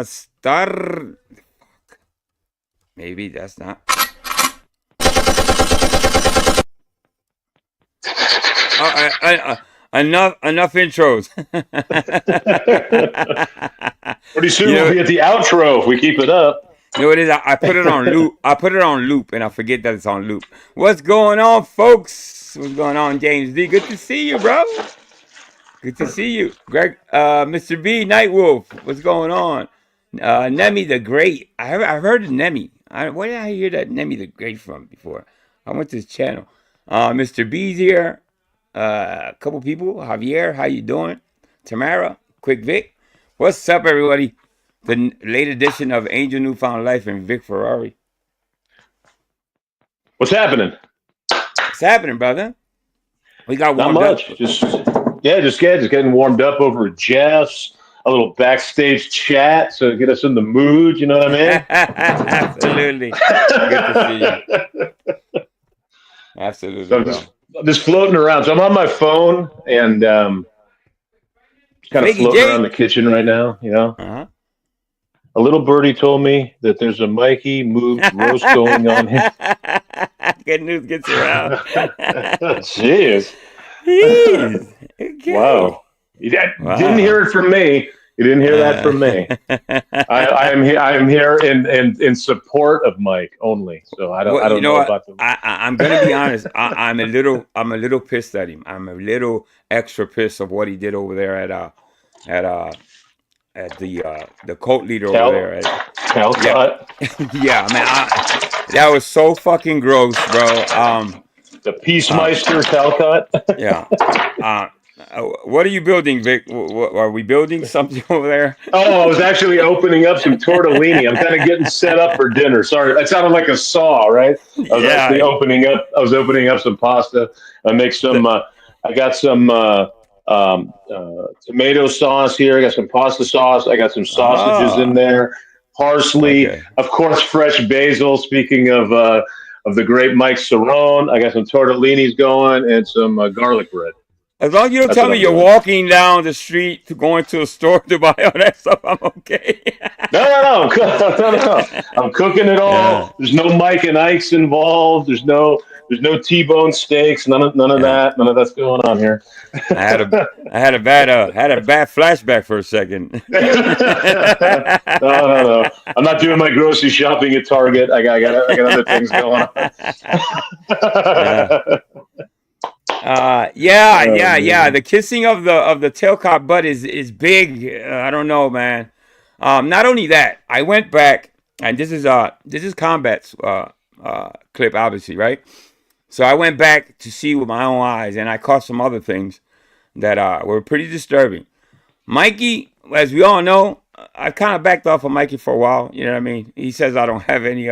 Star. Maybe that's not. Enough intros. Pretty soon we'll be at the outro if we keep it up. You know what it is? I put it on loop. I put it on loop, and I forget that it's on loop. What's going on, folks? What's going on, James D? Good to see you, bro. Good to see you, Greg. Mr. B, Nightwolf. What's going on? Nemi the Great. I've heard of Nemi. Where did I hear that Nemi the Great from before? I went to his channel. Mr. B's here. A couple people. Javier, how you doing? Tamara, Quick Vic. What's up, everybody? The late edition of Angel Newfound Life and Vic Ferrari. What's happening? What's happening, brother? We got not much. Up. Just getting warmed up over at Jeff's. A little backstage chat to get us in the mood. You know what I mean? Absolutely. Good to see you. Absolutely. So I'm just floating around. So I'm on my phone and kind of floating around the kitchen right now. You know. Uh-huh. A little birdie told me that there's a Mikey moved roast going on here. Good news gets around. Jeez. Okay. Wow. You didn't hear it from me. You didn't hear that from me. I am here in support of Mike only. So I don't know about the. I'm gonna be honest. I'm a little pissed at him. I'm a little extra pissed of what he did over there at the cult leader over there at Calcott. Yeah, man, that was so fucking gross, bro. The Peacemeister Calcott. Yeah. What are you building, Vic? Are we building something over there? Oh, I was actually opening up some tortellini. I'm kind of getting set up for dinner. Sorry, that sounded like a saw, right? I was actually opening up some pasta. I make some. I got some tomato sauce here. I got some pasta sauce. I got some sausages in there. Parsley, of course, fresh basil. Speaking of the great Mike Cerrone, I got some tortellinis going and some garlic bread. As long as you don't tell me you're walking down the street to going to a store to buy all that stuff, I'm okay. No. I'm cooking it all. Yeah. There's no Mike and Ike's involved. There's no T-bone steaks. None of that. None of that's going on here. I had a bad flashback for a second. No. I'm not doing my grocery shopping at Target. I got other things going on. Yeah. The kissing of the tailcock butt is big. I don't know, man. Not only that, I went back, and this is Combat's clip, obviously, right? So I went back to see with my own eyes, and I caught some other things that were pretty disturbing. Mikey, as we all know, I kind of backed off of Mikey for a while. You know what I mean? He says I don't have any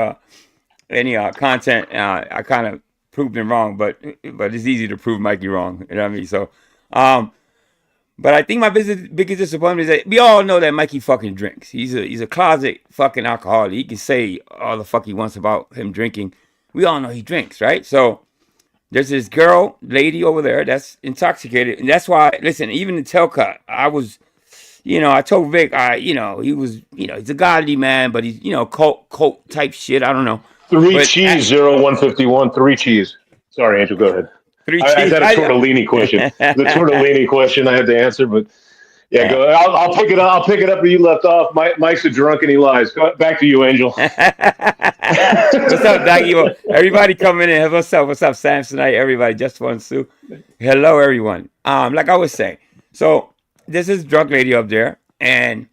content. I kind of proved him wrong, but it's easy to prove Mikey wrong. You know what I mean? So, but I think my biggest disappointment is that we all know that Mikey fucking drinks. He's a closet fucking alcoholic. He can say all the fuck he wants about him drinking. We all know he drinks, right? So there's this lady over there that's intoxicated, and that's why. Listen, even the tailcut, I was, I told Vic, he was, he's a godly man, but he's, cult type shit. I don't know. 3 cheese, 0151, 3 cheese. Sorry, Angel, go ahead. 3 cheese. I had a tortellini question. The tortellini question I had to answer, but yeah, go. I'll pick it up. I'll pick it up where you left off. Mike's a drunk and he lies. Back to you, Angel. What's up, Doggy? Everybody coming in. What's up, Samsonite? Everybody, just one Sue. Hello, everyone. Like I was saying, so this is drunk lady up there, and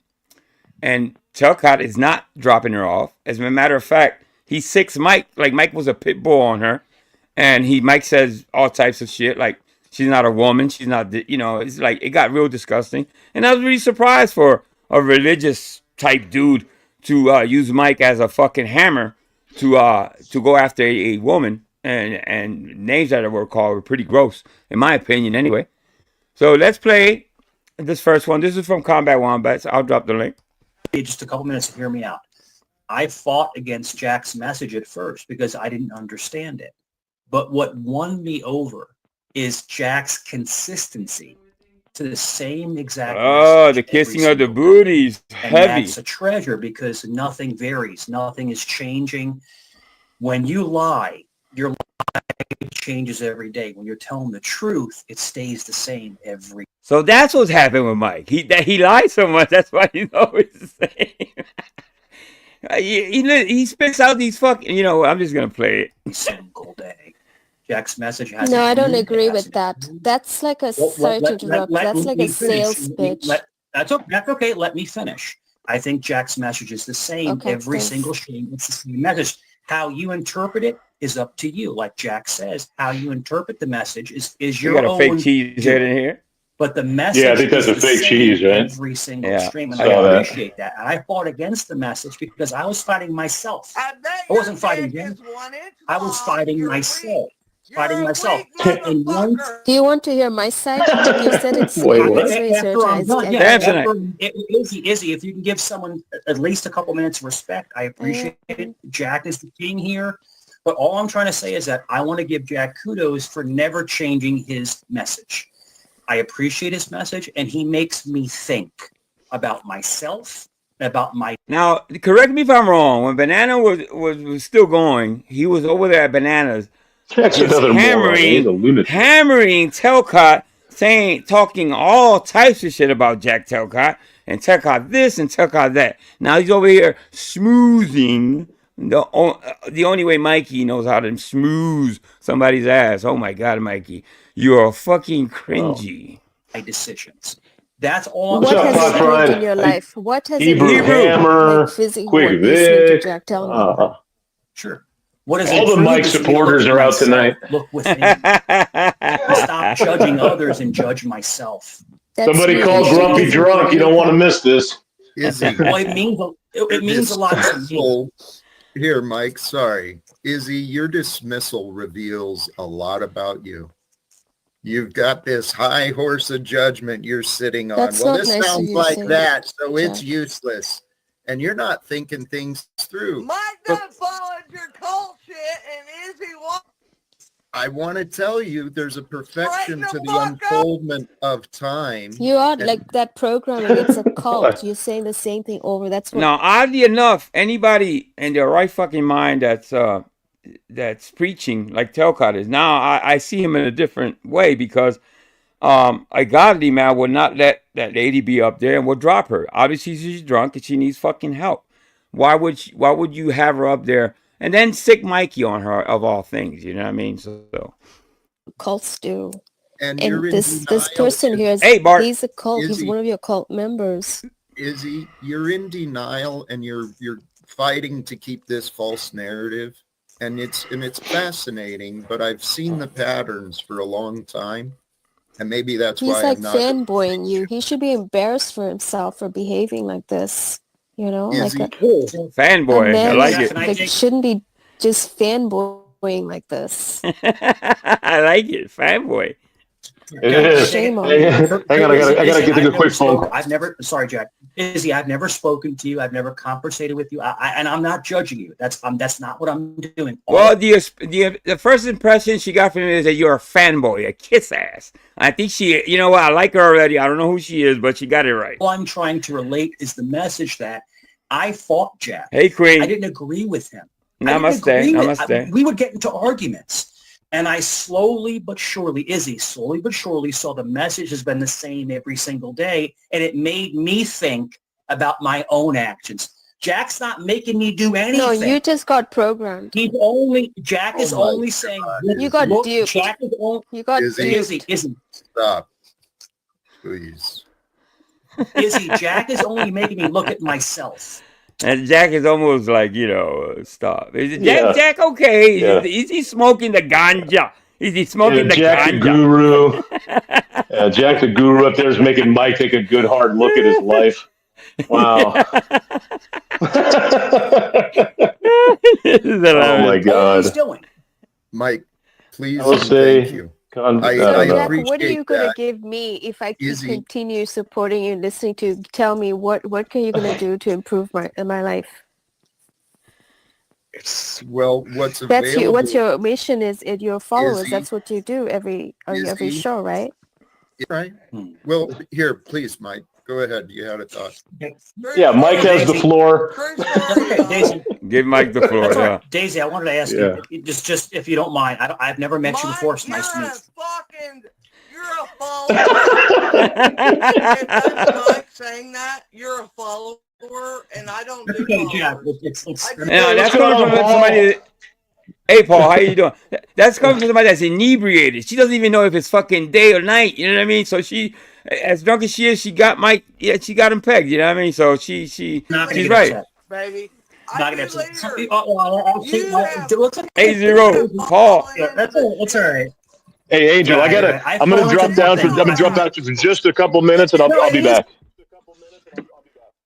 Telcott is not dropping her off. As a matter of fact, he sicks Mike like Mike was a pit bull on her, and Mike says all types of shit like she's not a woman, she's not, it's like it got real disgusting, and I was really surprised for a religious type dude to use Mike as a fucking hammer to go after a woman, and names that were called were pretty gross in my opinion anyway. So let's play this first one. This is from Combat Wombats. I'll drop the link. Just a couple minutes to hear me out. I fought against Jack's message at first because I didn't understand it. But what won me over is Jack's consistency. to the same exact Oh, message the every kissing of the single day. booties. And Heavy. that's a treasure because nothing varies. Nothing is changing. When you lie, your lie changes every day. When you're telling the truth, it stays the same every. So that's what's happened with Mike. He lies so much. That's why he's always the same. he spits out these fucking. You know, I'm just gonna play it. Single day. Jack's message has. No, I don't agree with that. That's like a, sorry to interrupt, that's like a sales pitch. That's okay. Let me finish. I think Jack's message is the same every single stream. It's the same message. How you interpret it is up to you. Like Jack says, how you interpret the message is your own. You got a fake cheese head in here. But the message I think that's a fake cheese, right? Every single stream. And I appreciate that. And I fought against the message because I was fighting myself. I wasn't fighting him. I was fighting myself. Fighting myself. Do you want to hear my side? You said it's Izzy, if you can give someone at least a couple minutes of respect, I appreciate it. Jack is the king here. But all I'm trying to say is that I want to give Jack kudos for never changing his message. I appreciate his message, and he makes me think about myself, about my... Now, correct me if I'm wrong. When Banana was still going, he was over there at Bananas. Jack's another moron. He's a lunatic. Hammering Telcott, talking all types of shit about Jack Telcott, and Telcott this and Telcott that. Now he's over here smoothing the only way Mikey knows how to smooth somebody's ass. Oh my God, Mikey, you're fucking cringy. My decisions. That's all. What has improved in your life? What has Hebrew hammer, quick Vic. Jack, tell me. Sure. What is all the Mike supporters are out tonight. Look within. Stop judging others and judge myself. Somebody called Grumpy drunk. You don't want to miss this. Izzy. Well, it means a lot to me. Here, Mike, sorry. Izzy, your dismissal reveals a lot about you. You've got this high horse of judgment you're sitting on. That's well, this nice sounds like that, so Jack. it's useless. And you're not thinking things through. Mike done followed your cult shit, and Izzy wants. I want to tell you, there's a perfection to the unfoldment of time. You are like that programming. It's a cult. You're saying the same thing over. That's what. Now, oddly enough, anybody in their right fucking mind that's preaching like Telcott is, now I see him in a different way because a godly man would not let that lady be up there and would drop her. Obviously, she's drunk and she needs fucking help. Why would you have her up there and then sick Mikey on her of all things? You know what I mean? So cults do. And this person here is, Bart. He's a cult. Izzy. He's one of your cult members. Izzy, you're in denial and you're fighting to keep this false narrative. And it's fascinating, but I've seen the patterns for a long time. And maybe that's He's why like I'm not fanboying you. He should be embarrassed for himself for behaving like this. You know, Is like fanboy. I like it. Like shouldn't be just fanboying like this. I like it, fanboy. It is. Shame on I you. gotta get a quick phone. Sorry, Jack. Izzy, I've never spoken to you. I've never conversated with you. And I'm not judging you. That's not what I'm doing. Well, the first impression she got from me is that you're a fanboy, a kiss ass. I think you know what? I like her already. I don't know who she is, but she got it right. All I'm trying to relate is the message that I fought Jack. Hey, Queen. I didn't agree with him. Namaste. We would get into arguments. And I slowly but surely saw the message has been the same every single day. And it made me think about my own actions. Jack's not making me do anything. No, you just got programmed. Jack is only saying. You got duped. Jack is only. You got Izzy. Stop. Please. Izzy, Jack is only making me look at myself. And Jack is almost like, stop. Is Jack okay? Yeah. Is he smoking the ganja? Is he smoking the Jack ganja? the guru. Jack the guru up there is making Mike take a good hard look at his life. Wow. Oh my God. Mike, please. Thank you. Jack, what are you going to give me if I continue supporting you, listening to? Tell me what are you going to do to improve my life? What's available? What's your mission? Is it your followers? Izzy, That's what you do every show, right? Right. Well, here, please, Mike. Go ahead. You had a thought. Yeah, Mike has the floor. Daisy, Give Mike the floor. that's all Yeah. right. Daisy, I wanted to ask you, just if you don't mind. I've never met you before. It's nice to meet you. You're a follower. If that's Mike saying that, you're a follower, and I don't do Okay, Jack. followers. Yeah, that's coming from somebody. Hey, Paul, how you doing? That's coming from somebody that's inebriated. She doesn't even know if it's fucking day or night. You know what I mean? So she, as drunk as she is, she got Mike. Yeah, she got him pegged. You know what I mean? So she's right. Baby. Not gonna later. Hey, zero, Paul. Yeah, that's all right. Hey, Angel, I'm gonna drop down for just a couple minutes, and I'll be back.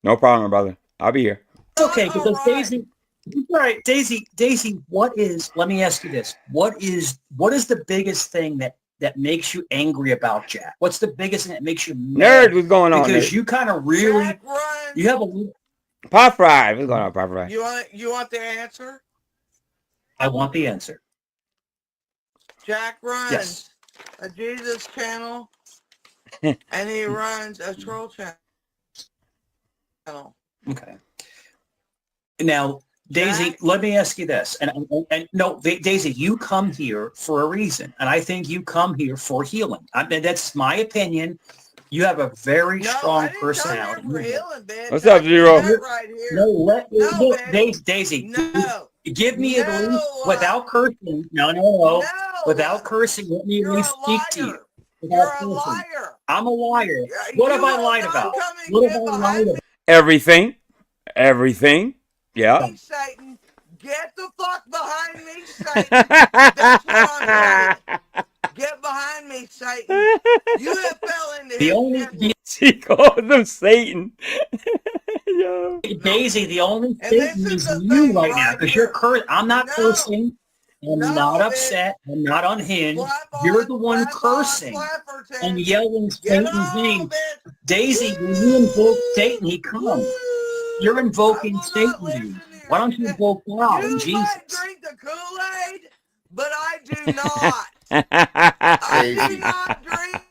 No problem, brother. I'll be here. It's okay, because Daisy. All right, Daisy. Let me ask you this: what is the biggest thing that makes you angry about Jack? What's the biggest thing that makes you mad? Nerd, what's going on? Because nerd? you kind of really, you have a. Pop fry. What's going on, Pop fry? You want the answer? I want the answer. Jack runs a Jesus channel, and he runs a troll channel. Okay. Now, Daisy, let me ask you this, and no, Daisy, you come here for a reason, and I think you come here for healing. I mean, that's my opinion. You have a very strong personality. What's up, Zero? Daisy. Give me at least without cursing. No. Without cursing, let me at least speak to you. You're a liar. I'm a liar. What have I lied about? What have I lied about? Everything. Yeah. Satan, get the fuck behind me, Satan. That's what I'm saying. Get behind me, Satan. You have fell into she called him Satan. Yo. Daisy, the only Satan is you right now because you're cursing. I'm not cursing. I'm not upset. I'm not unhinged. You're the one cursing and yelling Satan's name. Daisy, when you invoke Satan, he comes. You're invoking Satan. Why don't you invoke God and Jesus? Might drink the Kool-Aid, but I do not. I do not drink.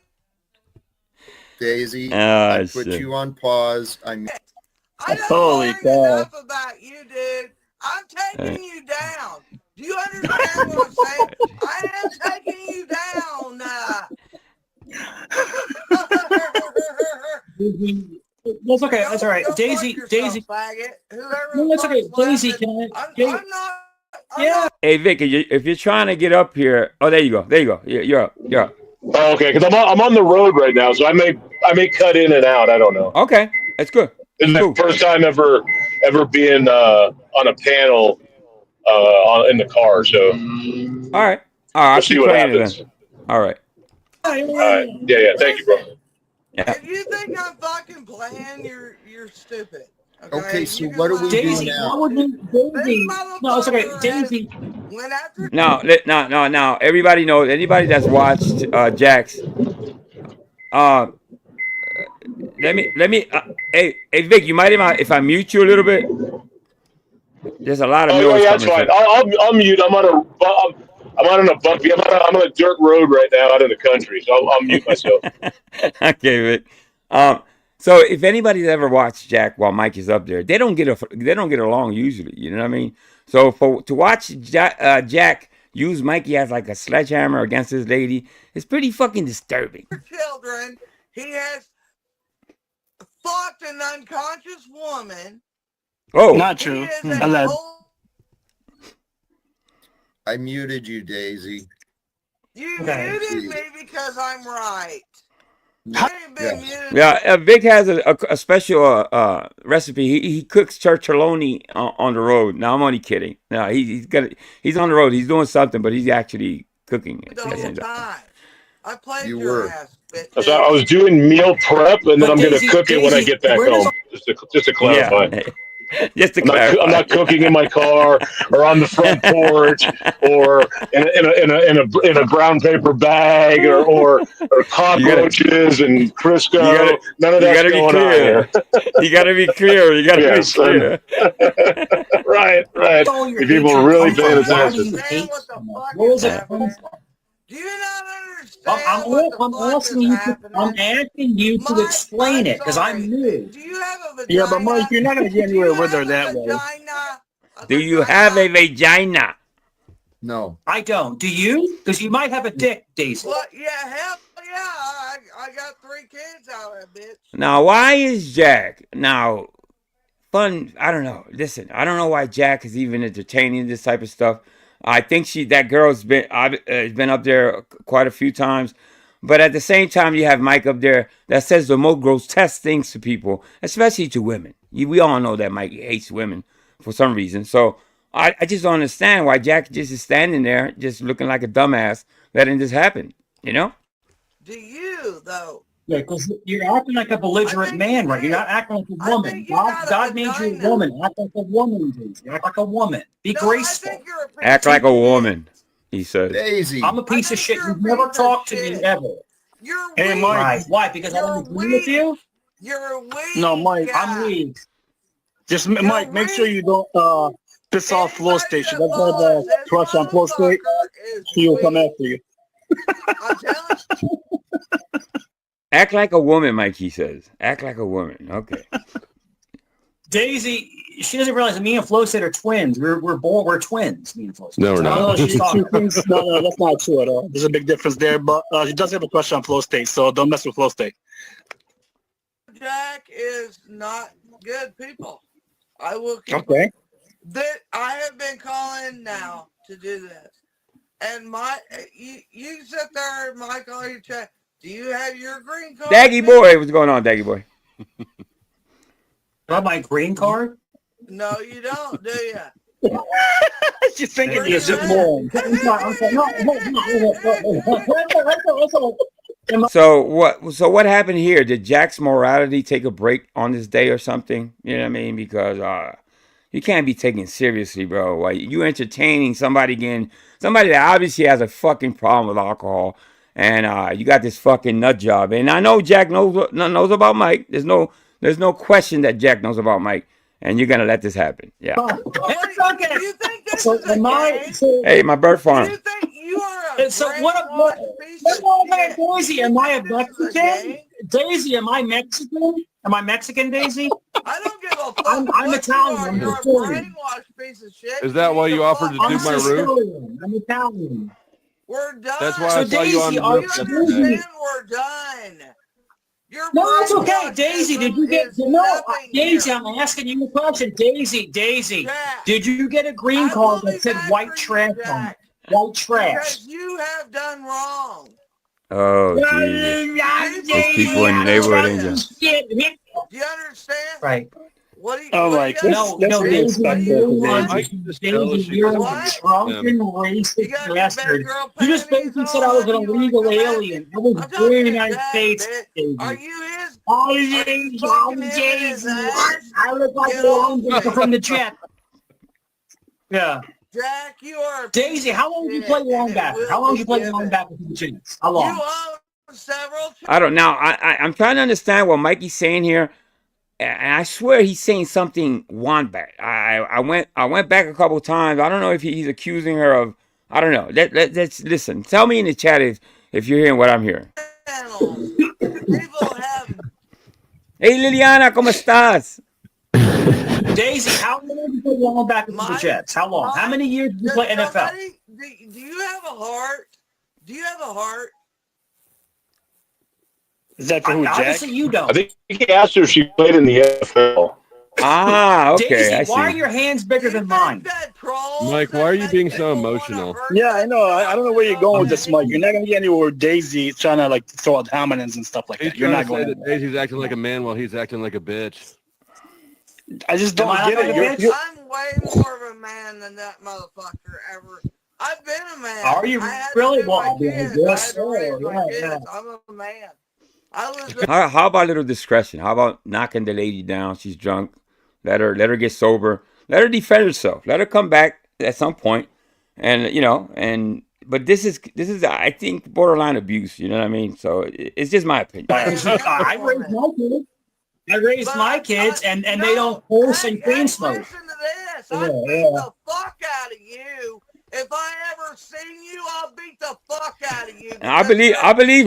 Daisy, I put you on pause. I don't learn enough about you, dude. I'm taking you down. Do you understand what I'm saying? I am taking you down. That's okay. That's all right. Daisy. No, that's okay. Daisy, can I? Yeah. Hey, Vic, if you're trying to get up here, oh, there you go. You're up. Oh, okay, because I'm on the road right now, so I may cut in and out. I don't know. Okay, that's good. This is the first time ever being on a panel in the car. So all right. I'll see what happens. All right. Yeah. Thank you, bro. Yeah. If you think I'm fucking playing, you're stupid. Okay, so what do we do now? No, it's okay. Daisy. No. Everybody knows. Anybody that's watched Jax. Let me. Hey, Vic, you mind if I mute you a little bit? There's a lot of noise. Yeah, that's fine. I'll mute. I'm on a bumpy. I'm on a dirt road right now out in the country, so I'll mute myself. Okay, Vic. So if anybody's ever watched Jack while Mike is up there, they don't get along usually. You know what I mean? So to watch Jack use Mikey as like a sledgehammer against his lady, it's pretty fucking disturbing. Children, he has fucked an unconscious woman. Oh, not true. I muted you, Daisy. You muted me because I'm right. Vic has a special recipe. He cooks churcholoni on the road. Now I'm only kidding. No, he's on the road. He's doing something, but he's actually cooking it. The whole time. I played you your were. ass, bitch. So I was doing meal prep, and then I'm going to cook it when I get back home. Just to clarify. Yeah. Just to clarify. I'm not cooking in my car or on the front porch or in a brown paper bag or cockroaches and Crisco. None of that's going on here. You got to be clear. You got to be clear. Right. People really paying attention. Do you not understand what the fuck is happening? I'm asking you to explain it because I'm new. Do you have a vagina? Yeah, but Mike, you're not going to get anywhere with her that way. Do you have a vagina? No. I don't. Do you? Because you might have a dick, Daisy. What? Yeah, hell yeah. I got 3 kids out of that bitch. Now, why is Jack now fun? I don't know. Listen, I don't know why Jack is even entertaining this type of stuff. I think that girl's been up there quite a few times. But at the same time, you have Mike up there that says the most grotesque things to people, especially to women. We all know that Mike hates women for some reason. So I just don't understand why Jack just is standing there just looking like a dumbass letting this happen, you know? Do you, though? Yeah, because you're acting like a belligerent man, right? You're not acting like a woman. God made you a woman. Act like a woman, Daisy. Act like a woman. Be graceful. Act like a woman, he says. Daisy. I'm a piece of shit. You've never talked to me ever. You're Hey, weak. Mike. Right. Why? Because I don't agree with you? You're weak. No, Mike. I'm weak. Just, Mike, make sure you don't piss off Flow Station. That's why the crush on Flow State. He will come after you. I'm telling you. Act like a woman, Mike, he says. Act like a woman. Okay. Daisy, she doesn't realize that me and Flo State are twins. We're twins, me and Flo State. No, we're not. No, no, that's not true at all. There's a big difference there, but she does have a crush on Flow State, so don't mess with Flow State. Jack is not good people. I will keep Okay. that. I have been calling now to do this. And you sit there and Mike on your chat. Do you have your green card? Daggy boy, what's going on, Daggy boy? About my green card? No, you don't, do you? She's thinking Where you're you just at? more. So what happened here? Did Jack's morality take a break on this day or something? You know what I mean? Because you can't be taken seriously, bro. Like, you entertaining somebody that obviously has a fucking problem with alcohol, and you got this fucking nut job. And I know Jack knows about Mike. There's no question that Jack knows about Mike, and you're gonna let this happen. Yeah. It's okay. Do you think this So is a am I? game? So, Hey, my bird Do farm. you think you are a so brainwashed piece what's of wrong shit? with Daisy? Am I a You think this is Mexican? game? Daisy, am I Mexican? Am I Mexican, Daisy? I don't give a fuck. I'm what Italian. You are. I'm You're a Italian. brainwashed piece of shit. Is that why you offered to I'm do my roof? Sicilian. I'm Italian. We're done. That's why So I saw you on Daisy, the are roof You yesterday. understand we're done. Your No, it's okay. brainwashism Daisy, did you get is no? nothing Daisy, here. I'm asking you a question. Daisy, Jack, did you get a green I card will that be said back white for trash you, on it? Jack, White trash. because you have done wrong. Oh, Jesus. There's people in the neighborhood, Angel. Do you understand? Right. What do you? Oh, what like, do you let's- got? let's No, be Daisy, respectful you to are Daisy. Mike is jealous Daisy, she you're doesn't a What? drunken, You racist got your big bastard. girl You just panties basically said I was on, an you wanna illegal come at me? alien. I was I'm born talking in the to United Jack, States, bitch. Daisy. Are you his? I'm Are you fucking him in his Daisy. ass? I look like Get the off linebacker me. from the Jet. Yeah. Jack, you are a Daisy, piece how of long did you shit, play and it linebacker? will How long be did you play given. linebacker for the Jets? How You long? own several. I don't know. I'm trying to understand what Mikey's saying here. And I swear he's saying something wombat. I went back a couple times. I don't know if he's accusing her of. I don't know. Let's listen. Tell me in the chat if you're hearing what I'm hearing. Channels. People have. Hey Liliana, ¿cómo estás? Daisy, how long did you play linebacker for the Mike, Jets? How long? How many years did you play NFL? Somebody, do you have a heart? Do you have a heart? Is that for who, Jack? Obviously, you don't. I think he asked her if she played in the NFL. Ah, okay, Daisy, I why are see. your hands bigger than mine? Mike, why are you being so emotional? Yeah, I know. I don't know where you're going with this, Mike. You're not going to get anywhere with Daisy trying to, like, throw out homonyms and stuff like He's that. You're trying not to going say that anywhere. Daisy's acting like a man while he's acting like a bitch. I just don't Am I get not it. a You're- bitch? you're- I'm way more of a man than that motherfucker ever. I've been a man. Are you I had to really? do my Well, yeah, kids. yes, I had to raise sir. my Yeah, kids. yeah. I'm a man. I was How about a little discretion? How about knocking the lady down? She's drunk. Let her get sober. Let her defend herself. Let her come back at some point. And but this is I think borderline abuse. You know what I mean? So it's just my opinion. I raised my kids. I raised my kids, and they don't force and chain smoke. Listen to this. Yeah, I'd beat yeah. the fuck out of you if I ever seen you, I'll beat the fuck out of you. I believe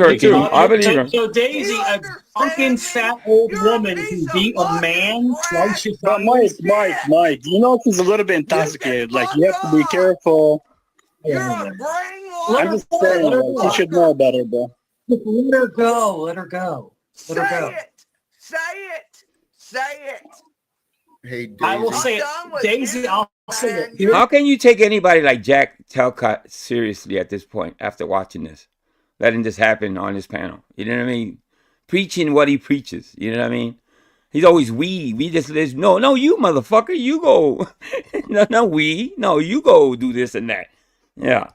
her too. I believe her. So Daisy, a drunken fat old woman can beat a man twice your But size. Mike, you know she's a little bit intoxicated. Like, you have to be careful. You're a brainwashed. I'm just saying, like, you should know better, bro. Let her go. Let her go. Let her go. Say it. Say it. Hey, Daisy. I will say it. Daisy, I'll say it. How can you take anybody like Jack Talcott seriously at this point after watching this? Letting this happen on his panel. You know what I mean? Preaching what he preaches. You know what I mean? He's always we. We just live. No, you motherfucker. You go. No, we. No, you go do this and that. Yeah.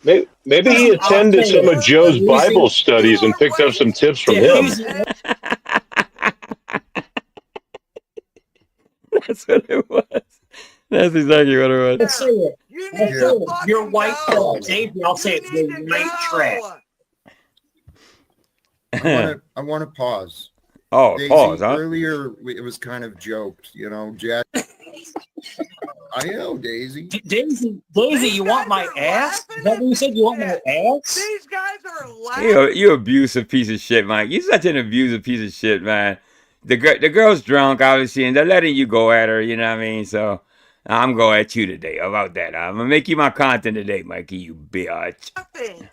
Maybe he attended some of Joe's Bible studies and picked up some tips from him. That's what it was. That's exactly what it was. Let's say it. You're white trash. Daisy, I'll say it. You're white trash. I want to pause. Oh, Daisy, pause, huh? Earlier, it was kind of joked, you know, Jack. I know, Daisy. Daisy, you want my ass? Is that what you said? You want my ass? These guys are laughing. You abusive piece of shit, Mike. You're such an abusive piece of shit, man. The girl's drunk, obviously, and they're letting you go at her, you know what I mean? So I'm going at you today. How about that? I'm going to make you my content today, Mikey, you bitch. Hey,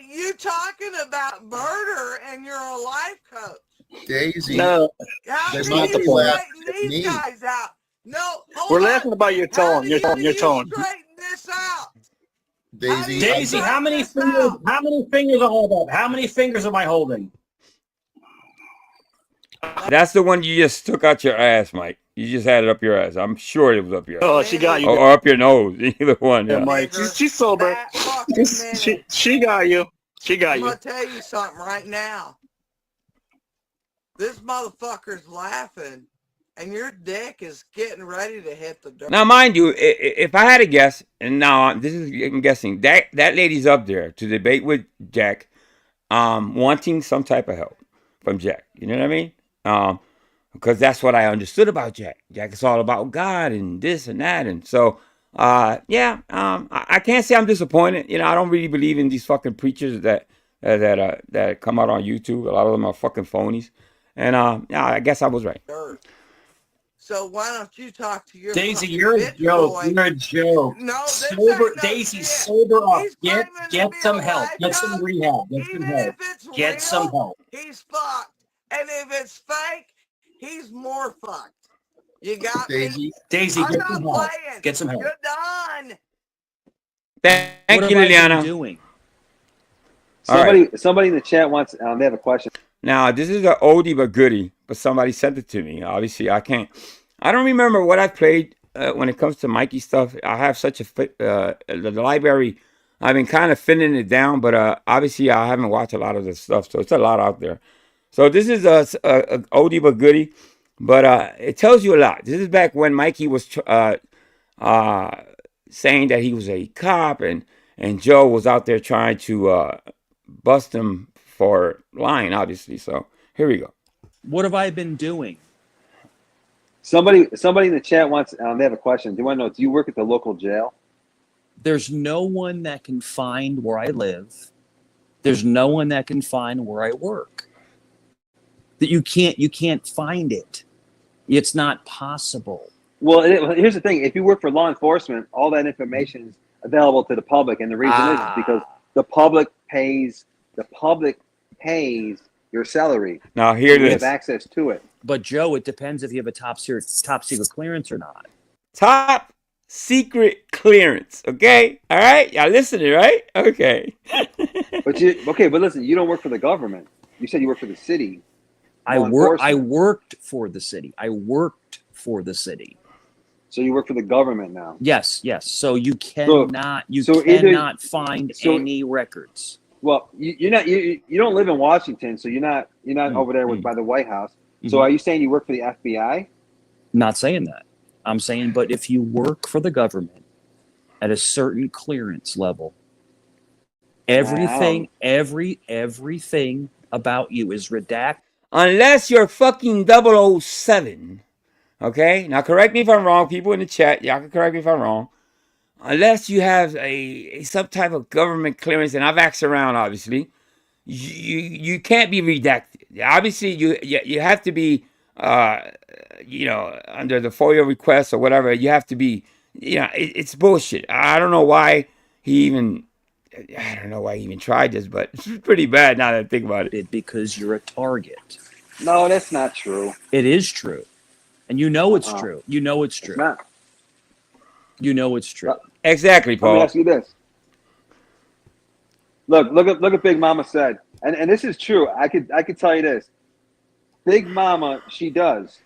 you talking about murder and you're a life coach. Daisy. No, that's not the point. These guys out. No, we're laughing about your tone. Your tone. Straighten this out. Daisy, how many fingers? How many fingers I hold up? How many fingers am I holding? That's the one you just took out your ass, Mike. You just had it up your ass. I'm sure it was up your ass. Oh, she got you. Or up your nose. Either one. Yeah, Yeah. Mike. She's sober. She got you. She got you. I'm going to tell you something right now. This motherfucker's laughing, and your dick is getting ready to hit the dirt. Now, mind you, if I had to guess, and now this is I'm guessing, that lady's up there to debate with Jack, wanting some type of help from Jack. You know what I mean? Because that's what I understood about Jack. Jack is all about God and this and that, and so I can't say I'm disappointed. You know, I don't really believe in these fucking preachers that come out on YouTube. A lot of them are fucking phonies, and I guess I was right. So why don't you talk to your Daisy? You're a joke. Boy. You're a joke. No, sober, no Daisy, shit. sober up. He's Get some help. life Get some coach. rehab. Get some Even help. if it's Get real, some help. He's fucked. And if it's fake, he's more fucked. You got Daisy, me? Daisy, I'm get not some help. playing. Get some help. You're done. Thank you, Liliana. Doing? Somebody in the chat wants. They have a question. Now, this is an oldie but goodie, but somebody sent it to me. Obviously, I don't remember what I played when it comes to Mikey stuff. I have such the library. I've been kind of thinning it down, but obviously I haven't watched a lot of this stuff, so it's a lot out there. So this is a oldie but goodie, but it tells you a lot. This is back when Mikey was saying that he was a cop, and Joe was out there trying to bust him for lying, obviously. So here we go. What have I been doing? Somebody in the chat wants. They have a question. They want to know: do you work at the local jail? There's no one that can find where I live. There's no one that can find where I work. That you can't find it. It's not possible. Well, here's the thing: if you work for law enforcement, all that information is available to the public, and the reason is because the public pays. The public pays your salary. Now here it is. You have access to it. But Joe, it depends if you have a top secret clearance or not. Top secret clearance. Okay, all right. Y'all listening, right? Okay. But listen. You don't work for the government. You said you work for the city. I worked for the city. So you work for the government now. Yes. So you cannot find any records. Well, you don't live in Washington, so you're not over there by the White House. Mm-hmm. So are you saying you work for the FBI? Not saying that. I'm saying, but if you work for the government at a certain clearance level, everything about you is redacted. Unless you're fucking 007. Okay? Now correct me if I'm wrong. People in the chat, y'all can correct me if I'm wrong. unless you have a some type of government clearance, and I've asked around, obviously, you can't be redacted. Obviously, you have to be, you know, under the FOIA request or whatever. You have to be, you know, it's bullshit. I don't know why he even. I don't know why he even tried this, but it's pretty bad now that I think about it. Because you're a target. No, that's not true. It is true. And you know it's true. You know it's true. It's not. You know it's true. Exactly, Paul. Let me ask you this. Look at Big Mama said. And this is true. I could tell you this. Big Mama, she does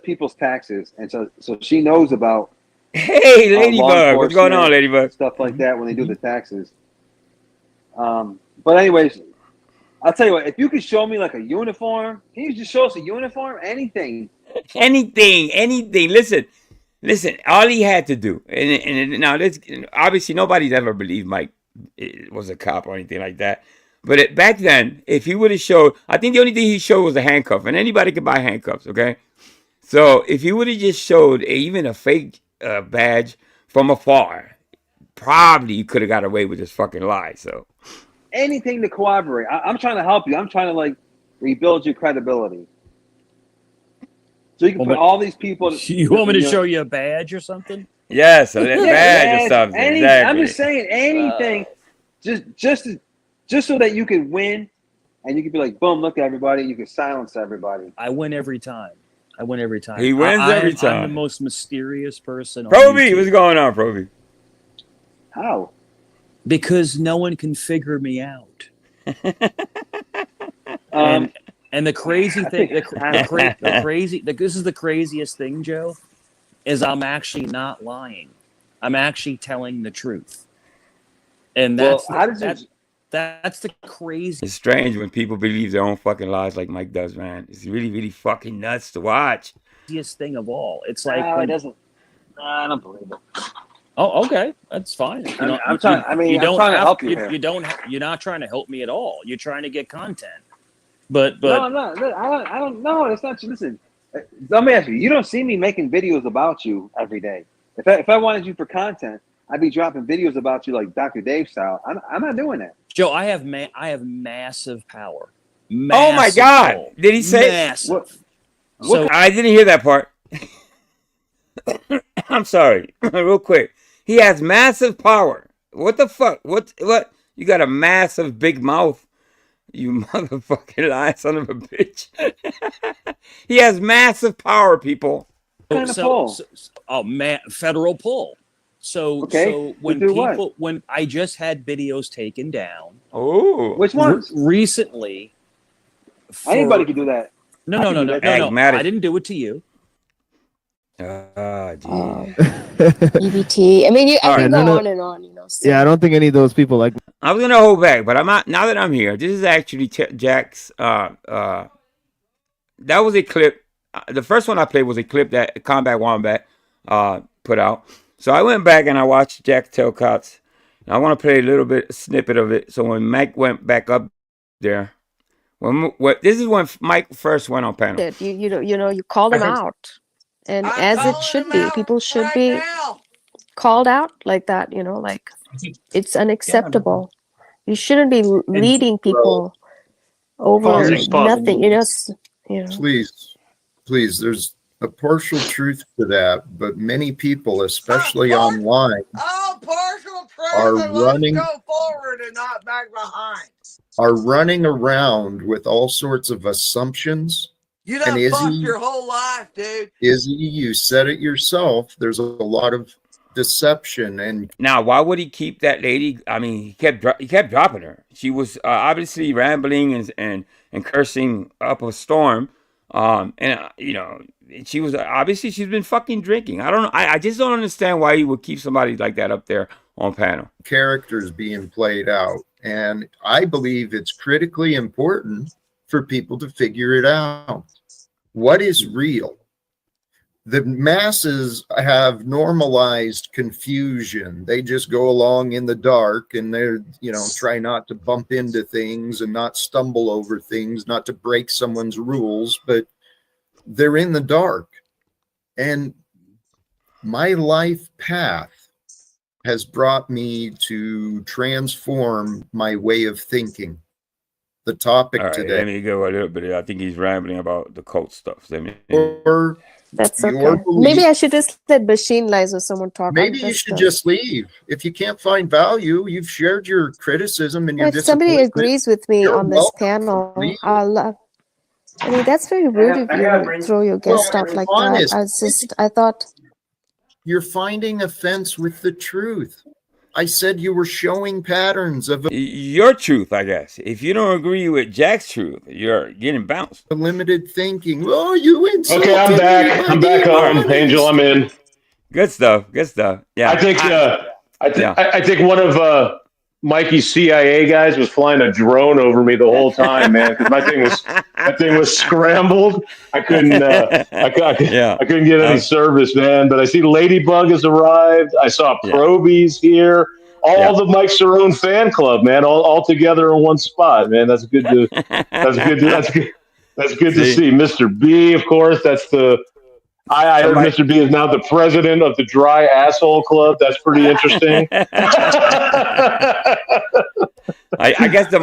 people's taxes, and so she knows about hey Ladybug, what's going on, Ladybug? Stuff like that when they do the taxes. But anyways, I'll tell you what, if you could show me like a uniform, can you just show us a uniform? Anything. Listen, all he had to do, and now this, obviously nobody's ever believed Mike was a cop or anything like that. But back then, if he would have showed, I think the only thing he showed was a handcuff, and anybody could buy handcuffs, okay? So if he would have just showed even a fake badge from afar, probably you could have got away with this fucking lie. So anything to corroborate. I'm trying to help you. I'm trying to like rebuild your credibility. So you can put all these people. You want me to show you a badge or something? Yes, a badge or something. Exactly. I'm just saying anything, just so that you can win, and you can be like, boom, look at everybody. You can silence everybody. I win every time. He wins every time. I'm the most mysterious person. Proby, what's going on, Proby? How? Because no one can figure me out. And the crazy thing, this is the craziest thing, Joe, is I'm actually not lying. I'm actually telling the truth. And that's the crazy. It's strange when people believe their own fucking lies like Mike does, man. It's really, really fucking nuts to watch. Craziest thing of all. It's like it doesn't. I don't believe it. Oh, okay, that's fine. I'm trying to help you. You're not trying to help me at all. You're trying to get content. But no, I'm not. I don't know. It's not. Listen, let me ask you. You don't see me making videos about you every day. If I wanted you for content, I'd be dropping videos about you like Dr. Dave style. I'm not doing that. Joe, I have massive power. Oh my God! Pull. Did he say massive? So I didn't hear that part. I'm sorry. Real quick, he has massive power. What the fuck? What? You got a massive big mouth. You motherfucking lying son of a bitch. He has massive power, people. Federal pull. So when I just had videos taken down. Oh, which ones? Recently. Anybody can do that. No. I didn't do it to you. EBT. I mean, I can go on and on, you know. So. Yeah, I don't think any of those people like. I was gonna hold back, but I'm not. Now that I'm here, this is actually Jack's. That was a clip. The first one I played was a clip that Combat Wombat put out. So I went back and I watched Jack Telcott's. I want to play a snippet of it. So when Mike went back up there, this is when Mike first went on panel. You call them out. And as it should be, people should be called out like that, you know, like it's unacceptable. You shouldn't be leading people over nothing, you know. Please, there's a partial truth to that, but many people, especially online, are running forward and not back behind. Are running around with all sorts of assumptions. You done fucked your whole life, dude. Izzy, you said it yourself. There's a lot of deception. And now, why would he keep that lady? I mean, he kept dropping her. She was obviously rambling and cursing up a storm. She was obviously she's been fucking drinking. I don't know. I just don't understand why he would keep somebody like that up there on panel. Characters being played out, and I believe it's critically important for people to figure it out. What is real? The masses have normalized confusion. They just go along in the dark and they're, try not to bump into things and not stumble over things, not to break someone's rules, but they're in the dark. And My life path has brought me to transform my way of thinking. The topic All right, today. let me go a little bit. I think he's rambling about the cult stuff. Let me. That's Your okay. belief. Maybe I should just let machine lies or someone talk. Maybe you should just leave. If you can't find value, you've shared your criticism and your If somebody disappointment. agrees with me on this panel, I'll love. I mean, that's very rude of you to throw your guest out like that. I thought. You're finding offense with the truth. I said you were showing patterns of your truth, I guess. If you don't agree with Jack's truth, you're getting bounced. Limited thinking. Oh, you insulted. Okay, I'm back. I'm back home, Angel. I'm in. Good stuff. Good stuff. Yeah. I think one of Mikey's CIA guys was flying a drone over me the whole time, man, because that thing was scrambled. I couldn't get any service, man. But I see Ladybug has arrived. I saw Probies here. All the Mike Cerrone fan club, man, all together in one spot, man. That's good to to see. Mr. B, of course. I heard Mr. B is now the president of the Dry Asshole Club. That's pretty interesting. I guess the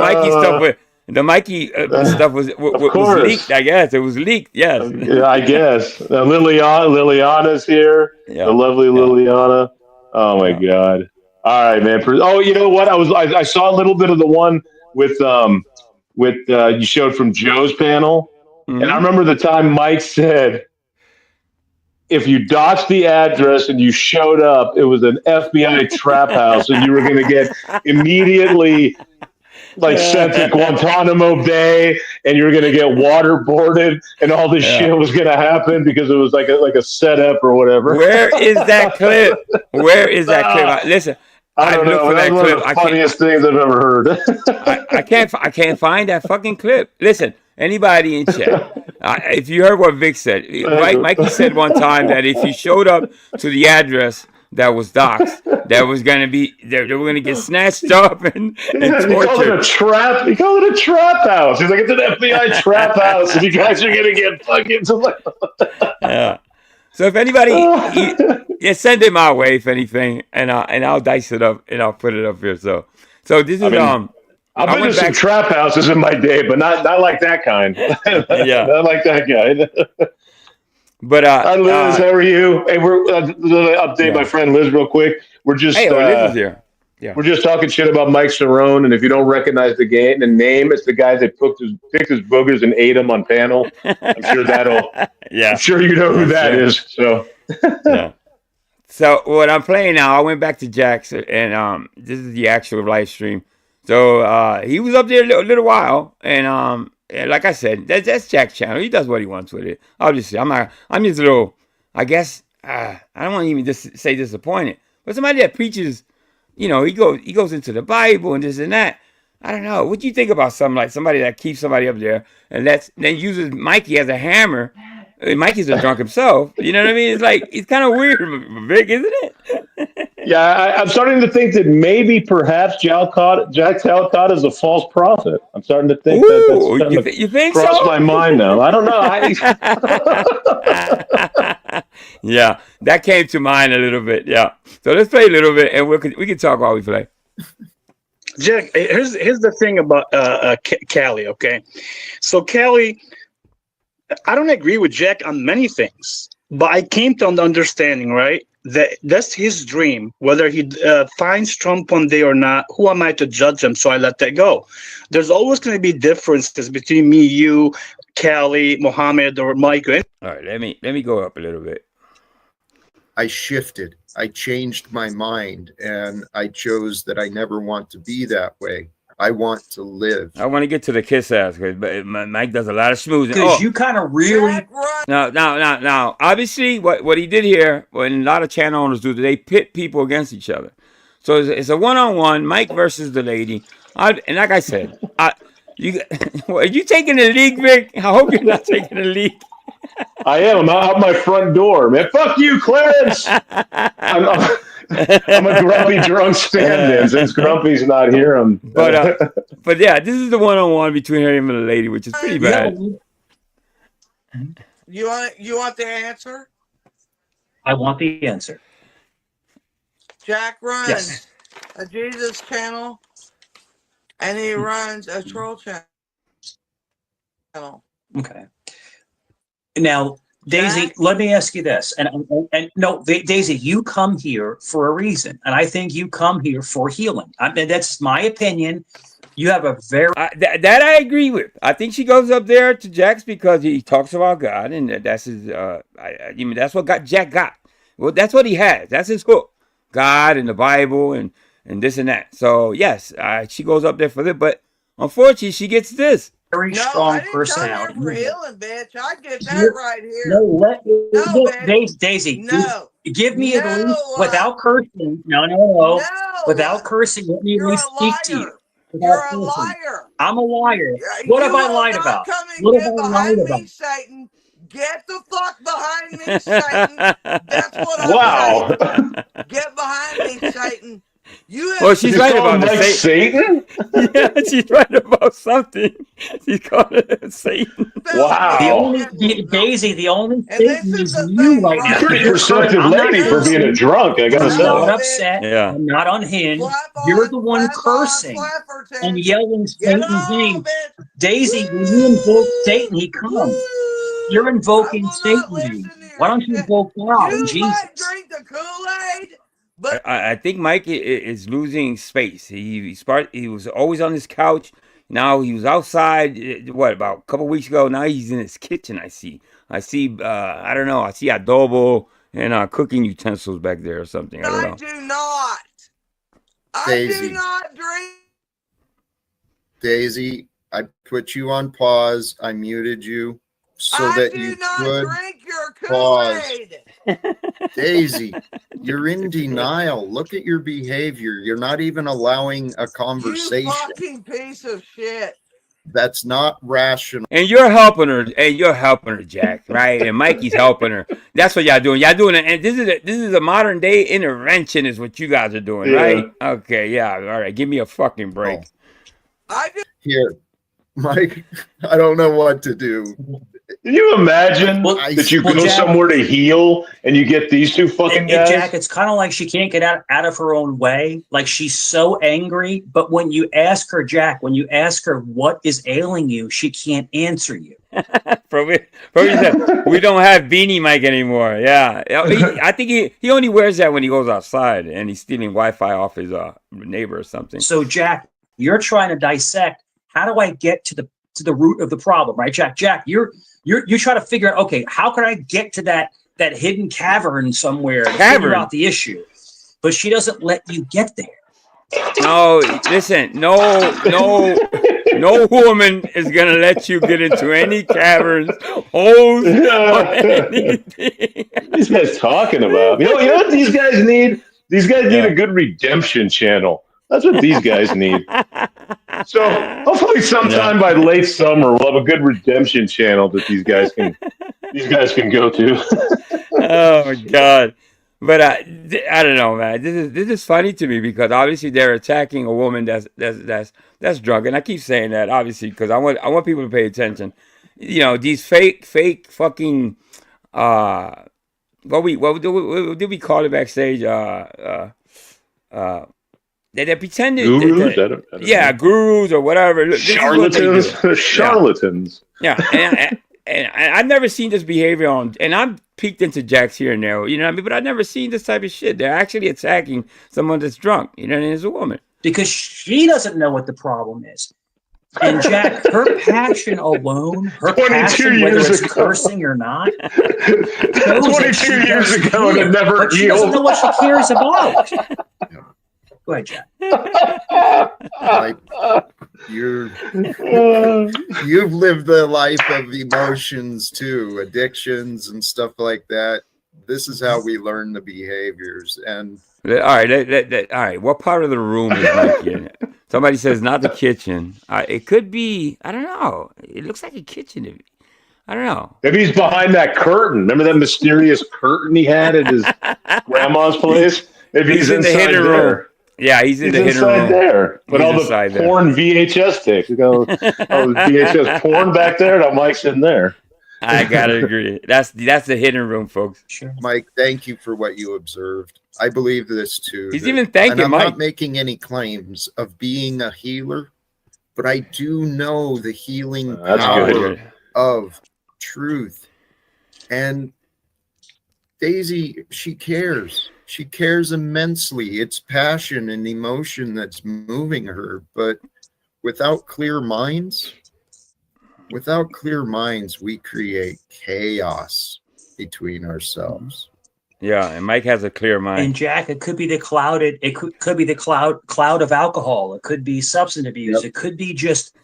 Mikey stuff was leaked. I guess it was leaked. Yes. Yeah, I guess. Liliana's here. The lovely Liliana. Oh my God. All right, man. Oh, you know what? I saw a little bit of the one with you showed from Joe's panel, and I remember the time Mike said, if you doxed the address and you showed up, it was an FBI trap house, and you were going to get immediately sent to Guantanamo Bay, and you were going to get waterboarded, and all this shit was going to happen because it was like a setup or whatever. Where is that clip? Where is that clip? Listen, I don't know. That's one of the funniest things I've ever heard. I can't find that fucking clip. Listen, anybody in chat, if you heard what Vic said, Mikey said one time that if you showed up to the address that was doxed, that was going to be they were going to get snatched up and tortured. He called it a trap. He called it a trap house. He's like, it's an FBI trap house, and you guys are going to get fucking. Yeah. So if anybody, send it my way if anything, and I'll dice it up and I'll put it up here. So this is I've been to some trap houses in my day, but not like that kind. Not like that guy. But hi Liz, how are you? Hey, we're update my friend Liz real quick. We're just Liz is here. Yeah. We're just talking shit about Mike Cerrone, and if you don't recognize the name, it's the guy that picked his boogers and ate them on panel. I'm sure I'm sure you know who that is. So So what I'm playing now, I went back to Jack's, and this is the actual live stream. So he was up there a little while, and like I said, that's Jack's channel. He does what he wants with it. Obviously, I'm just a little, I guess, I don't want to even just say disappointed, but somebody that preaches, he goes into the Bible and this and that. I don't know. What do you think about somebody that keeps somebody up there and then uses Mikey as a hammer? Mikey's a drunk himself. You know what I mean? It's like, it's kind of weird, Vic, isn't it? Yeah, I'm starting to think that maybe perhaps Jack Talcott is a false prophet. I'm starting to think that's you think crossed so? my mind now. I don't know. Yeah, that came to mind a little bit. Yeah. So let's play a little bit, and we can talk while we play. Jack, here's the thing about Callie, okay? So Callie, I don't agree with Jack on many things, but I came to an understanding, right? That's his dream. Whether he finds Trump one day or not, who am I to judge him? So I let that go. There's always going to be differences between me, you, Callie, Mohammed, or Mike. All right, let me go up a little bit. I shifted. I changed my mind, and I chose that I never want to be that way. I want to live. I want to get to the kiss ass, but Mike does a lot of schmoozing. Because you kind of really... Now, obviously, what he did here, what a lot of channel owners do, they pit people against each other. So it's a one-on-one, Mike versus the lady. And like I said, are you taking the league, Vic? I hope you're not taking the league. I am. I'm out my front door, man. Fuck you, Clarence. I'm a grumpy drunk stand-in. Since Grumpy's not here, but yeah, this is the one-on-one between him and the lady, which is pretty bad. You want the answer? I want the answer. Jack runs Yes. a Jesus channel, and he runs a troll channel. Okay. Now, Daisy, let me ask you this, and no, Daisy, you come here for a reason, and I think you come here for healing. I mean, that's my opinion. You have a very that I agree with. I think she goes up there to Jack's because he talks about God, and that's his. I mean, that's what Jack got. Well, that's what he has. That's his hook. God and the Bible and this and that. So yes, she goes up there for that. But unfortunately, she gets this. very strong personality. Come here for healing, bitch. I get that right here. No, bitch. Daisy, No. give me at least without cursing. No. Without cursing, let me at least speak to you. You're a liar. I'm a liar. What have I lied about? What have I lied about? Me, Satan. Get the fuck behind me, Satan. That's what I'm Wow. saying. Get behind me, Satan. Well, she's right about Mike Satan. Yeah, she's right about something. She's called it Satan. Wow. Daisy, the only Satan is you right now. Pretty perceptive lady for being a drunk, I gotta I'm say. not upset. Yeah. I'm not unhinged. You're the one cursing and yelling Satan's name. Daisy, when you invoke Satan, he comes. You're invoking Satan's name. Why don't you invoke God and Jesus? Drink the Kool-Aid. But I think Mike is losing space. He was always on his couch. Now he was outside. What, about a couple weeks ago? Now he's in his kitchen. I see. I don't know. I see adobo and cooking utensils back there or something. I don't know. I do not. Daisy. I do not drink. Daisy, I put you on pause. I muted you so that you could drink your pause. Kool-Aid. Daisy, you're in denial. Look at your behavior. You're not even allowing a conversation. You fucking piece of shit. That's not rational. And you're helping her. And you're helping her, Jack, right? And Mikey's helping her. That's what y'all doing. Y'all doing it. And this is a modern day intervention, is what you guys are doing, right? Okay, yeah. All right. Give me a fucking break. Here, Mike, I don't know what to do. Can you imagine that you go Jack, somewhere to heal and you get these two fucking guys? Jack, it's kind of like she can't get out of her own way. Like, she's so angry. But when you ask her, Jack, what is ailing you, she can't answer you. Probably said, we don't have Beanie Mike anymore. Yeah. I think he only wears that when he goes outside and he's stealing Wi-Fi off his neighbor or something. So, Jack, you're trying to dissect, how do I get to the root of the problem, right, Jack? Jack, you're trying to figure out, okay, how can I get to that hidden cavern somewhere to figure out the issue? But she doesn't let you get there. No, listen, no woman is gonna let you get into any caverns, holes, or anything. These guys talking about? You know what these guys need? These guys need a good redemption channel. That's what these guys need. So hopefully sometime by late summer we'll have a good redemption channel that these guys can go to. Oh my God. But I don't know, man. This is funny to me because obviously they're attacking a woman that's drunk, and I keep saying that obviously because I want people to pay attention. You know, these fake fucking what did we call it backstage? They're pretending. Gurus? Gurus or whatever. Charlatans. Yeah, and I've never seen this behavior and I'm peeked into Jack's here and there, you know what I mean? But I've never seen this type of shit. They're actually attacking someone that's drunk, you know, and it's a woman. Because she doesn't know what the problem is. And Jack, her passion alone, whether it's cursing or not, 22 years ago and it never healed. She doesn't know what she cares about. Go ahead, Jack. You've lived the life of emotions too, addictions and stuff like that. This is how we learn the behaviors. And all right. What part of the room is Mike in? Somebody says not the kitchen. It could be. I don't know. It looks like a kitchen. I don't know. Maybe he's behind that curtain. Remember that mysterious curtain he had at his grandma's place? Maybe he's in the hidden room. Yeah, he's in the hidden room there. But all the porn VHS tapes. You go, VHS porn back there. Now Mike's in there. I gotta agree. That's the hidden room, folks. Sure. Mike, thank you for what you observed. I believe this too. He's even thanking and I'm Mike. not making any claims of being a healer, but I do know the healing power of truth. And Daisy, she cares. She cares immensely. It's passion and emotion that's moving her. But without clear minds, we create chaos between ourselves. Yeah, and Mike has a clear mind. And Jack, it could be the clouded. It could be the cloud of alcohol. It could be substance abuse. Yep. It could be just.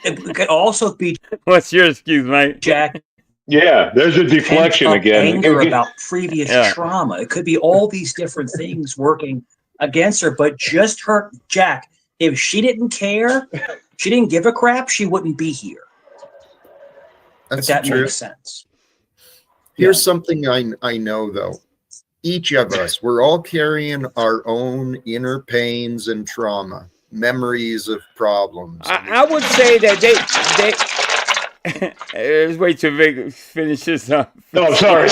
It could also be. What's your excuse, Mike? Jack. Yeah, there's a deflection again. Anger about previous trauma. It could be all these different things working against her, but just her, Jack. If she didn't care, she didn't give a crap, she wouldn't be here. That's if that true. makes sense. Here's something I know, though. Each of us, we're all carrying our own inner pains and trauma, memories of problems. I would say that they let's wait till Vic finishes up. Oh, sorry.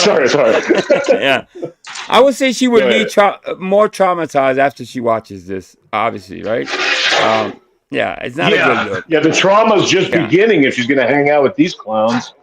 Yeah. I would say she would be more traumatized after she watches this, obviously, right? Yeah, it's not a good look. Yeah, the trauma's just beginning if she's going to hang out with these clowns.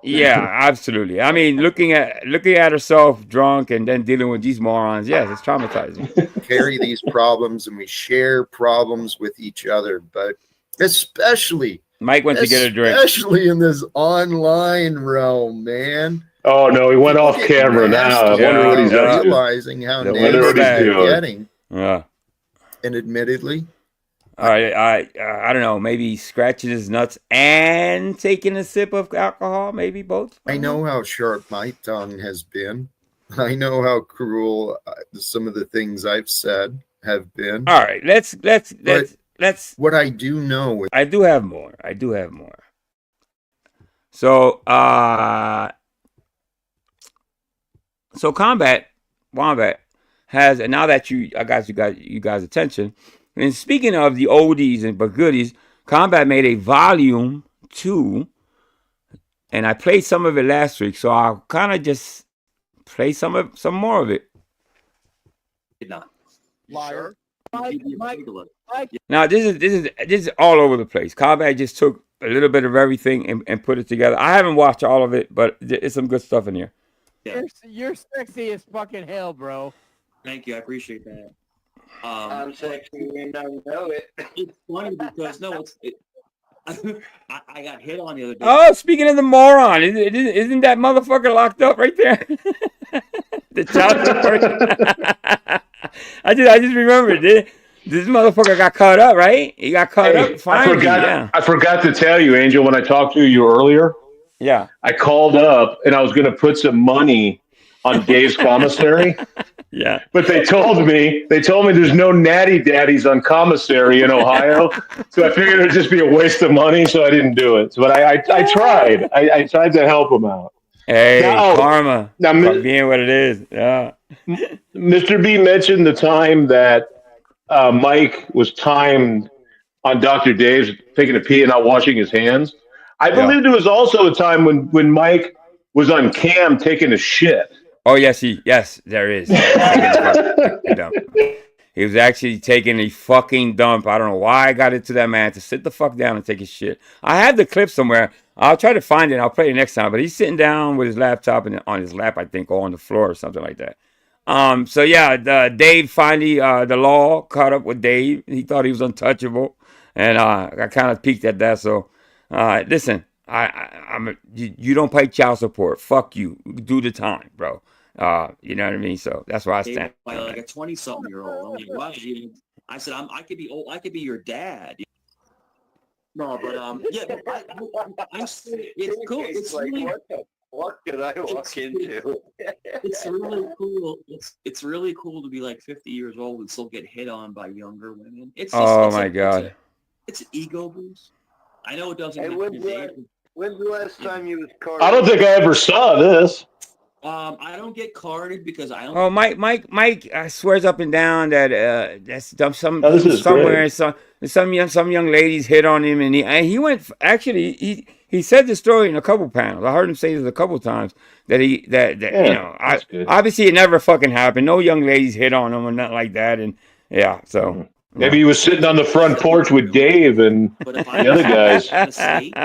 Yeah, absolutely. I mean, looking at herself drunk and then dealing with these morons, yes, it's traumatizing. Carry these problems and we share problems with each other, but especially Mike went to get a drink. Especially in this online realm, man. Oh no, he went off camera now. I wonder what he's realizing how nasty he's getting. Yeah. And admittedly, I don't know, maybe scratching his nuts and taking a sip of alcohol, maybe both. I know how sharp my tongue has been. I know how cruel some of the things I've said have been. All right, let's. What I do know, I do have more. So, Wombat has, and now that I got you guys' attention. And speaking of the oldies and but goodies, Combat made a volume 2, and I played some of it last week, so I'll kind of just play some more of it. Did not. Liar. Now this is all over the place. Combat just took a little bit of everything and put it together. I haven't watched all of it, but there's some good stuff in here. Yeah. You're sexy as fucking hell, bro. Thank you. I appreciate that. I'm sexy and I know it. It's funny because I got hit on the other day. Oh, speaking of the moron, isn't that motherfucker locked up right there? The child support. I just remembered this motherfucker got caught up, right? He got caught up. Finally, I forgot to tell you, Angel, when I talked to you earlier. Yeah. I called up and I was going to put some money on Dave's commissary. Yeah. But they told me there's no natty daddies on commissary in Ohio. So I figured it would just be a waste of money, so I didn't do it. But I tried. I tried to help him out. Hey, karma. Now, being what it is. Yeah. Mr. B mentioned the time that Mike was timed on Dr. Dave's taking a pee and not washing his hands. I believe there was also a time when Mike was on cam taking a shit. Oh, yes, there is. He was actually taking a fucking dump. I don't know why I got into that man to sit the fuck down and take his shit. I have the clip somewhere. I'll try to find it. I'll play it next time. But he's sitting down with his laptop and on his lap, I think, or on the floor or something like that. So yeah, Dave finally, the law caught up with Dave. He thought he was untouchable, and I kind of peeked at that. So, listen, you don't pay child support. Fuck you. Do the time, bro. You know what I mean? So that's why I stand. Like a 20-something-year-old. I'm like, why? I said, I could be old. I could be your dad. No, but yeah, it's cool. It's like, really, what did I walk into? It's really cool. It's really cool to be like 50 years old and still get hit on by younger women. It's just, my God. It's an ego boost. I know it doesn't. Hey, when's the last time you was carded? I don't think I ever saw this. I don't get carded because I don't. Oh, Mike swears up and down that that's somewhere some young ladies hit on him, and he went. Actually, he said the story in a couple panels. I heard him say this a couple times that you know, obviously it never fucking happened. No young ladies hit on him or nothing like that. And yeah, so maybe he was sitting on the front porch with Dave and the other guys.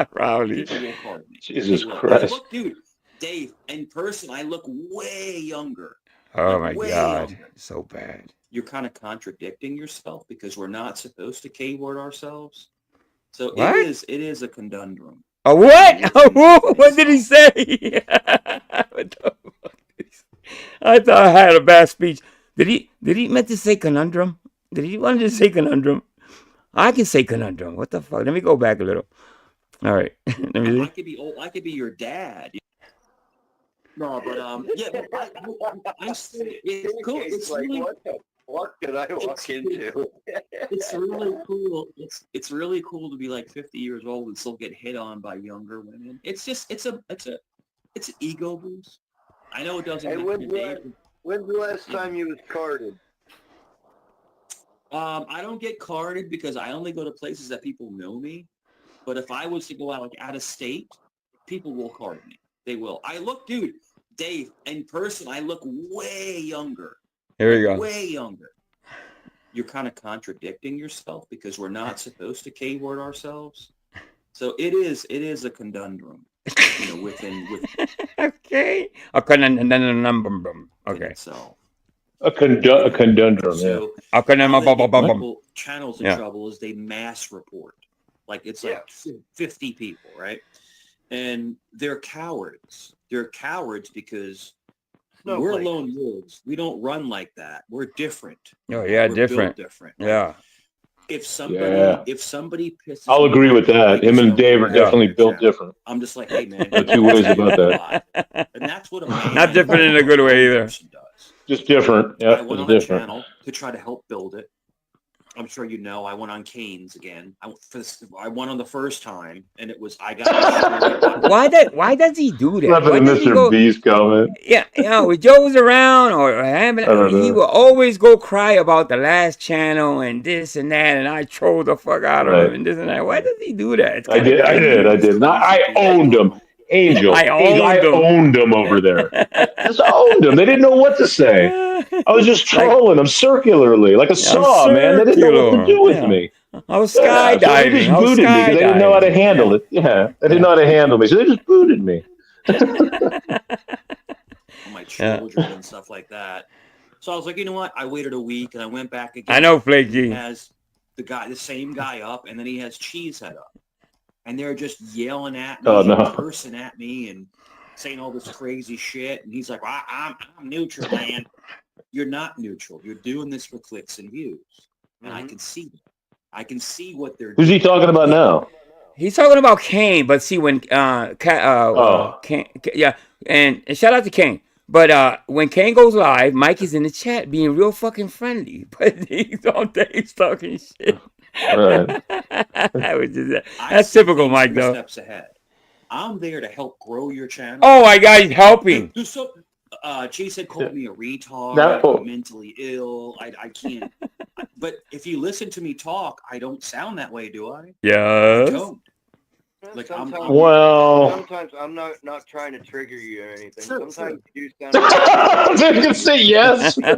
Probably. People will card me. Jesus They will. Christ. Look, dude, Dave, in person, I look way younger. Oh Like, my way God, younger. so bad. You're kind of contradicting yourself because we're not supposed to K-word ourselves. So What? it is a conundrum. A what? What did he say? What the fuck? I thought I had a bad speech. Did he meant to say conundrum? Did he want to say conundrum? I can say conundrum. What the fuck? Let me go back a little. All right. Let me see. I could be old. I could be your dad. No, but yeah, but I'm still. It's cool. It's like, really, what the fuck did I walk into? it's really cool. It's really cool to be like 50 years old and still get hit on by younger women. It's just it's an ego boost. I know it doesn't. Hey, when's the last time you was carded? I don't get carded because I only go to places that people know me. But if I was to go out of state, people will card me. They will. I look, dude, Dave, in person, I look way younger. Here we go. Way younger. You're kind of contradicting yourself because we're not supposed to K-word ourselves. So it is a conundrum. You know, within okay. A conundrum. Okay. So a conundrum. So yeah. A conundrum. Channels in trouble is they mass report. Like it's like 50 people, right? And they're cowards. They're cowards because we're lone wolves. We don't run like that. We're different. Oh yeah, we're different. Built different. Yeah. If somebody pisses, I'll agree with that. Him and Dave are definitely built different. I'm just like, hey man, no two ways about that. And that's what a man not different in a good way either. Does. Just different. Yeah, I went on a channel to try to help build it. I'm sure you know. I went on Kane's again. I went on the first time, and it was I got. Why does he do that? Nothing Why Mr. B's comment. Yeah, you know, if Joe was around or he would always go cry about the last channel and this and that, and I troll the fuck out of him and this and that. Why does he do that? I did. I owned him. Angel. I owned them over there. Just owned them. They didn't know what to say. I was just trolling them circularly, like a saw, man. They didn't know what to do with me. I was skydiving. So they just booted me because they didn't know how to handle it. Yeah, they didn't know how to handle me, so they just booted me. My children and stuff like that. So I was like, you know what? I waited a week and I went back again. I know, Flaky. Has the same guy up, and then he has Cheesehead up. And they're just yelling at me, cursing at me, and saying all this crazy shit. And he's like, well, I'm neutral, man. You're not neutral. You're doing this for clicks and views. And I can see them. I can see what they're doing. Who's he talking about now? He's talking about Kane, but see when Kane, yeah, and shout out to Kane. But when Kane goes live, Mike is in the chat being real fucking friendly, but he's on Dave's talking shit. Right. That's typical Mike, though. Steps ahead. I'm there to help grow your channel. Oh my God, he's helping. Chase had called me a retard, mentally ill. I can't. But if you listen to me talk, I don't sound that way, do I? Yes. I don't. Like sometimes I'm not trying to trigger you or anything. Sometimes you do sound. They're gonna say yes. They're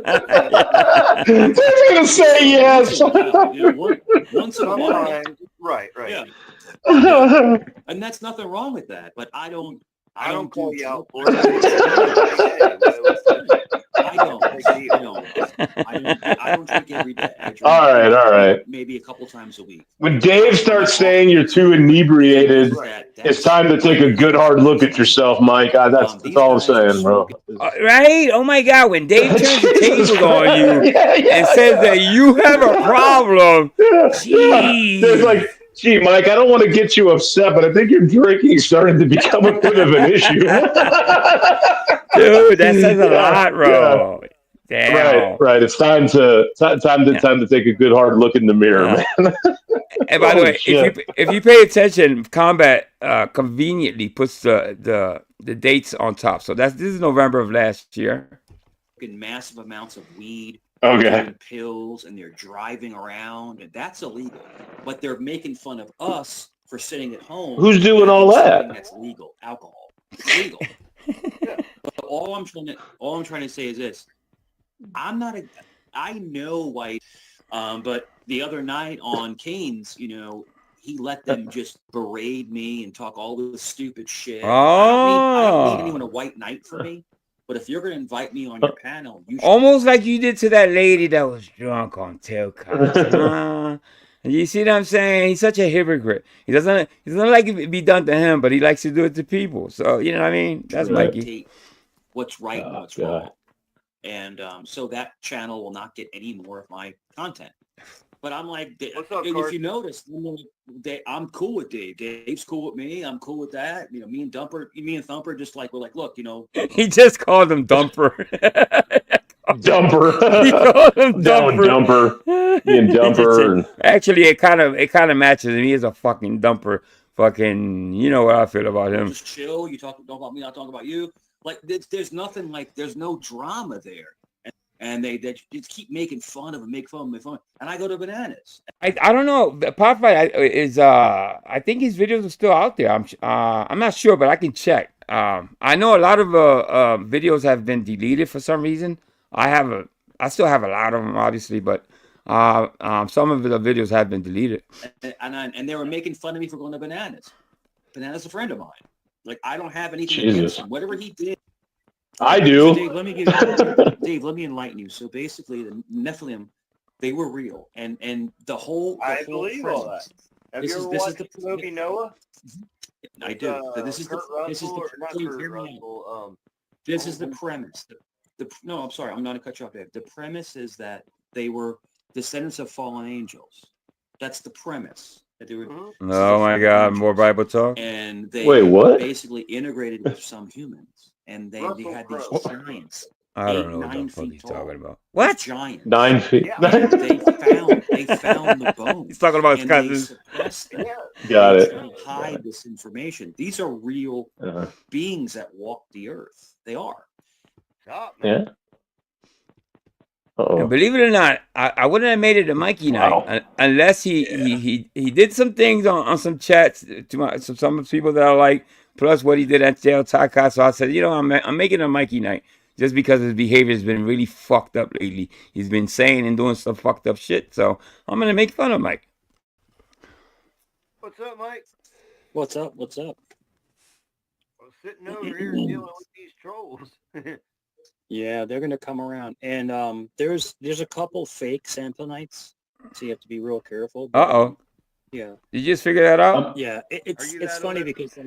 gonna say yes. Once in a while, right. Yeah. And that's nothing wrong with that. But I don't call you out for I don't drink every day. I drink all right. Maybe a couple times a week. When Dave starts saying you're too inebriated, it's time to take a good hard look at yourself, Mike. That's all I'm saying, bro. Right? Oh my God! When Dave turns the tables on you and says that you have a problem, It's like, gee, Mike, I don't want to get you upset, but I think your drinking is starting to become a bit of an issue. Dude, that says a lot, bro. Yeah. Damn. Right. It's time to take a good hard look in the mirror, man. And by the way, if you pay attention, Combat conveniently puts the dates on top. So this is November of last year. Massive amounts of weed. Okay. Pills, and they're driving around, and that's illegal. But they're making fun of us for sitting at home. Who's doing having all that? something that's legal, alcohol. It's legal. But all I'm trying to say is this: I know white, but the other night on Kane's, he let them just berate me and talk all this stupid shit. I don't need anyone a white knight for me. But if you're going to invite me on your panel, you should. Almost like you did to that lady that was drunk on tailcoats. You see what I'm saying? He's such a hypocrite. He doesn't like it to be done to him, but he likes to do it to people. So, you know what I mean? That's Mikey. What's right and what's wrong. And so that channel will not get any more of my content. But I'm like, if you notice, I'm cool with Dave. Dave's cool with me. I'm cool with that. Me and Thumper just like, we're like, look, He just called him Dumper. Dumper. He called him Dumper. Dumper. Me and Dumper. Actually, it kind of matches him. He is a fucking Dumper. Fucking, you know what I feel about him. Just chill. You talk about me, I'll talk about you. Like, there's nothing like, there's no drama there. And they just keep making fun of him, make fun. And I go to bananas. I don't know. Popeye is I think his videos are still out there. I'm not sure, but I can check. I know a lot of videos have been deleted for some reason. I still have a lot of them, obviously, but some of the videos have been deleted. And they were making fun of me for going to bananas. Bananas a friend of mine. Like, I don't have anything against him. Whatever he did. I do. So Dave, let me enlighten you. So basically, the Nephilim, they were real, and the whole. I believe all that. Have you ever watched the movie Noah? I do. This is the premise. No, I'm sorry, I'm not going to cut you off, Dave. The premise is that they were descendants of fallen angels. That's the premise. That they were. Oh my God! More Bible talk. And they basically integrated with some humans. And they had these giants. I don't know what the fuck he's talking about. What? Giants. 9 feet. Yeah. They found the bones. He's talking about his cousins. Got it. To hide this information. These are real beings that walk the earth. They are. Yeah. And believe it or not, I wouldn't have made it a Mikey night unless he did some things on some chats to some people that I like. Plus what he did at jail Taka. So I said, I'm making a Mikey night just because his behavior has been really fucked up lately. He's been saying and doing some fucked up shit. So I'm gonna make fun of Mike. What's up, Mike? What's up? I'm sitting over here dealing with these trolls. Yeah, they're gonna come around, and there's a couple fake sample nights, so you have to be real careful. Yeah. Did you just figure that out? Yeah, it's funny because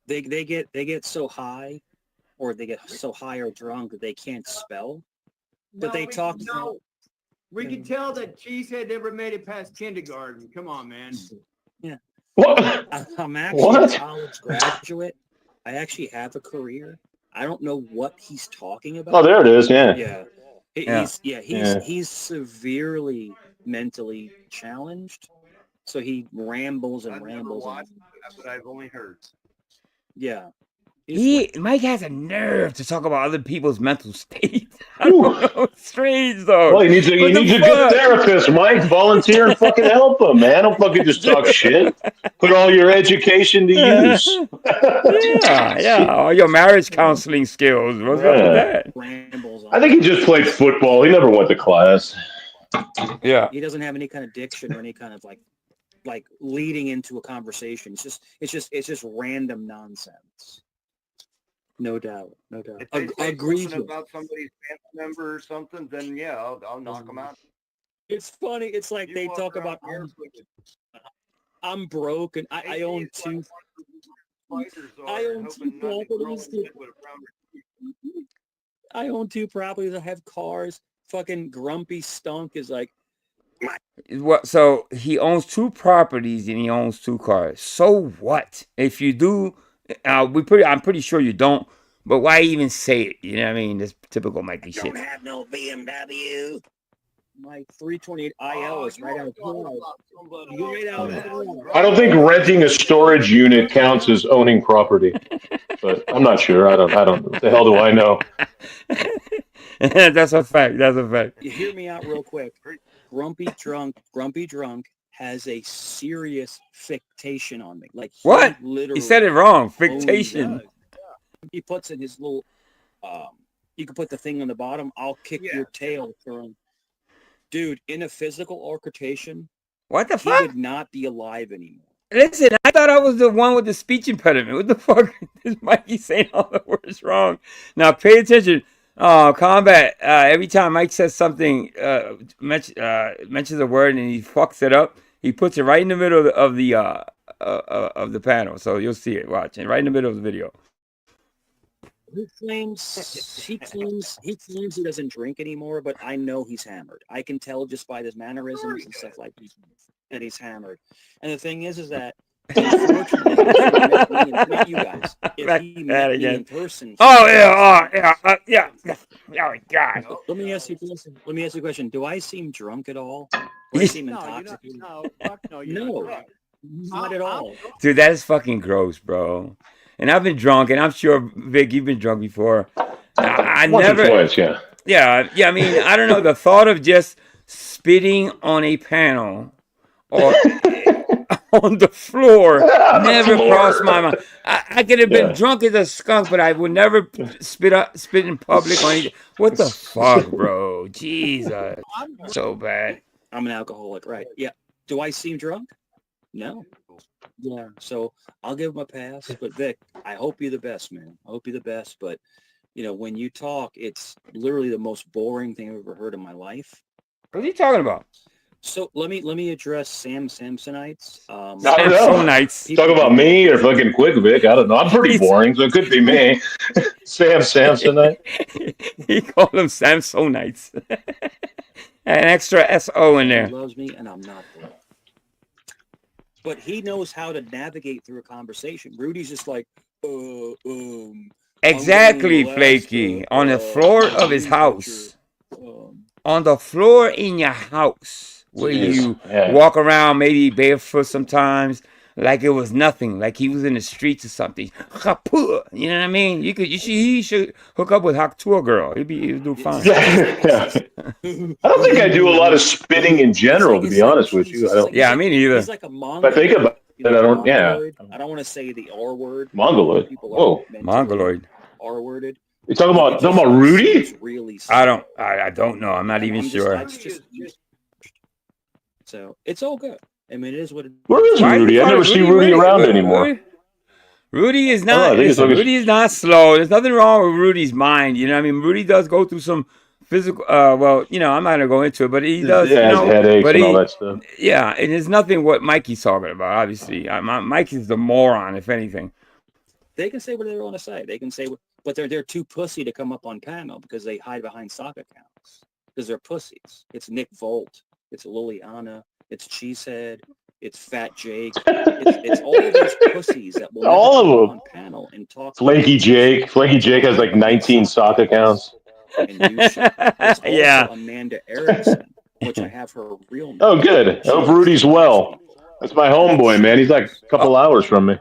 they get so high, or they get so high or drunk that they can't spell, but they talk. No, we can tell that Cheesehead never made it past kindergarten. Come on, man. Yeah. What? I'm actually a college graduate. I actually have a career. I don't know what he's talking about. Oh, there it is. Yeah. He's severely mentally challenged. So he rambles and rambles. That's what I've only heard. Yeah. Mike has a nerve to talk about other people's mental state. I don't know. It's strange though. Well, you need to get a therapist, Mike. Volunteer and fucking help him, man. Don't fucking just talk shit. Put all your education to use. Yeah. All your marriage counseling skills. What's up with that? I think he just played football. He never went to class. Yeah. He doesn't have any kind of diction or any kind of like leading into a conversation. It's just random nonsense. No doubt. If they say agree about somebody's family member or something, then yeah, I'll knock them out. It's funny. It's like they talk about I'm broke and I own two. I own two properties. I own two properties. I have cars. Fucking grumpy stunk is like. So he owns two properties and he owns two cars. So what? If you do, I'm pretty sure you don't. But why even say it? You know what I mean? This typical Mikey shit. Don't have no BMW. My 328 IL is right out. I don't think renting a storage unit counts as owning property, but I'm not sure. I don't. What the hell do I know? That's a fact. You hear me out real quick. Grumpy drunk has a serious fixation on me. Like What? Literally He said it wrong. owns Fictation. it. He puts in his little. You can put the thing on the bottom. I'll kick your tail for him, dude. In a physical altercation, What the he fuck? would not be alive anymore. Listen, I thought I was the one with the speech impediment. What the fuck is Mikey saying all the words wrong? Now pay attention. Combat. Every time Mike says something, mentions a word and he fucks it up, he puts it right in the middle of the panel. So you'll see it. Watch it right in the middle of the video. He claims he claims he doesn't drink anymore, but I know he's hammered. I can tell just by his mannerisms and stuff like that he's hammered. And the thing is that unfortunately, if he met you guys, if he met me in person. Oh yeah, oh god. Let me ask you a question. Do I seem drunk at all? Do I seem intoxicated? No, fuck no, you're No, not at all. Dude, that is fucking gross, bro. And I've been drunk, and I'm sure, Vic, you've been drunk before. I Once never. or twice, yeah. Yeah. I mean, I don't know. The thought of just spitting on a panel or on the floor never crossed my mind. I could have been drunk as a skunk, but I would never spit in public or anything. What the fuck, bro? Jesus, so bad. I'm an alcoholic, right? Yeah. Do I seem drunk? No. Yeah, so I'll give him a pass. But Vic, I hope you're the best, man. I hope you're the best. But when you talk, it's literally the most boring thing I've ever heard in my life. What are you talking about? So let me address Samsonites. Samsonites. Talk about me or fucking Quick Vic. I don't know. I'm pretty boring, so it could be me. Samsonite. He called them Samsonites. An extra S-O in there. He loves me, and I'm not there. But he knows how to navigate through a conversation. Rudy's just like, exactly, Flaky. On the floor of his house. On the floor in your house. Where you walk around maybe barefoot sometimes. Like it was nothing. Like he was in the streets or something. You know what I mean? He should hook up with Haktua girl. He'd do fine. Yeah. I don't think I do a lot of spitting in general, to be honest with you. I don't. Yeah, me neither. He's like a mongoloid. If I think about it, I don't. Yeah. I don't want to say the R word. Mongoloid. Whoa. Mongoloid. R worded. You talking about Rudy? Really. I don't know. I'm not even sure. So it's all good. I mean, it is what it is. Where is Rudy? I never see Rudy around anymore. Rudy is not. Rudy is not slow. There's nothing wrong with Rudy's mind. You know what I mean? Rudy does go through some physical. Well, I'm not gonna go into it, but he does. Yeah, headaches and all that stuff. Yeah, and there's nothing what Mikey's talking about. Obviously, Mikey's the moron, if anything. They can say what they want to say. They can say, but they're too pussy to come up on panel because they hide behind stock accounts because they're pussies. It's Nick Volt. It's Liliana. It's Cheesehead. It's Fat Jake. It's all of those pussies that will all of them on panel and talk. Flaky Jake. Flaky Jake has like 19 stock accounts. Yeah. Amanda Erickson, which I have her real name. Oh, good. I hope Rudy's well. That's my homeboy, man. He's like a couple hours from me.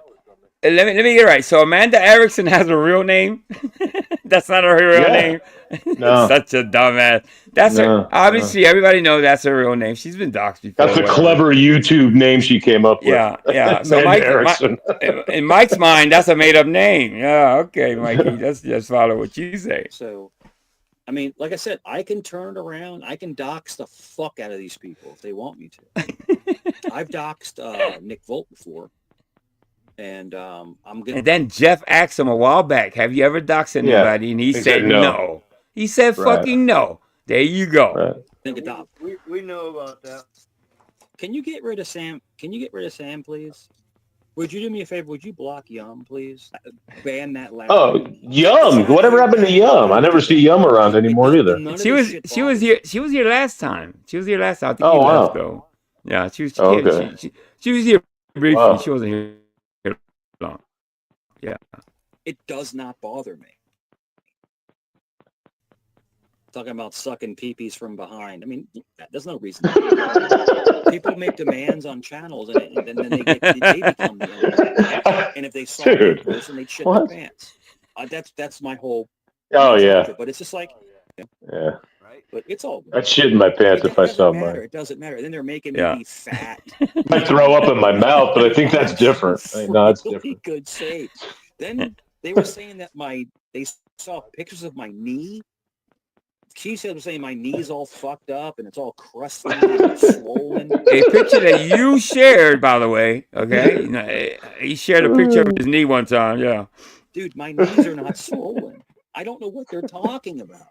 Let me get it right. So Amanda Erickson has a real name. That's not her real name. No. Such a dumbass. That's her. Obviously, everybody knows that's her real name. She's been doxxed before. That's a clever YouTube name she came up with. Yeah. So in Mike's mind, that's a made-up name. Yeah, okay, Mikey. Let's just follow what you say. So, I mean, like I said, I can turn it around. I can dox the fuck out of these people if they want me to. I've doxed Nick Volt before. And I'm gonna. And then Jeff asked him a while back, "Have you ever doxed anybody?" And he said no. He said fucking no. There you go. Think adopt. We know about that. Can you get rid of Sam? Can you get rid of Sam, please? Would you do me a favor? Would you block Yum, please? Ban that last. Oh, Yum! Whatever happened to Yum? I never see Yum around anymore either. She was here. She was here last time. I think oh wow. Left, though. Yeah, she was. She was here briefly. Wow. She wasn't here long. Yeah. It does not bother me. Talking about sucking peepees from behind. I mean, there's no reason. People make demands on channels, and then they become the owner. And if they saw a person, they'd shit their pants. That's my whole. Oh yeah. But it's just like. Yeah. But It's all good. I'd shit in my pants if I saw mine. It doesn't matter. Then they're making me be fat. I'd throw up in my mouth, but I think that's different. No, it's really different. good shape. Then they were saying that they saw pictures of my knee. She said, was saying my knee's all fucked up and it's all crusty and swollen. A picture that you shared, by the way. Okay, he shared a picture of his knee one time. Yeah, dude, my knees are not swollen. I don't know what they're talking about.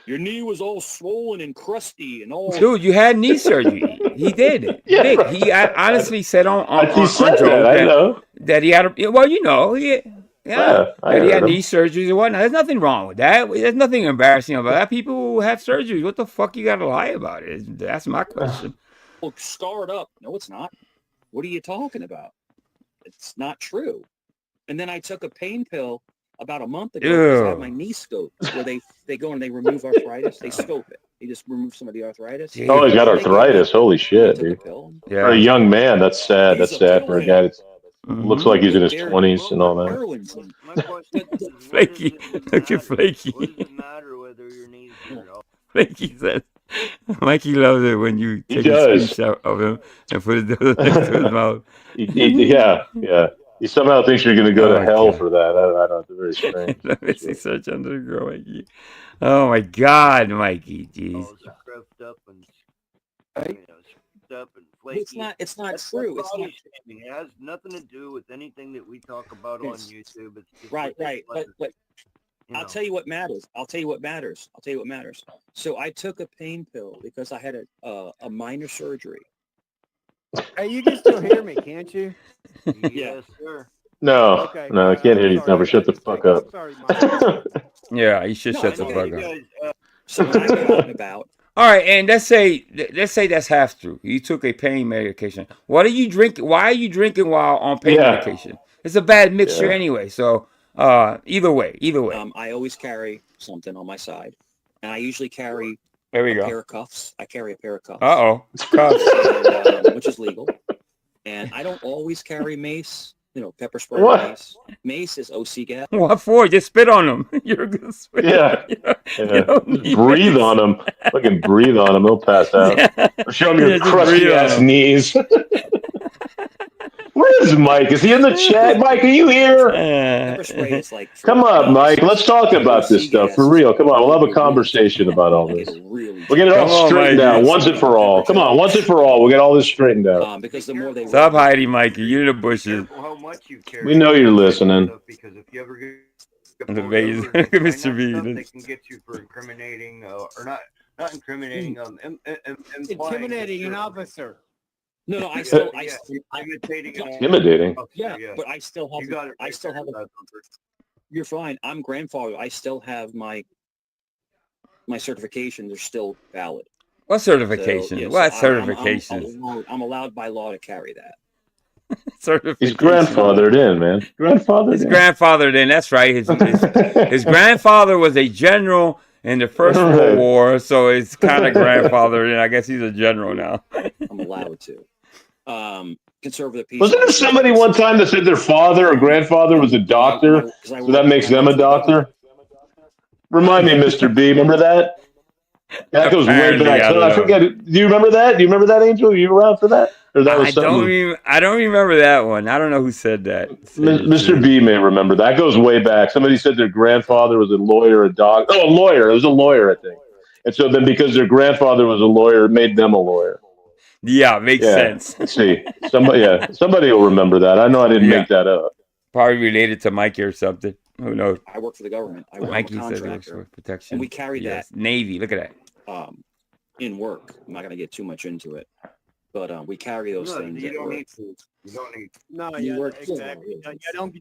Your knee was all swollen and crusty and all. Dude, you had knee surgery. He did. Yeah, Vic, he honestly said on he said that. I know that he had. Well, you know, that he had knee surgeries and whatnot. There's nothing wrong with that. There's nothing embarrassing about that. People who have surgeries, what the fuck you got to lie about it? That's my question. Well, scarred up. No, it's not. What are you talking about? It's not true. And then I took a pain pill about a month ago because I had my knee scoped, where they go and they remove arthritis. They scope it. They just remove some of the arthritis. Oh, he's got arthritis. Holy shit, dude. Yeah. For a young man, that's sad. That's sad for a guy that looks like he's in his 20s and all that. Flaky. Look at Flaky. What does it matter whether your knees hurt? Flaky says, Mikey loves it when you take a screenshot of him and put it next to his mouth. Yeah. He somehow thinks you're going to go to hell for that. I don't know. It's very strange. Let me see, search under the girl, Mikey. Oh my God, Mikey. Jeez. It's not true. It's not. It has nothing to do with anything that we talk about on YouTube. It's just right. But I'll tell you what matters. I'll tell you what matters. So I took a pain pill because I had a minor surgery. Hey, you can still hear me, can't you? Yes, sir. No, I can't hear you. Never shut the fuck up. Sorry, Yeah, you should shut the fuck up. So what I'm talking about. All right, and let's say that's half true. You took a pain medication. What are you drinking? Why are you drinking while on pain medication? It's a bad mixture anyway. So either way. I always carry something on my side, and I usually carry a pair of cuffs. I carry a pair of cuffs. Cuffs, and, which is legal. And I don't always carry mace. Pepper spray. Mace. Mace is OC gas. What for? Just spit on them. You're a good spit. Yeah. Breathe on them. Fucking breathe on them. They'll pass out. Or show them your crusty ass knees. Where is Mike? Is he in the chat? Mike, are you here? Pepper spray is like. Come on, Mike. Let's talk about this stuff for real. Come on. We'll have a conversation about all this. We'll get it all straightened out once and for all. Come on, once and for all. We'll get all this straightened out. Because the more they stop hiding, Mikey. You're in the bushes. How much you carry. We know you're listening. Because if you ever get the base, Mr. B, they can get you for incriminating or not incriminating. Intimidating an officer. No, I still intimidating. Yeah, but I still have. You're fine. I'm grandfather. I still have my certifications are still valid. What certification? So, what certification? I'm allowed by law to carry that. He's grandfathered in, man. Grandfathered in. That's right. His grandfather was a general in the First World War, so it's kind of grandfathered in. I guess he's a general now. I'm allowed to. Conservative people. Wasn't there somebody one time that said their father or grandfather was a doctor, so that makes them a doctor? Remind me, Mr. B. Remember that? That goes way back. I forget. Do you remember that? Do you remember that, Angel? You around for that? Or that was I don't remember that one. I don't know who said that. Mr. B may remember. That goes way back. Somebody said their grandfather was a lawyer, a doctor. Oh, a lawyer. It was a lawyer, I think. And so then because their grandfather was a lawyer, it made them a lawyer. Yeah, makes sense. Let's see. Somebody will remember that. I know I didn't make that up. Probably related to Mikey or something. Who knows? I work for the government. Mikey said it was for protection. And we carry that. Navy. Look at that. In work. I'm not going to get too much into it. But we carry those things. You don't need to. You don't need. No, exactly. Don't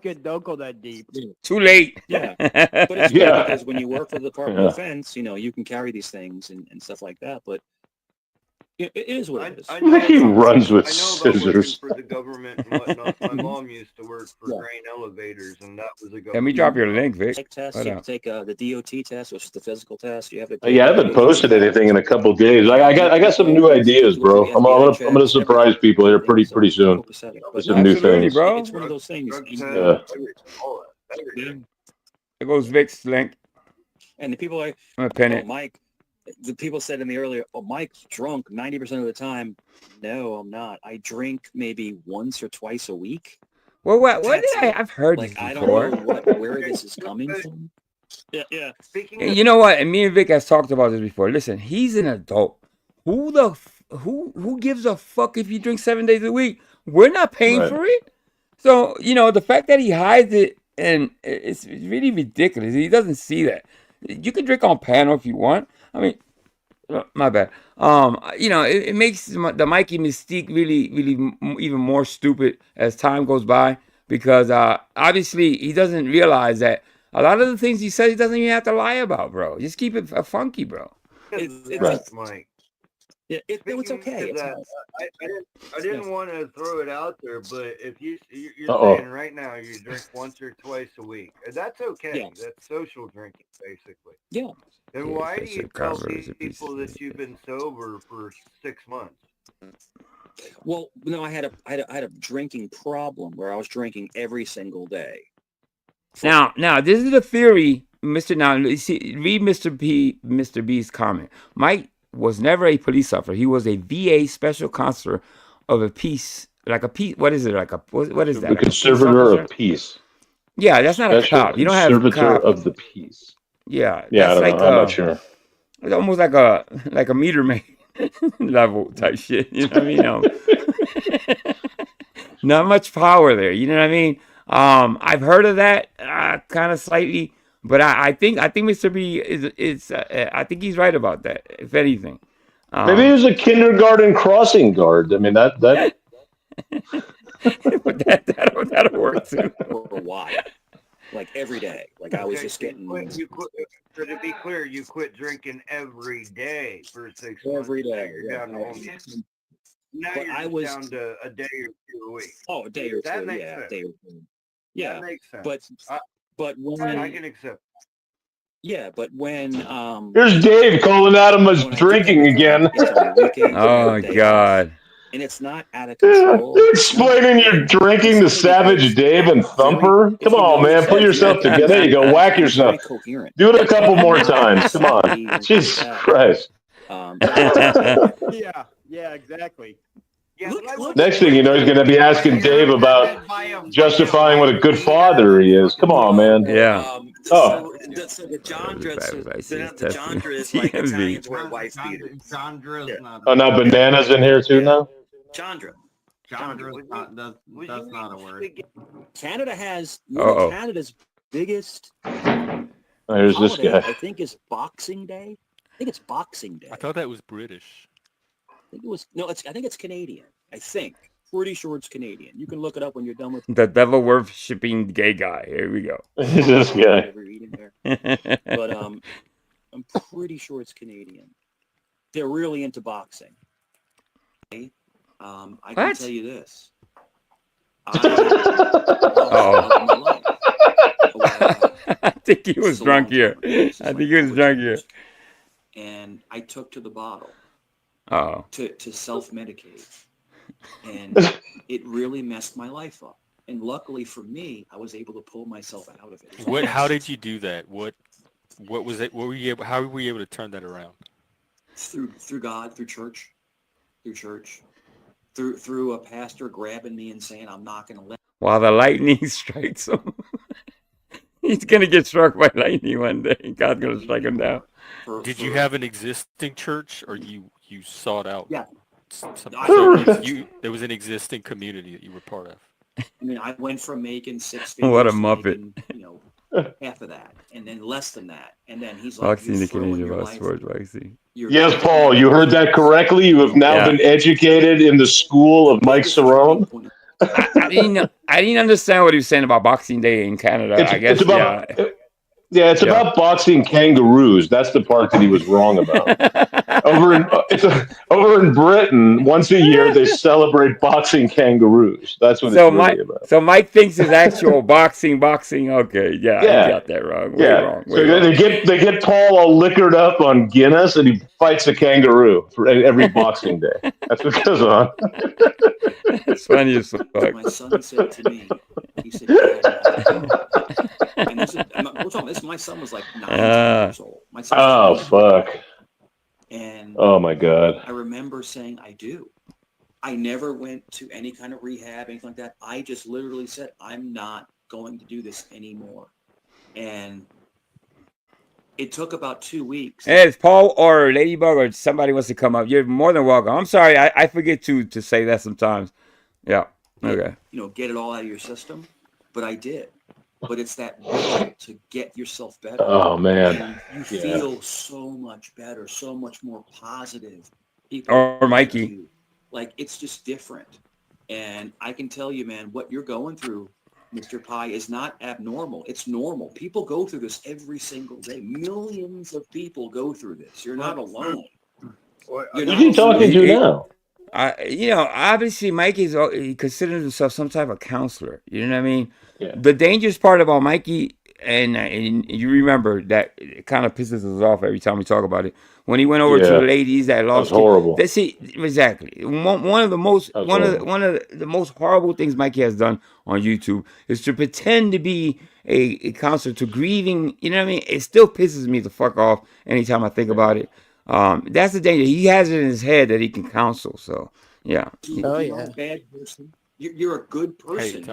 get Doko that deep. Too late. Yeah, but it's good because when you work for the Department of Defense, you can carry these things and stuff like that. But it is what it is. He runs with scissors. For the government and whatnot. My mom used to work for grain elevators, and that was a government. Let me drop your link, Vic. Test, you have to take the DOT test, which is the physical test. You have to. I haven't posted anything in a couple of days. I got some new ideas, bro. I'm gonna surprise people here pretty soon with some new things, bro. It's one of those things. Yeah. There goes Vic's link. And the people are like, I'm gonna pin oh, it. Mike, the people said to me earlier, oh, Mike's drunk 90% of the time. No, I'm not. I drink maybe once or twice a week. Well, what That's did it. I've heard Like, this I before. don't know where this is coming from. Yeah. Speaking And of, you know what? And me and Vic has talked about this before. Listen, he's an adult. Who gives a fuck if you drink 7 days a week? We're not paying Right. for it. So, you know, the fact that he hides it, and it's really ridiculous. He doesn't see that. You can drink on panel if you want. I mean, my bad. You know, it makes the Mikey mystique really even more stupid as time goes by, because obviously he doesn't realize that a lot of the things he says he doesn't even have to lie about, bro. Just keep it funky, bro. it's Mike. Yeah, it's okay. It's That, I didn't want to throw it out there, but if you're Uh-oh. saying right now you drink once or twice a week, that's okay. Yeah. That's social drinking, basically. Yeah. Then Yeah, why do that's you a tell controversy piece. people that you've been sober for 6 months? Well, no, I had a drinking problem where I was drinking every single day. Now, this is the theory, Mr. Now, you see, read Mr. B's comment. Mike was never a police officer. He was a VA special counselor of a peace, like a peace. What is it? Like a what is that? The Like a peace conservator officer? of peace. Yeah, that's not a Special cop. You don't have conservator cop. of the peace. Yeah, Yeah, I that's don't like know. I'm not sure. It's almost like a meter maid level type shit. You know what I mean? Not much power there. You know what I mean? I've heard of that kind of slightly, but I think Mr. B is I think he's right about that. If anything, Maybe he was a kindergarten crossing guard. I mean, that but that'll work too. For a while, like every day. Like I was just getting. So to be clear, you quit drinking every day for 6 months. Every day. You're down to only. Now But you're down to a day or two a week. Oh, a day or That two. makes Yeah, sense. a day or two. Yeah, That makes sense. But when I can accept. yeah, but when Here's Dave calling out him as when I do drinking again. it's on the weekends, Oh day God. off, and it's not out of control. Explaining your drinking to Savage Dave and Thumper. Come on, man. Put yourself together. There you go. Whack yourself. Do it a couple more times. Come on. Jesus Christ. Yeah, exactly. Yeah, Next thing you know, he's going to be asking Dave about justifying what a good father he is. Come on, man. Yeah. Oh. So the Jandra, the Jandra is like Italians wear wife beaters. Oh, now Banana's in here too now? Chandra. Chandra, that's not a word. Canada has Uh-oh. Canada's biggest There's this holiday, guy. I think, is Boxing Day. I think it's Boxing Day. I thought that was British. I think it's Canadian. I think. Pretty sure it's Canadian. You can look it up when you're done with The devil worshipping gay guy. Here we go. This guy. But I'm pretty sure it's Canadian. They're really into boxing. I can What? tell you this. I think he was drunk here. I think he was drunk here. And I took to the bottle Oh. to self-medicate. And it really messed my life up. And luckily for me, I was able to pull myself out of it. How did you do that? What was it? How were you able to turn that around? Through God, through church, through a pastor grabbing me and saying, I'm not going to let. While the lightning strikes him. He's going to get struck by lightning one day. God's going to strike him down. Did you have an existing church, or you sought out? Yeah. There was an existing community that you were part of. I mean, I went from making 6 figures What a to muppet. making, half of that, and then less than that, and then he's like, Vaccine, the Canadian passport, vaccine. Yes, Paul, you heard that correctly. You have now been educated in the school of Mike Cerrone. I didn't understand what he was saying about Boxing Day in Canada. I guess, it's about boxing kangaroos. That's the part that he was wrong about. over in Britain, once a year they celebrate boxing kangaroos. That's what it's really about. So Mike thinks it's actual boxing. Okay, yeah, he got that wrong. Way wrong. So they get Paul all liquored up on Guinness, and he fights a kangaroo for every Boxing Day. That's what goes on. It's funny as fuck. My son said to me, he said, and we're talking this. My son was like 9 years old. My son was fuck. And oh my God. I remember saying, I do. I never went to any kind of rehab, anything like that. I just literally said, I'm not going to do this anymore. And it took about 2 weeks. Hey, if Paul or Ladybug or somebody wants to come up, you're more than welcome. I'm sorry, I forget to say that sometimes. Yeah. Okay. Get it all out of your system. But I did. But it's that will to get yourself better. Oh man. And you feel so much better, so much more positive. People or Mikey. Like it's just different. And I can tell you, man, what you're going through, Mr. Pie, is not abnormal. It's normal. People go through this every single day. Millions of people go through this. You're not alone. Who are you talking to now? Obviously Mikey's he considers himself some type of counselor. You know what I mean? Yeah. The dangerous part about Mikey, and you remember that it kind of pisses us off every time we talk about it. When he went over to the ladies that lost, that was horrible. Exactly. One of the most horrible things Mikey has done on YouTube is to pretend to be a counselor to grieving. You know what I mean? It still pisses me the fuck off anytime I think about it. That's the danger. He has it in his head that he can counsel. So yeah. You're a bad person. You're a good person.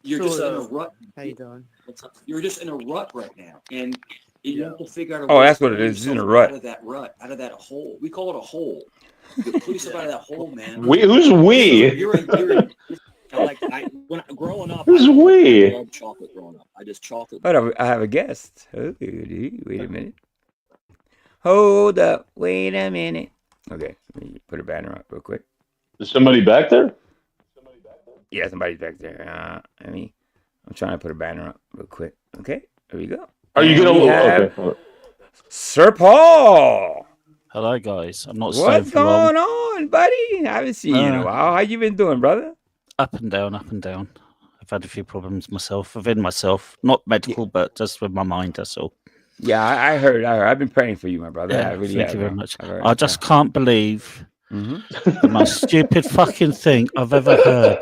You're just in a rut. How you doing? You're just in a rut right now, and you have to figure out. That's what it is. It's in a rut. Out of that rut, out of that hole. We call it a hole. You pull yourself out of that hole, man. Who's we? When growing up, who's we? I loved chocolate growing up. I just chocolate. But I have a guest. Oh, wait a minute. Hold up. Wait a minute. Okay, let me put a banner up real quick. Is somebody back there? Yeah, somebody's back there. I'm trying to put a banner up real quick. Okay, there we go. Are you gonna have Sir Paul? Hello, guys. I'm not. What's going on, buddy? I haven't seen you in a while. How you been doing, brother? Up and down, up and down. I've had a few problems myself, within myself, not medical, but just with my mind. That's all. Yeah, I heard. I've been praying for you, my brother. Yeah, I really thank have. you very much. I just can't believe the most stupid fucking thing I've ever heard.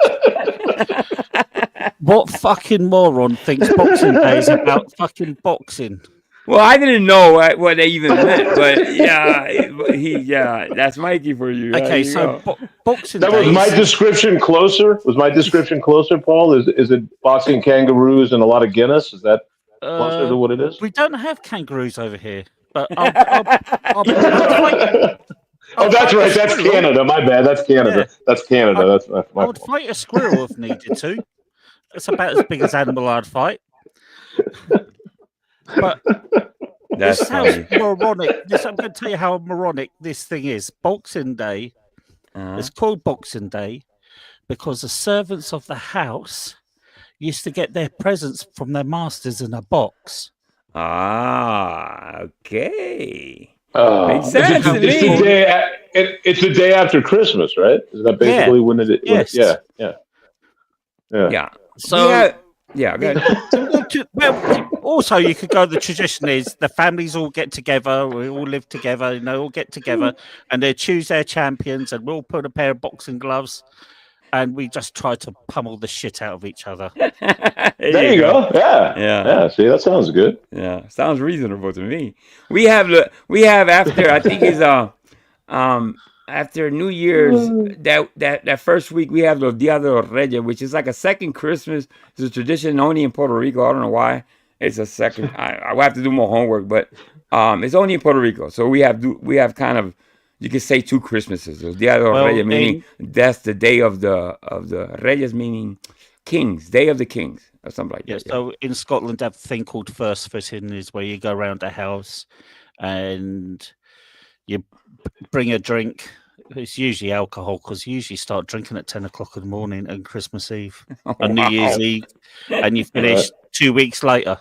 What fucking moron thinks Boxing Day is about fucking boxing? Well, I didn't know what they even meant, but yeah, that's Mikey for you. Okay, so Boxing Day. That was my description closer? Was my description closer, Paul? Is it boxing kangaroos and a lot of Guinness? Is that closer to what it is? We don't have kangaroos over here, but oh, that's right. That's Canada. My bad. That's Canada. Yeah. That's Canada. That's my I would fight a squirrel if needed to. It's about as big as animal I'd fight. But that's how moronic. I'm going to tell you how moronic this thing is. Boxing Day. It's called Boxing Day because the servants of the house used to get their presents from their masters in a box. Okay. Makes sense to me. It's the day after Christmas, right? Is that basically when it? Yes. Yeah. So go ahead. Well, also you could go. The tradition is the families all get together. We all live together. All get together, and they choose their champions, and we'll put a pair of boxing gloves, and we just try to pummel the shit out of each other. There you go. Yeah. See, that sounds good. Yeah, sounds reasonable to me. We have after I think it's after New Year's that first week we have the Dia de los Reyes, which is like a second Christmas. It's a tradition only in Puerto Rico. I don't know why it's a second. I will have to do more homework, but it's only in Puerto Rico. So we have kind of, you can say, two Christmases. The Dia de los Reyes meaning that's the day of the Reyes, meaning kings, day of the kings, or something like that. So in Scotland, they have a thing called first footing, is where you go around a house and you bring a drink. It's usually alcohol because you usually start drinking at 10 o'clock in the morning on Christmas Eve and New Year's Eve, and you finish 2 weeks later.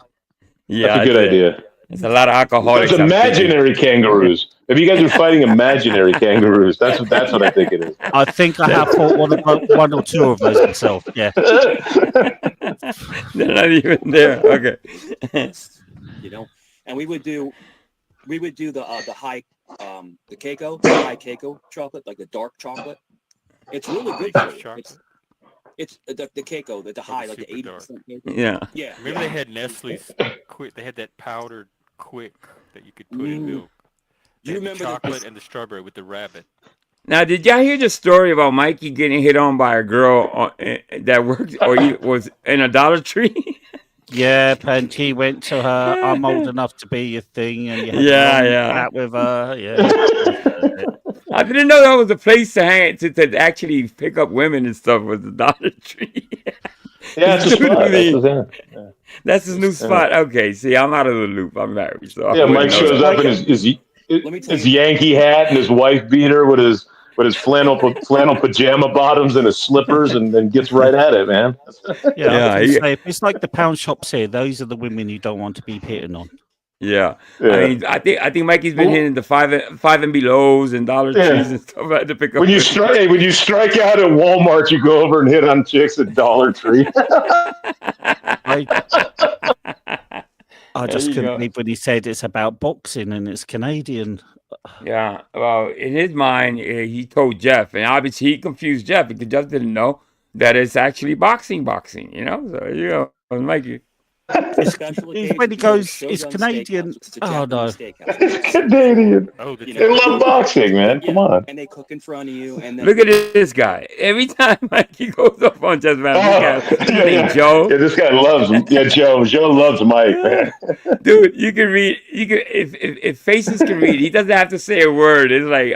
Yeah, that's a good idea. It's a lot of alcoholics. It's imaginary kangaroos. Maybe you guys are fighting imaginary kangaroos. That's what I think it is. I think I have fought one or two of those myself. Yeah. They're not even there. Okay. You know, and we would do the high the Keiko, the high Keiko chocolate, like the dark chocolate. It's really good for you. It's the Keiko, the high, like the 80% Keiko. Yeah. Yeah. Remember they had Nestle's quick. They had that powdered quick that you could put in milk. Do you remember the chocolate and the strawberry with the rabbit? Now, did y'all hear the story about Mikey getting hit on by a girl that worked or he was in a Dollar Tree? Yeah, and he went to her. I'm old enough to be your thing, and you had chat with her. Yeah. I didn't know that was a place to hang to actually pick up women and stuff with the Dollar Tree. Yeah, it's a spot. That's his new spot. Okay, see, I'm out of the loop. I'm married, so yeah. Mike shows up in his Yankee hat and his wife beater with his flannel pajama bottoms and his slippers, and then gets right at it, man. Yeah. It's like the pound shops here. Those are the women you don't want to be hitting on. Yeah. I mean, I think Mikey's been hitting the five and belows and Dollar Trees and stuff like to pick up. When you strike out at Walmart, you go over and hit on chicks at Dollar Tree. I just couldn't believe when he said it's about boxing and it's Canadian. Yeah, well, in his mind, he told Jeff, and obviously he confused Jeff because Jeff didn't know that it's actually boxing, you know? So, Mikey. When he goes, it's Canadian. Oh, no. Canadian. They love boxing, man. Come on. And they cook in front of you. And then Look at this guy. Every time Mikey goes up on Jeff, man, Joe. Yeah, this guy loves him. Yeah, Joe. Joe loves Mike, man. Dude, you can read. If faces can read, he doesn't have to say a word. It's like,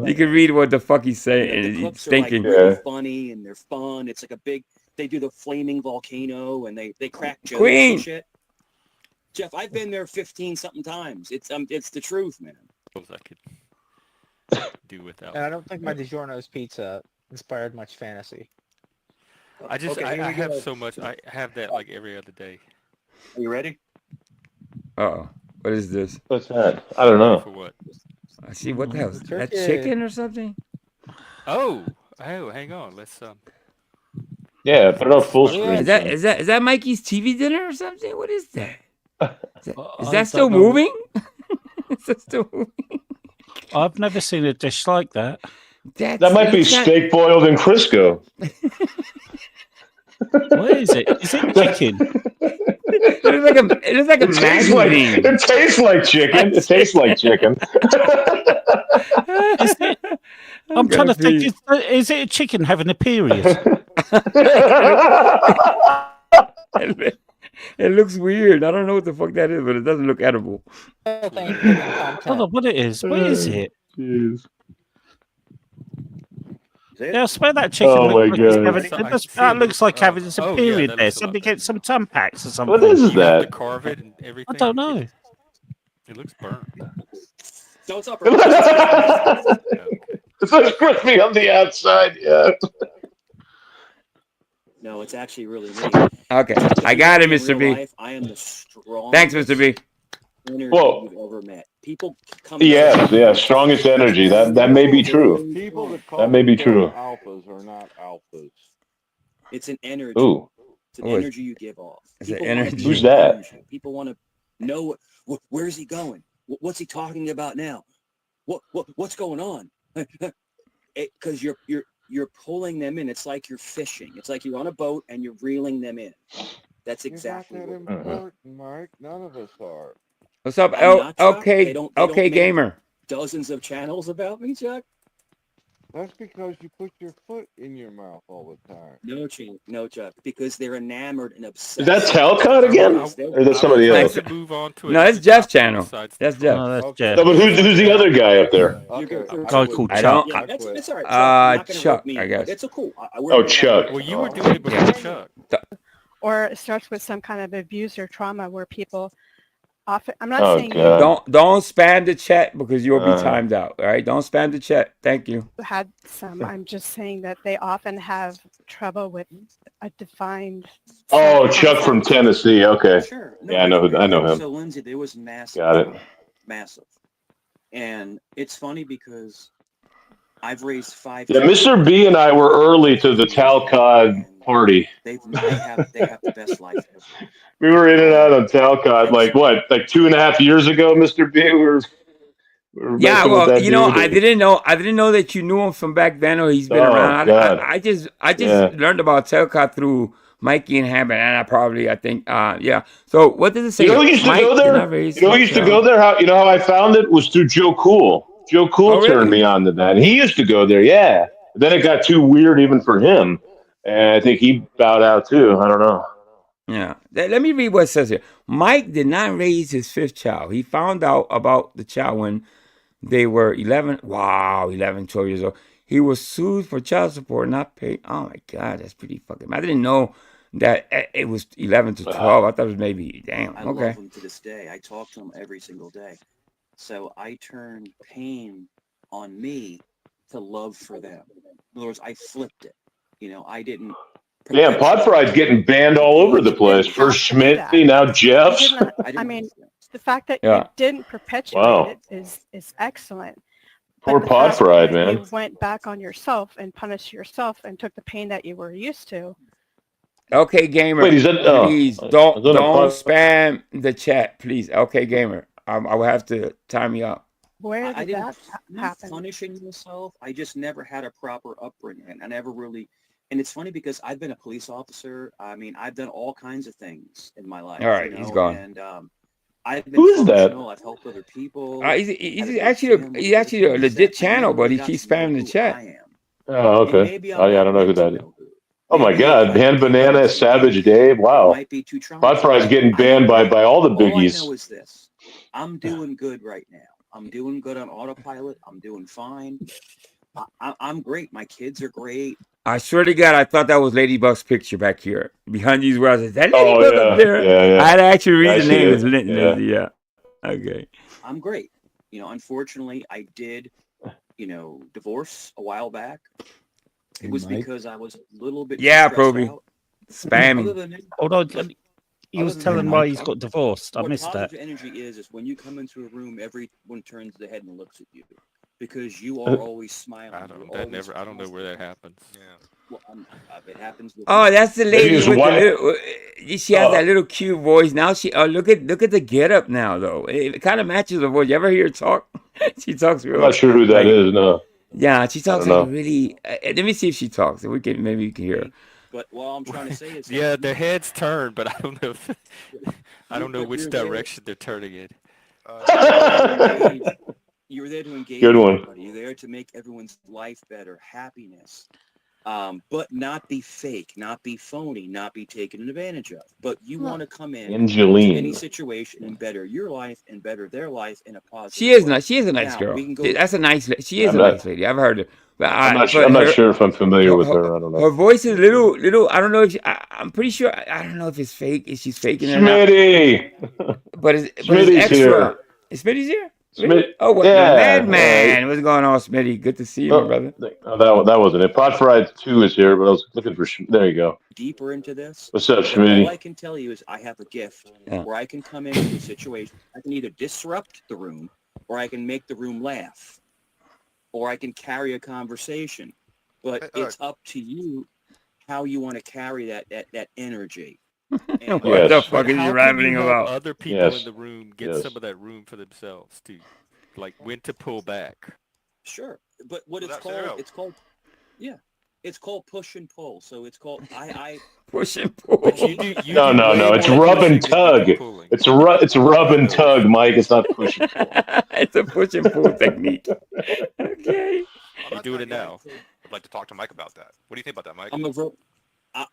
you can read what the fuck he's saying. The He's thinking. Are really funny and they're fun. It's like a big. They do the flaming volcano and they crack jokes and shit. Jeff, I've been there 15-something times. It's the truth, man. I could do without. And I don't think my DiGiorno's pizza inspired much fantasy. I have so much. I have that like every other day. Are you ready? Uh-oh. What is this? What's that? I don't know. For what? I see. What the hell? Is that chicken or something? Oh, hang on. Let's Yeah, put it on full screen. Is that Mikey's TV dinner or something? What is that? Is that still moving? Is that still moving? I've never seen a dish like that. That might be steak boiled in Crisco. What is it? Is it chicken? It looks like a magazine. It tastes like chicken. It tastes like chicken. I'm trying to think. Is it a chicken having a period? It looks weird. I don't know what the fuck that is, but it doesn't look edible. I don't know what it is. What is it? Yeah, I swear that chicken looks like having a period there. Somebody get some Tampax or something. What is that? To carve it and everything. I don't know. It looks burnt. So it's up. It's like crispy on the outside. Yeah. No, it's actually really neat. Okay, I got it, Mr. B. I am the strongest. Thanks, Mr. B. Energy you've ever met. People come. Strongest energy. That may be true. That may be true. Alphas are not alphas. It's an energy. Ooh. It's an energy you give off. It's an energy. Who's that? People want to know where's he going? What's he talking about now? What's going on? Because you're pulling them in. It's like you're fishing. It's like you're on a boat and you're reeling them in. That's exactly what important, Mike. None of us are. What's up, okay, gamer? Dozens of channels about me, Chuck. That's because you put your foot in your mouth all the time. No, Chuck. Because they're enamored and obsessed. Is that Talcott again? Or is that somebody else? No, it's Jeff's channel. That's Jeff. Oh, that's Jeff. No, but who's the other guy up there? A guy called Chuck. Yeah, that's all right. Chuck, I guess. It's cool. Chuck. Well, you were doing it before Chuck. Or it starts with some kind of abuse or trauma where people often. I'm not saying don't spam the chat because you'll be timed out. All right, don't spam the chat. Thank you. Had some. I'm just saying that they often have trouble with a defined. Oh, Chuck from Tennessee. Okay. Sure. No, yeah, I know him. So Lindsay, there was massive. Got it. Massive. And it's funny because I've raised 5 Yeah, children. Mr. B and I were early to the Talcott party. They have the best life ever. We were in and out on Talcott, like 2.5 years ago, Mr. B. We were Yeah, messing with well, that dude. I didn't know that you knew him from back then, or he's been Oh around. God. I just Yeah. learned about Telcott through Mikey and Ham, and I think, yeah. So what does it say? You know who used to go there? You know who used to go there? How I found it was through Joe Cool. Joe Cool Oh, turned really? me on to that. And he used to go there, yeah. But then it got too weird even for him. And I think he bowed out too. I don't know. Yeah. Let me read what it says here. Mike did not raise his 5th child. He found out about the child when they were 11. Wow, 11, 12 years old. He was sued for child support, not paid. Oh my God, that's pretty fucking. I didn't know that it was 11 to 12. I thought it was maybe, damn. I Okay. love them to this day. I talk to them every single day. So I turn pain on me to love for them. In other words, I flipped it. You know, I didn't. Yeah, Pot Fried's getting banned all over the place. First Schmidt, now Jeff's. I mean, the fact that Yeah. you didn't perpetuate Wow. it is excellent. Poor But the Pot fact Fried, that man. you went back on yourself and punished yourself and took the pain that you were used to. Okay, gamer. Wait, he's at- oh, please I was don't on a pod- spam the chat, please. Okay, gamer. I will have to time you out. Where I did didn't that not happen? punishing myself. I just never had a proper upbringing. I never really, and it's funny because I've been a police officer. I mean, I've done all kinds of things in my life. All right, you he's know, gone. And I've been Who is that? functional. I've helped other people. He's actually a legit channel, but he keeps spamming the chat. Oh, And okay. maybe I'm Oh, yeah, I not don't know who meant to that is. know who. Oh my Maybe God, if I Pan became Banana, friends with Savage Dave, Dave. it Wow. might be too Pot Fry's traumatizing. getting I don't banned by know. all the All I biggies. know is this. I'm doing good right now. I'm doing good on autopilot. I'm doing fine. I'm great. My kids are great. I swear to God, I thought that was Ladybug's picture back here behind these words. Is that Oh Ladybug yeah, up there? yeah. I had to actually Yeah, I read the see name. it. It's Linton. Yeah. Yeah. Okay. I'm great. You know, unfortunately, I did, divorce a while back. It was because I was a little bit too Yeah, stressed Proby. out. Spam Other him. than it, Hold on. He was telling why he's got divorced. I what missed that. positive energy is when you come into a room, everyone turns their head and looks at you because you are always smiling. I don't know where that happens. Yeah. Well, it happens with Oh, that's the Maybe lady his with the wife- little. She has that little cute voice. Now look at the getup now though. It kind of matches her voice. You ever hear her talk? She talks real. I'm not sure who that is. No. Yeah, she talks don't like know. really. Let me see if she talks. Maybe we can hear her. But what I'm trying to say is, Yeah, their heads turn, but I don't know. I don't know But which you're there. direction they're turning in. You're there to engage Good one. everybody. You're there to make everyone's life better, happiness, but not be fake, not be phony, not be taken advantage of. But you want to come in to any Angeline. situation and better your life and better their life in a positive She is way. nice. She is a nice Now, girl. we can go. That's a nice. She is I'm a not- nice lady. I've heard her. But I'm not but sure if I'm familiar with her. I don't know. Her voice is little. I don't know if I'm pretty sure. I don't know if it's fake. If she's faking it or not. Smitty. But it's Smitty's extra. here. Is Smitty's here? Smith. Oh, what Yeah. the madman? What's going on, Smitty? Good to see you, my brother. That wasn't it. Pot Fried 2 is here, but I was looking for. There you go. Deeper into this. What's up, But Schmitty? all I can tell you is I have a gift where I can come into a situation. I can either disrupt the room, or I can make the room laugh, or I can carry a conversation. But it's up to you how you want to carry that energy. And What the fuck But is how you can rattling you help about? other people in the room get some of that room for themselves too? Like when to pull back. Sure, but what it's called, it's called push and pull. So it's called push and pull. No. It's rub and tug. It's rub and tug, Mike. It's not push and pull. It's a push and pull technique. Okay. You're doing it now. I'd like to talk to Mike about that. What do you think about that, Mike?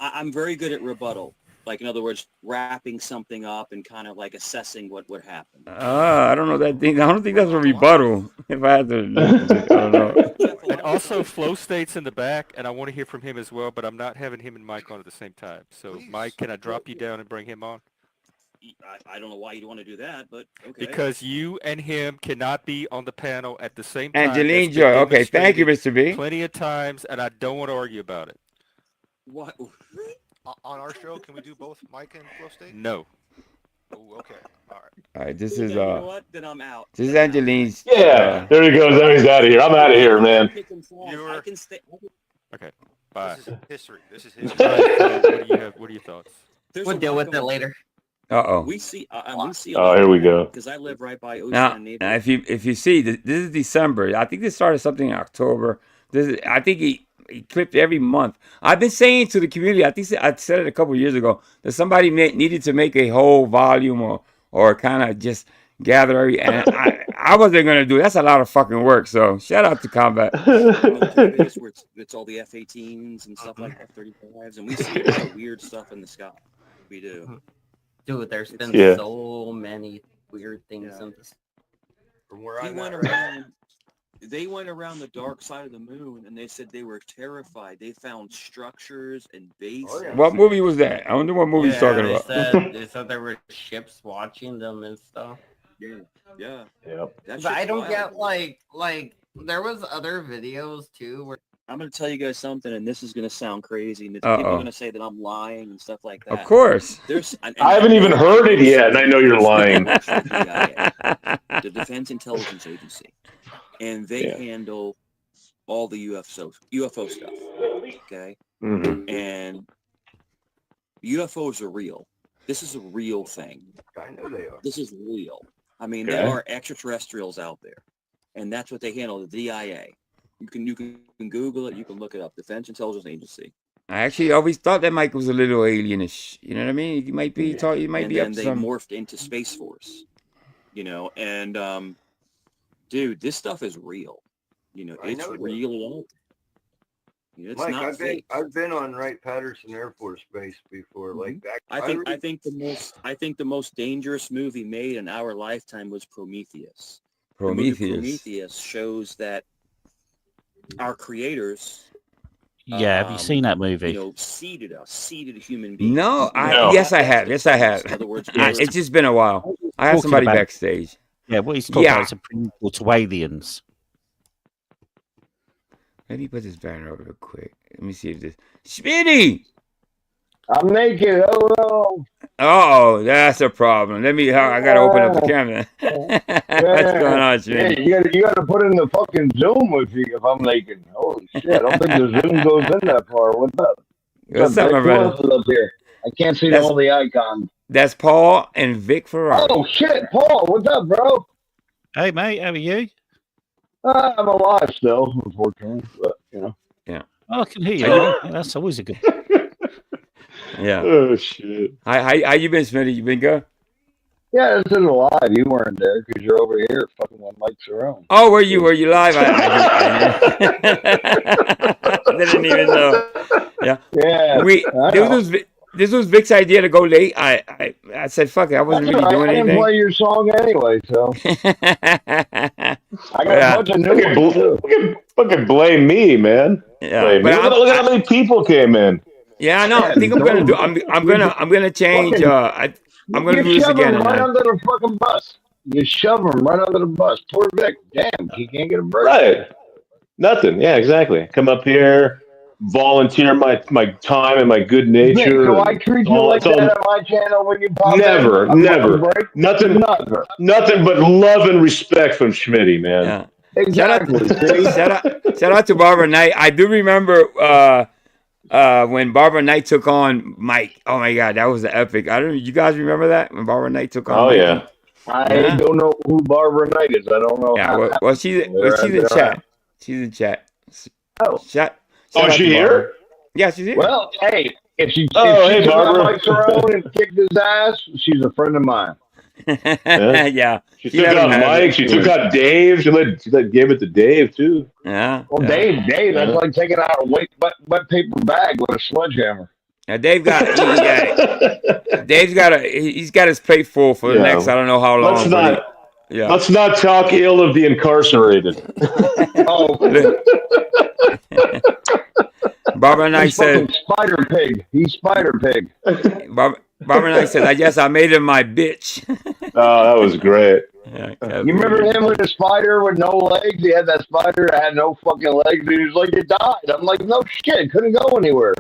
I'm very good at rebuttal. Like, in other words, wrapping something up and kind of like assessing what would happen. I don't know that thing. I don't think that's a rebuttal. If I had to, I don't know. And also, Flow State's in the back, and I want to hear from him as well, but I'm not having him and Mike on at the same time. So, Mike, can I drop you down and bring him on? I don't know why you'd want to do that, but okay. Because you and him cannot be on the panel at the same time. Angeline That's been Joy. Okay, thank you, demonstrated Mr. B. Plenty of times, and I don't want to argue about it. What? On our show, can we do both Mike and Flow State? No. Oh, okay. All right. All right, this is You know what? Then I'm out. this is Angeline's. Yeah, there he goes. Now he's out of here. I'm out of here, man. I can stay. Okay. Bye. This is history. This is history. All right, Phil, what do you have? What are your thoughts? We'll deal with it later. Uh-oh. We see. We see. Oh, here we go. Because I live right by Ocean Now, and now, Naples. if you see, this is December. I think this started something in October. I think he clipped every month. I've been saying to the community, I think I said it a couple of years ago, that somebody needed to make a whole volume or kind of just gather every. And I wasn't going to do it. That's a lot of fucking work. So shout out to Combat. Where it's all the F-18s and stuff like F-35s, and we see a lot of weird stuff in the sky. We do. Dude, there's been so many weird things in this. From where They went around the dark side of the moon, and they said they were terrified. They found structures and bases. Oh, yeah. What movie was that? I wonder what movie he's talking about. They said there were ships watching them and stuff. Yeah. Yep. But I don't get like there was other videos too where I'm gonna tell you guys something, and this is gonna sound crazy, and people are gonna say that I'm lying and stuff like that. Of course. I haven't even heard it yet, and I know you're lying. The Defense Intelligence Agency, and they handle all the UFO stuff. Okay, and UFOs are real. This is a real thing. I know they are. This is real. I mean, there are extraterrestrials out there, and that's what they handle. The DIA. You can Google it. You can look it up. Defense Intelligence Agency. I actually always thought that Mike was a little alienish. You know what I mean? He might be up then they some. morphed into Space Force. You know, and dude, this stuff is real. You know, it's real. It's Mike, not fake. I've been on Wright-Patterson Air Force Base before. Like back. I think the most dangerous movie made in our lifetime was Prometheus. Prometheus shows that our creators. Yeah, have you seen that movie? You know, seeded a human being. No, yes, I have. Yes, I have. In other words, It's just been a while. I have somebody backstage. Yeah, what he's talking about is a prequel to Aliens. Let me put this banner up real quick. Let me see if this. Schmitty! I'm naked. Oh no. Oh, that's a problem. I gotta open up the camera. What's going on, Schmitty? Yeah, you gotta put in the fucking Zoom if I'm naked. Holy shit! I don't think the Zoom goes in that far. What's up? What's up, my brother? Up here? I can't see all the icons. That's Paul and Vic Ferrari. Oh shit, Paul! What's up, bro? Hey mate, how are you? I'm alive still, unfortunately, but you know. Yeah. Oh, I can hear you. That's always a good. Yeah. Oh shit. How you been, Smitty? You been good? Yeah, this is live. You weren't there because you're over here fucking when Mike's around. Oh, were you live? I didn't even know. Yeah. Yeah. This was Vic's idea to go late. I said, fuck it. I wasn't really doing anything. I didn't play your song anyway, so. I got a bunch of new ones too. Fucking blame me, man. Yeah. Blame me. Look at how many people came in. Yeah, I know. I think I'm gonna change. I'm gonna do this again. Right under the fucking bus. You shove him right under the bus. Poor Vic. Damn, he can't get a break. Right. Nothing. Yeah, exactly. Come up here, volunteer my time and my good nature. Vic, do I treat you like that on my channel when you pop Never. Nothing but love and respect from Schmitty, man. Yeah. Exactly. Shout out to Barbara Knight. I do remember when Barbara Knight took on Mike. Oh my God, that was an epic. You guys remember that when Barbara Knight took on? Oh Mike? yeah. I don't know who Barbara Knight is. I don't know. Yeah, well she's in chat. She's in chat. Oh, shout she here? Yeah, she's here. Well, hey, if she hey, Barbara. Mike's around and kicked his ass, she's a friend of mine. Yeah. She took out Mike. She took out Dave. She gave it to Dave too. Yeah. Well, Dave, that's like taking out a wet paper bag with a sledgehammer. Now Dave's got his plate full for the next I don't know how long. Let's not talk ill of the incarcerated. Barbara Knight said Spider Pig. He's Spider Pig. Barbara Knight said, I guess I made him my bitch. Oh, that was great. Yeah, you remember him with a spider with no legs? He had that spider that had no fucking legs. He was like, it died. I'm like, no shit. Couldn't go anywhere.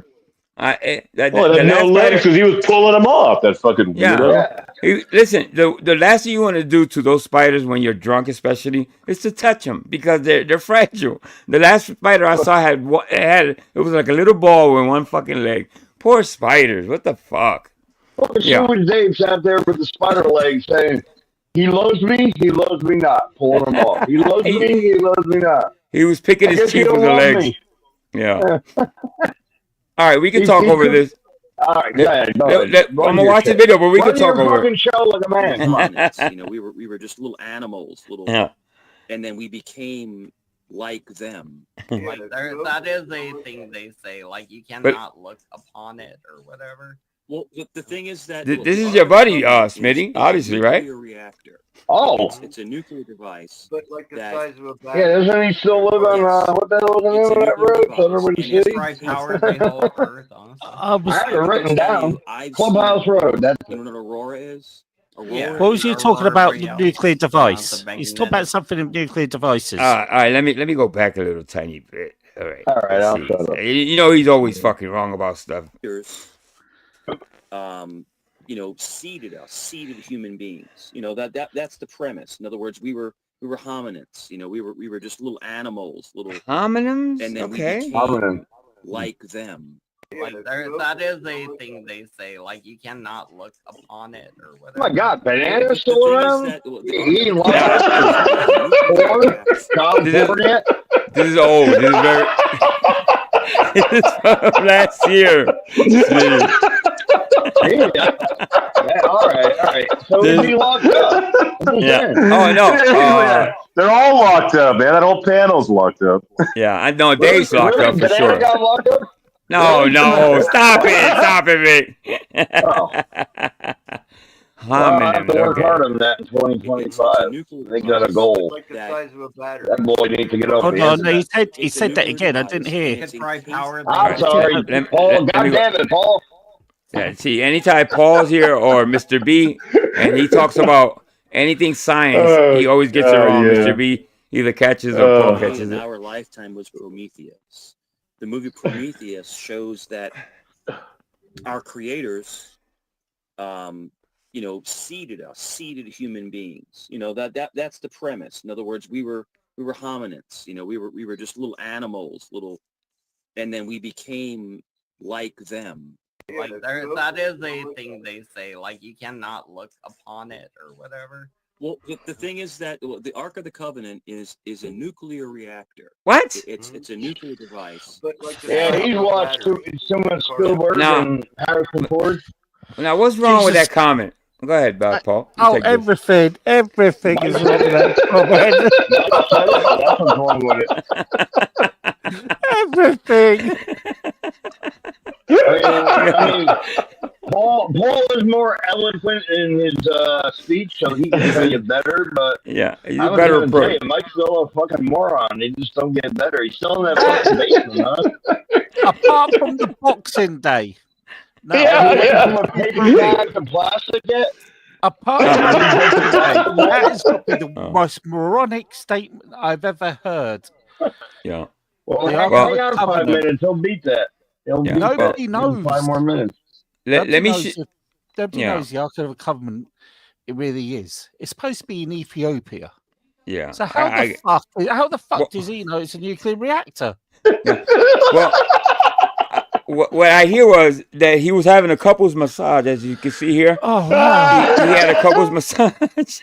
It had no legs because he was pulling them off. That fucking weirdo. Listen, the last thing you want to do to those spiders when you're drunk, especially, is to touch them because they're fragile. The last spider I saw it was like a little ball with one fucking leg. Poor spiders. What the fuck? Fucking Sewage Dave sat there with the spider leg saying, he loves me not. Pulling him off. He loves me not. He was picking his teeth with the legs. Yeah. All right, we can talk over this. All right, go ahead. I'm gonna watch the video, but we can talk over it. Show like a man. Come on. You know, we were just little animals, and then we became like them. Like that is a thing they say. Like you cannot look upon it or whatever. Well, the thing is that this is your buddy, Smitty, obviously, right? Reactor. Oh, it's a nuclear device. But like the size of a battery. Yeah, doesn't he still live on what the hell is the name of that road? So everybody see. I have it written down. Clubhouse Road. That's you know what Aurora is? What was you talking about? The nuclear device. He's talking about something of nuclear devices. All right, let me go back a little tiny bit. All right. I'll shut up. You know he's always fucking wrong about stuff. You know, seeded human beings. You know, that's the premise. In other words, we were hominids. You know, we were just little animals, little hominins, and then we became like them. Like that is a thing they say. Like you cannot look upon it or whatever. Oh my God, bananas still around? Eating This is old. This is very. This is from last year. All right. So is he locked up? Yeah. Oh no. They're all locked up, man. That whole panel's locked up. Yeah, I know Dave's locked up for sure. Got locked up? No, stop it, Vic. I have to work hard on that in 2025. They got a goal. Like the size of a battery. That boy needs to get up. Hold on, no, he said that again. I didn't hear. I'm sorry, Paul. God damn it, Paul. Yeah, see, anytime Paul's here or Mr. B, and he talks about anything science, he always gets it wrong. Yeah. Mr. B either catches or Paul catches it. Our lifetime was Prometheus. The movie Prometheus shows that our creators, you know, seeded human beings. You know, that's the premise. In other words, we were hominids. You know, we were just little animals, and then we became like them. Like that is a thing they say. Like you cannot look upon it or whatever. Well, the thing is that the Ark of the Covenant is a nuclear reactor. What? It's a nuclear device. But like he's watched too much Spielberg and Harrison Ford. Now, what's wrong with that comment? Go ahead, Paul. Everything is wrong with that comment. Everything. I mean, Paul is more eloquent in his speech, so he can tell you better. But yeah, he's a better approach. Mike's still a fucking moron. He just don't get better. He's still in that fucking basement, huh? Apart from the Boxing Day. No, from a paper bag to plastic yet? Apart from that has got to be the most moronic statement I've ever heard. Yeah. Well, hang on 5 minutes. He'll beat that. Nobody knows. 5 more minutes. Let me. Nobody knows the Ark of the Covenant. It really is. It's supposed to be in Ethiopia. Yeah. So how the fuck does he know it's a nuclear reactor? Yeah. Well, what I hear was that he was having a couples massage, as you can see here. Oh, wow. He had a couples massage.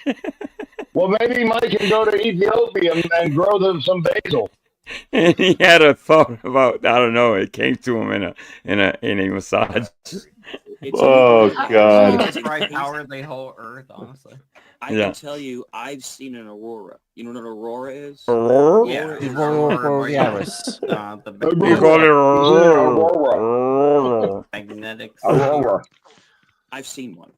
Well, maybe Mike can go to Ethiopia and grow them some basil. And he had a thought about, I don't know, it came to him in a massage. Oh God! That's right, power the whole earth, honestly. I can tell you, I've seen an aurora. You know what an aurora is? Aurora? Yeah, Borealis. We call it aurora. Magnetic. Aurora. I've seen one.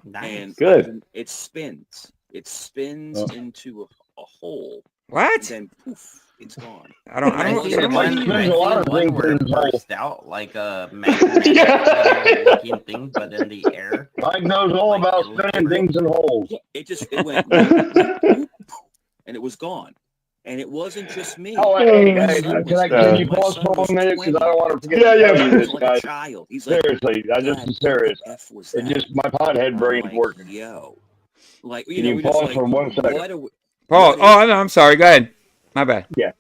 Nice. And good. It spins. It spins into a hole. What? Then poof, it's gone. I don't There's a lot of things where it in hole. burst out like a magnetic looking thing, but in the air. Mike knows all about spinning things in holes. It went and it was gone. And it wasn't just me. Oh, hey, can you pause for 1 minute? Because I don't want to forget to tell you this, like guys. a child. He's like, Seriously, I just is serious. It just my pothead brain's working. Yo, like Can you pause for 1 second? Paul, oh, no, I'm sorry. Go ahead. My bad. Yeah.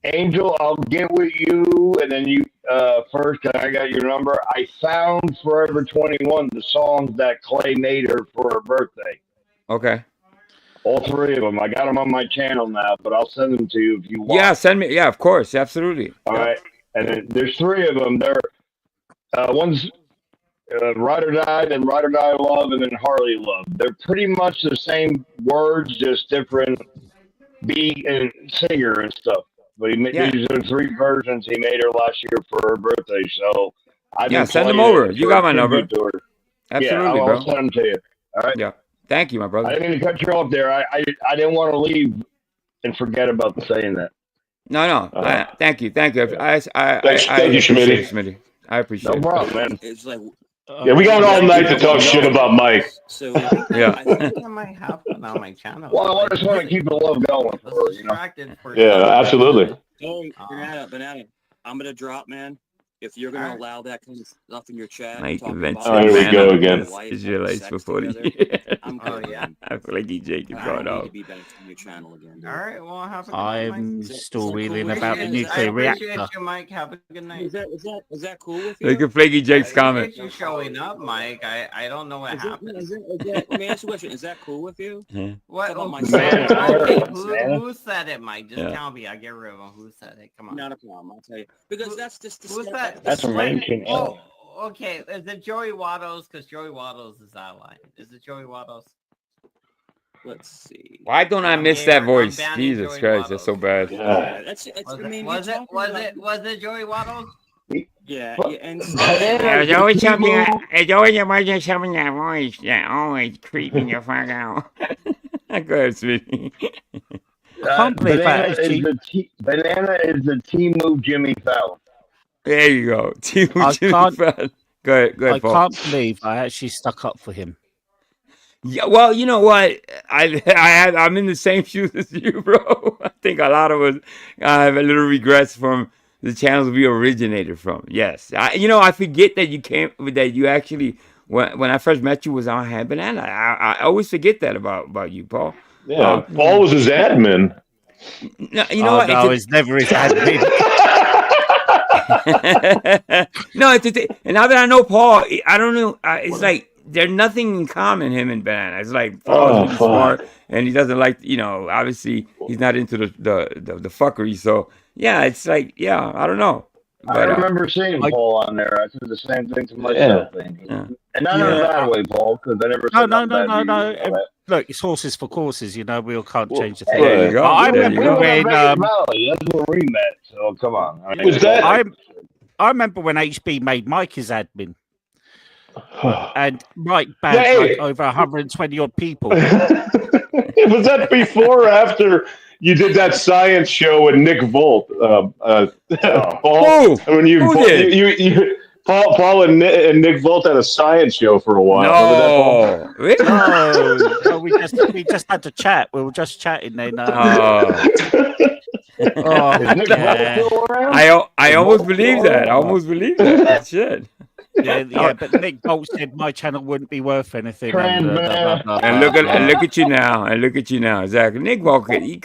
Angel, I'll get with you, and then you first. I got your number. I found Forever 21, the songs that Clay made her for her birthday. Okay. All 3 of them. I got them on my channel now, but I'll send them to you if you want. Yeah, send me. Yeah, of course, absolutely. All right. And then there's 3 of them. They're one's Ride or Die, then Ride or Die Love, and then Harley Love. They're pretty much the same words, just different beat and singer and stuff. But these are 3 versions he made her last year for her birthday. So send them over. You got my number. Absolutely, I'll bro. send them to you. All right. Yeah. Thank you, my brother. I didn't mean to cut you off there. I didn't want to leave and forget about saying that. No. Thank you. Thank you. Thank you, Schmitty. I appreciate it. No problem, man. It's like, yeah, we got all night to talk shit about Mike. So yeah. I think I might have one on my channel. Well, I just want to keep the love going. Yeah, absolutely. Hey, Banana, I'm gonna drop, man. If you're gonna allow that kind of stuff in your chat, Mike talking events. about Here we go again. Israelites for 40 together, years. I'm good, man. I feel like DJ keeps I going don't need off. to be back on your channel again. All right, well, have a good I'm night. still reeling Mike. about the I nuclear appreciate reactor. you, Mike. Have a good night. Is that cool with you? Look at Flaky Jake's comment. I appreciate you showing up, Mike. I don't know what happened. Let me ask you a question. Is that cool with you? What? Come on, my Okay, son. who said it, Mike? Just tell me. I get rid of him. Who said it? Come on. Not a problem. I'll tell you because that's just Who's that? That's amazing. Oh, okay. Is it Joey Waddles? Because Joey Waddles is outline. Is it Joey Waddles? Let's see. Why don't I miss that voice? Jesus Christ, that's so bad. Yeah, Was it Joey Waddles? Yeah, and There's always something. There's always something that voice that always creeping the fuck out. Go ahead, sweetie. Banana is the team move Jimmy Fallon. There you go. Team I Jimmy can't- Fallon. Go ahead, I Paul. can't believe I actually stuck up for him. Yeah, well, you know what? I'm in the same shoes as you, bro. I think a lot of us have a little regrets from the channels we originated from. Yes, I forget that you actually when I first met you was on Hand Banana. I always forget that about you, Paul. Yeah, Paul was his admin. No, you know what? No, I was never his admin. No, and now that I know Paul, I don't know. It's like there's nothing in common, him and Banana. It's like Paul's really smart, and he doesn't like, obviously he's not into the fuckery. So yeah, it's like, yeah, I don't know. But, I remember seeing Paul on there. I said the same thing to myself. And not in a bad way, Paul, because I never said No. Look, it's horses for courses. We all can't change the thing. There you go. I remember when Valley. That's where we met. So come on. I remember when HB made Mike his admin, and Mike banned like over 120 odd people. Was that before or after you did that science show with Nick Volt? Paul, when Paul and Nick Volt had a science show for a while. No, we just had to chat. We were just chatting then. I almost believe that. I almost believe that. Shit. Yeah, but Nick Bolt said my channel wouldn't be worth anything. And look at you now. And look at you now. Exactly. Nick Bolt Nick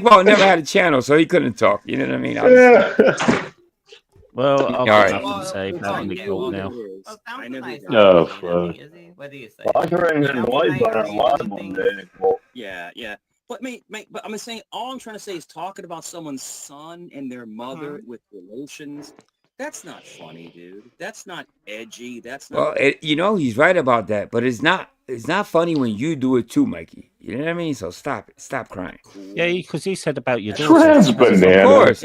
Bolt never had a channel, so he couldn't talk. You know what I mean? Well, I'll right. have to say about Nick Bolt now. What do you say? I can his wife on a live one day. Yeah. But but I'm saying all I'm trying to say is talking about someone's son and their mother with relations. That's not funny, dude. That's not edgy. That's not. Well, he's right about that, but it's not funny when you do it too, Mikey. You know what I mean? So stop it. Stop crying. Yeah, because he said about your daughter.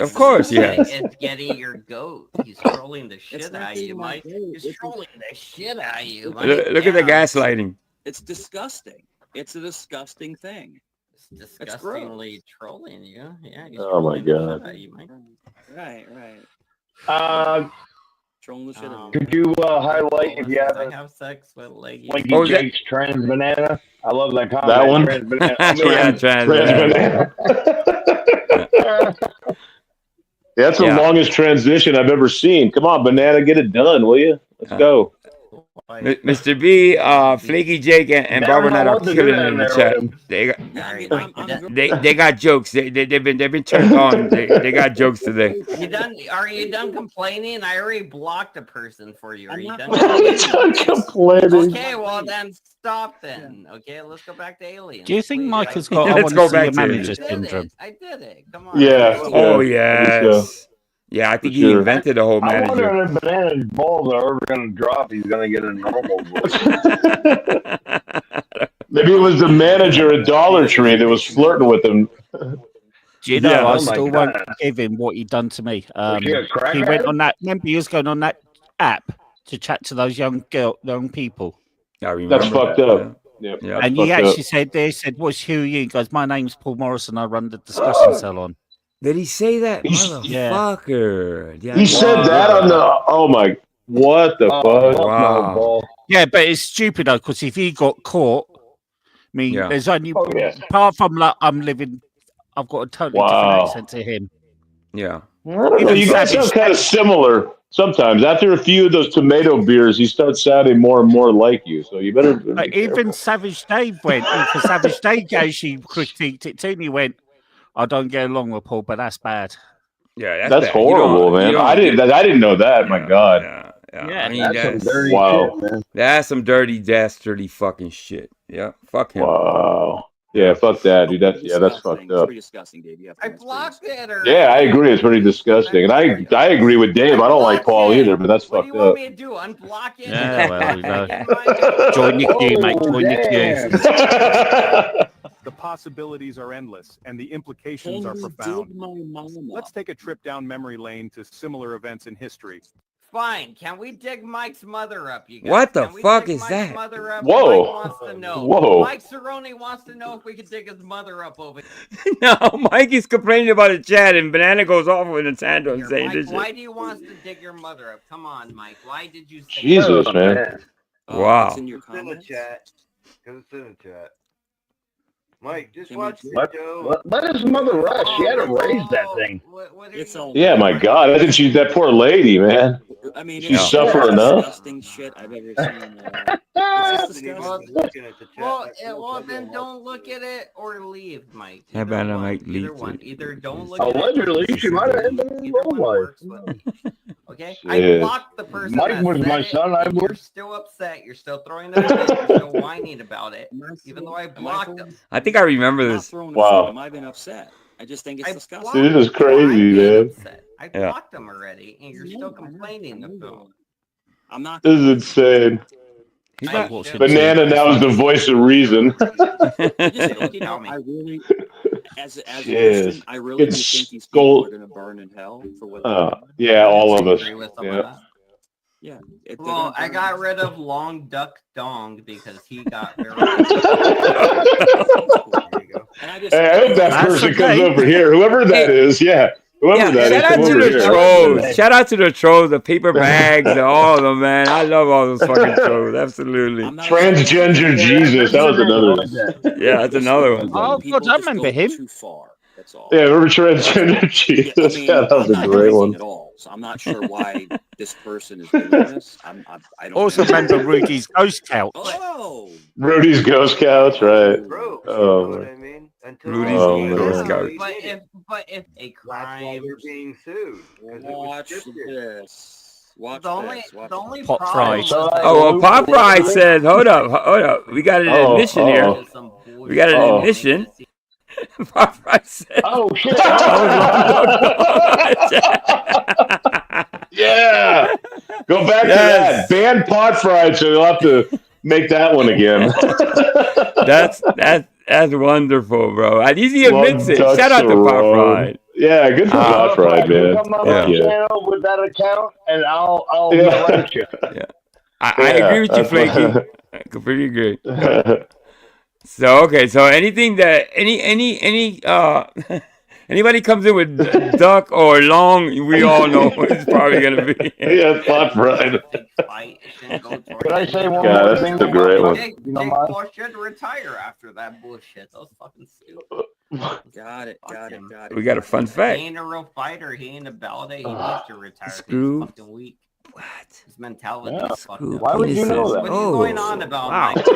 Of course, yeah. It's getting your goat. He's trolling the shit out of you, Mike. He's trolling the shit out of you, Mike. Look at the gaslighting. It's disgusting. It's a disgusting thing. It's disgustingly trolling you. Yeah. Oh my God. Right. Trolling the shit out of Could you highlight if you I haven't have sex with Leggy. Slinky Jake's Trans Banana? I love that comment. That one? Trans Banana. Yeah, Trans banana. That's the longest transition I've ever seen. Come on, banana, get it done, will you? Let's go. Mr. B, Flaky Jake, and Barbara Knight are killing it in the chat. They got jokes. They've been turned on. They got jokes today. You done? Are you done complaining? I already blocked a person for you. Are you done? complaining? Okay, well then stop then. Okay, let's go back to aliens. Do you think please. Mike has got? I Let's want go to see back a to manager it. syndrome. I did it. Come on. Yeah. Oh I think so. yes. Yeah, I think For he sure. invented the whole I manager. wonder if Banana's balls are ever going to drop. He's going to get a normal voice. Maybe it was the manager at Dollar Tree that was flirting with him. Do you know? Yeah. I Oh, still won't give him what he done to me. she a He crackhead? went on that. Remember, he was going on that app to chat to those young people. I remember. That's fucked up. Yeah. Yeah. And he actually said, "They said, who are you?" He goes, "My name's Paul Morris, and I run the discussion salon." Did he say that? Yeah. Motherfucker. Yeah, He said that on the. Oh my! What the fuck? Wow. Yeah, but it's stupid though, because if he got caught, I mean, Yeah. there's only apart from like I've got a totally different accent to him. Yeah. Well, you guys sound kind of similar sometimes. After a few of those tomato beers, he starts sounding more and more like you. So you better. But even Savage Dave went, because Savage Dave actually critiqued it too, and he went, "I don't get along with Paul, but that's bad." Yeah, That's horrible, man. I didn't know that. My God. Yeah, I mean, that's some that's dirty shit, man. That's some dirty, dastardly fucking shit. Yeah, fuck him. Wow. Yeah, fuck that, dude. That's fucked up. Pretty disgusting, Dave. You have I blocked it. Or Yeah, I agree. It's pretty disgusting, and I agree with Dave. I don't like Paul either, but that's fucked up. What do you want me to do? Unblock it? Yeah, well, you know. Join your queue, mate. Join your queue. The possibilities are endless, and the implications are profound. Let's take a trip down memory lane to similar events in history. Fine. Can we dig Mike's mother up, you guys? What the Can we fuck dig is Mike's that? Mother up? Whoa. Mike wants to know. Whoa. Mike Cerrone wants to know if we could dig his mother up over No, Mike is complaining about the chat, and Banana goes off with a tantrum here. saying Mike, this why shit. do you want to dig your mother up? Come on, Mike. Why did you say Jesus, that? man. Wow. It's in your It's in the comments. chat. Because it's in the chat. Mike, just Can we watch do- the show. Let his mother rest. She had to raise that thing. It's all. Yeah, my God. I think she's that poor lady, man. I mean, She's it's suffering the most enough. disgusting shit I've ever seen. It's just disgusting. Well, then don't look at it or leave, Mike. How about I might Either leave one. it? Either don't look at Allegedly, it. she might have ended Either her one life. works with me. Okay? I Shit. blocked the person Mike that was said my it, son, I and You're would. still upset. You're still throwing that fit. You're still whining about it. Even though I blocked them. I think I remember I'm not this. throwing a Wow. fit. Am I been upset? I just think it's disgusting. Dude, this is crazy, man. I Yeah. blocked them already, and you're still complaining about it. I'm not. This is insane. He's I not should. watching. Banana now is the voice of reason. I just, you know, I really, as a Yes. Christian, I really do It's think these people gold. are going to burn in hell for what they're doing. Yeah, all of us. Agree with some of Yeah. that. Yeah. They're Well, gonna I burn got in rid of Long Duck Dong because he got very. And I just, Hey, I hope that That's person comes okay. over here. Whoever that is, yeah. Whoever that is, shout out come to over the here. trolls. Shout out to the trolls, the paper bags, and all of them, man. I love all those fucking trolls. Absolutely. Transgender Jesus. That was another one. Yeah, that's another one. Oh God, I remember him. too far. That's all. Yeah, remember transgender Jesus? Yeah, that was a I'm not great using one. at all, so I'm not sure why this person is doing this. I don't Also know. remember Rudy's ghost couch. Oh, Rudy's ghost couch, right? Oh, What I man. mean? Until Rudy's Oh, ghost man. couch. But if a That's why crime, they're being sued. 'Cause it was watch scripted. this. Watch the only this. Watch the only Pop problem fries. was that Oh, well, Pop Fry said, hold up. We got an Oh, admission here. oh. some bullshit. We got an Oh. admission. Pop Fry said, Oh, shit. Yeah. Go back to that. Yes. Ban pot fried, so you'll have to make that one again. that's wonderful, bro. At least he Well, admits it. Shout out to Pop Fry. Yeah, good for pot fried, man. Come on Yeah. my channel with that account, and I'll Yeah. let you. I Yeah, agree with you, that's Flaky. what- I completely agree. So okay, so anything that any Anybody comes in with duck or long, we all know it's probably gonna be. Yeah, thought right. Can I say one God, more that's thing? a great one. Jake Paul should retire after that bullshit. That was fucking stupid. Got it. We got a fun fact. He ain't a real fighter. He ain't a ballet. He needs to retire. Screw. He's fucking weak. What? His mentality Yeah. is fucked up. Why would you know that? What are you going on about, wow. Mike?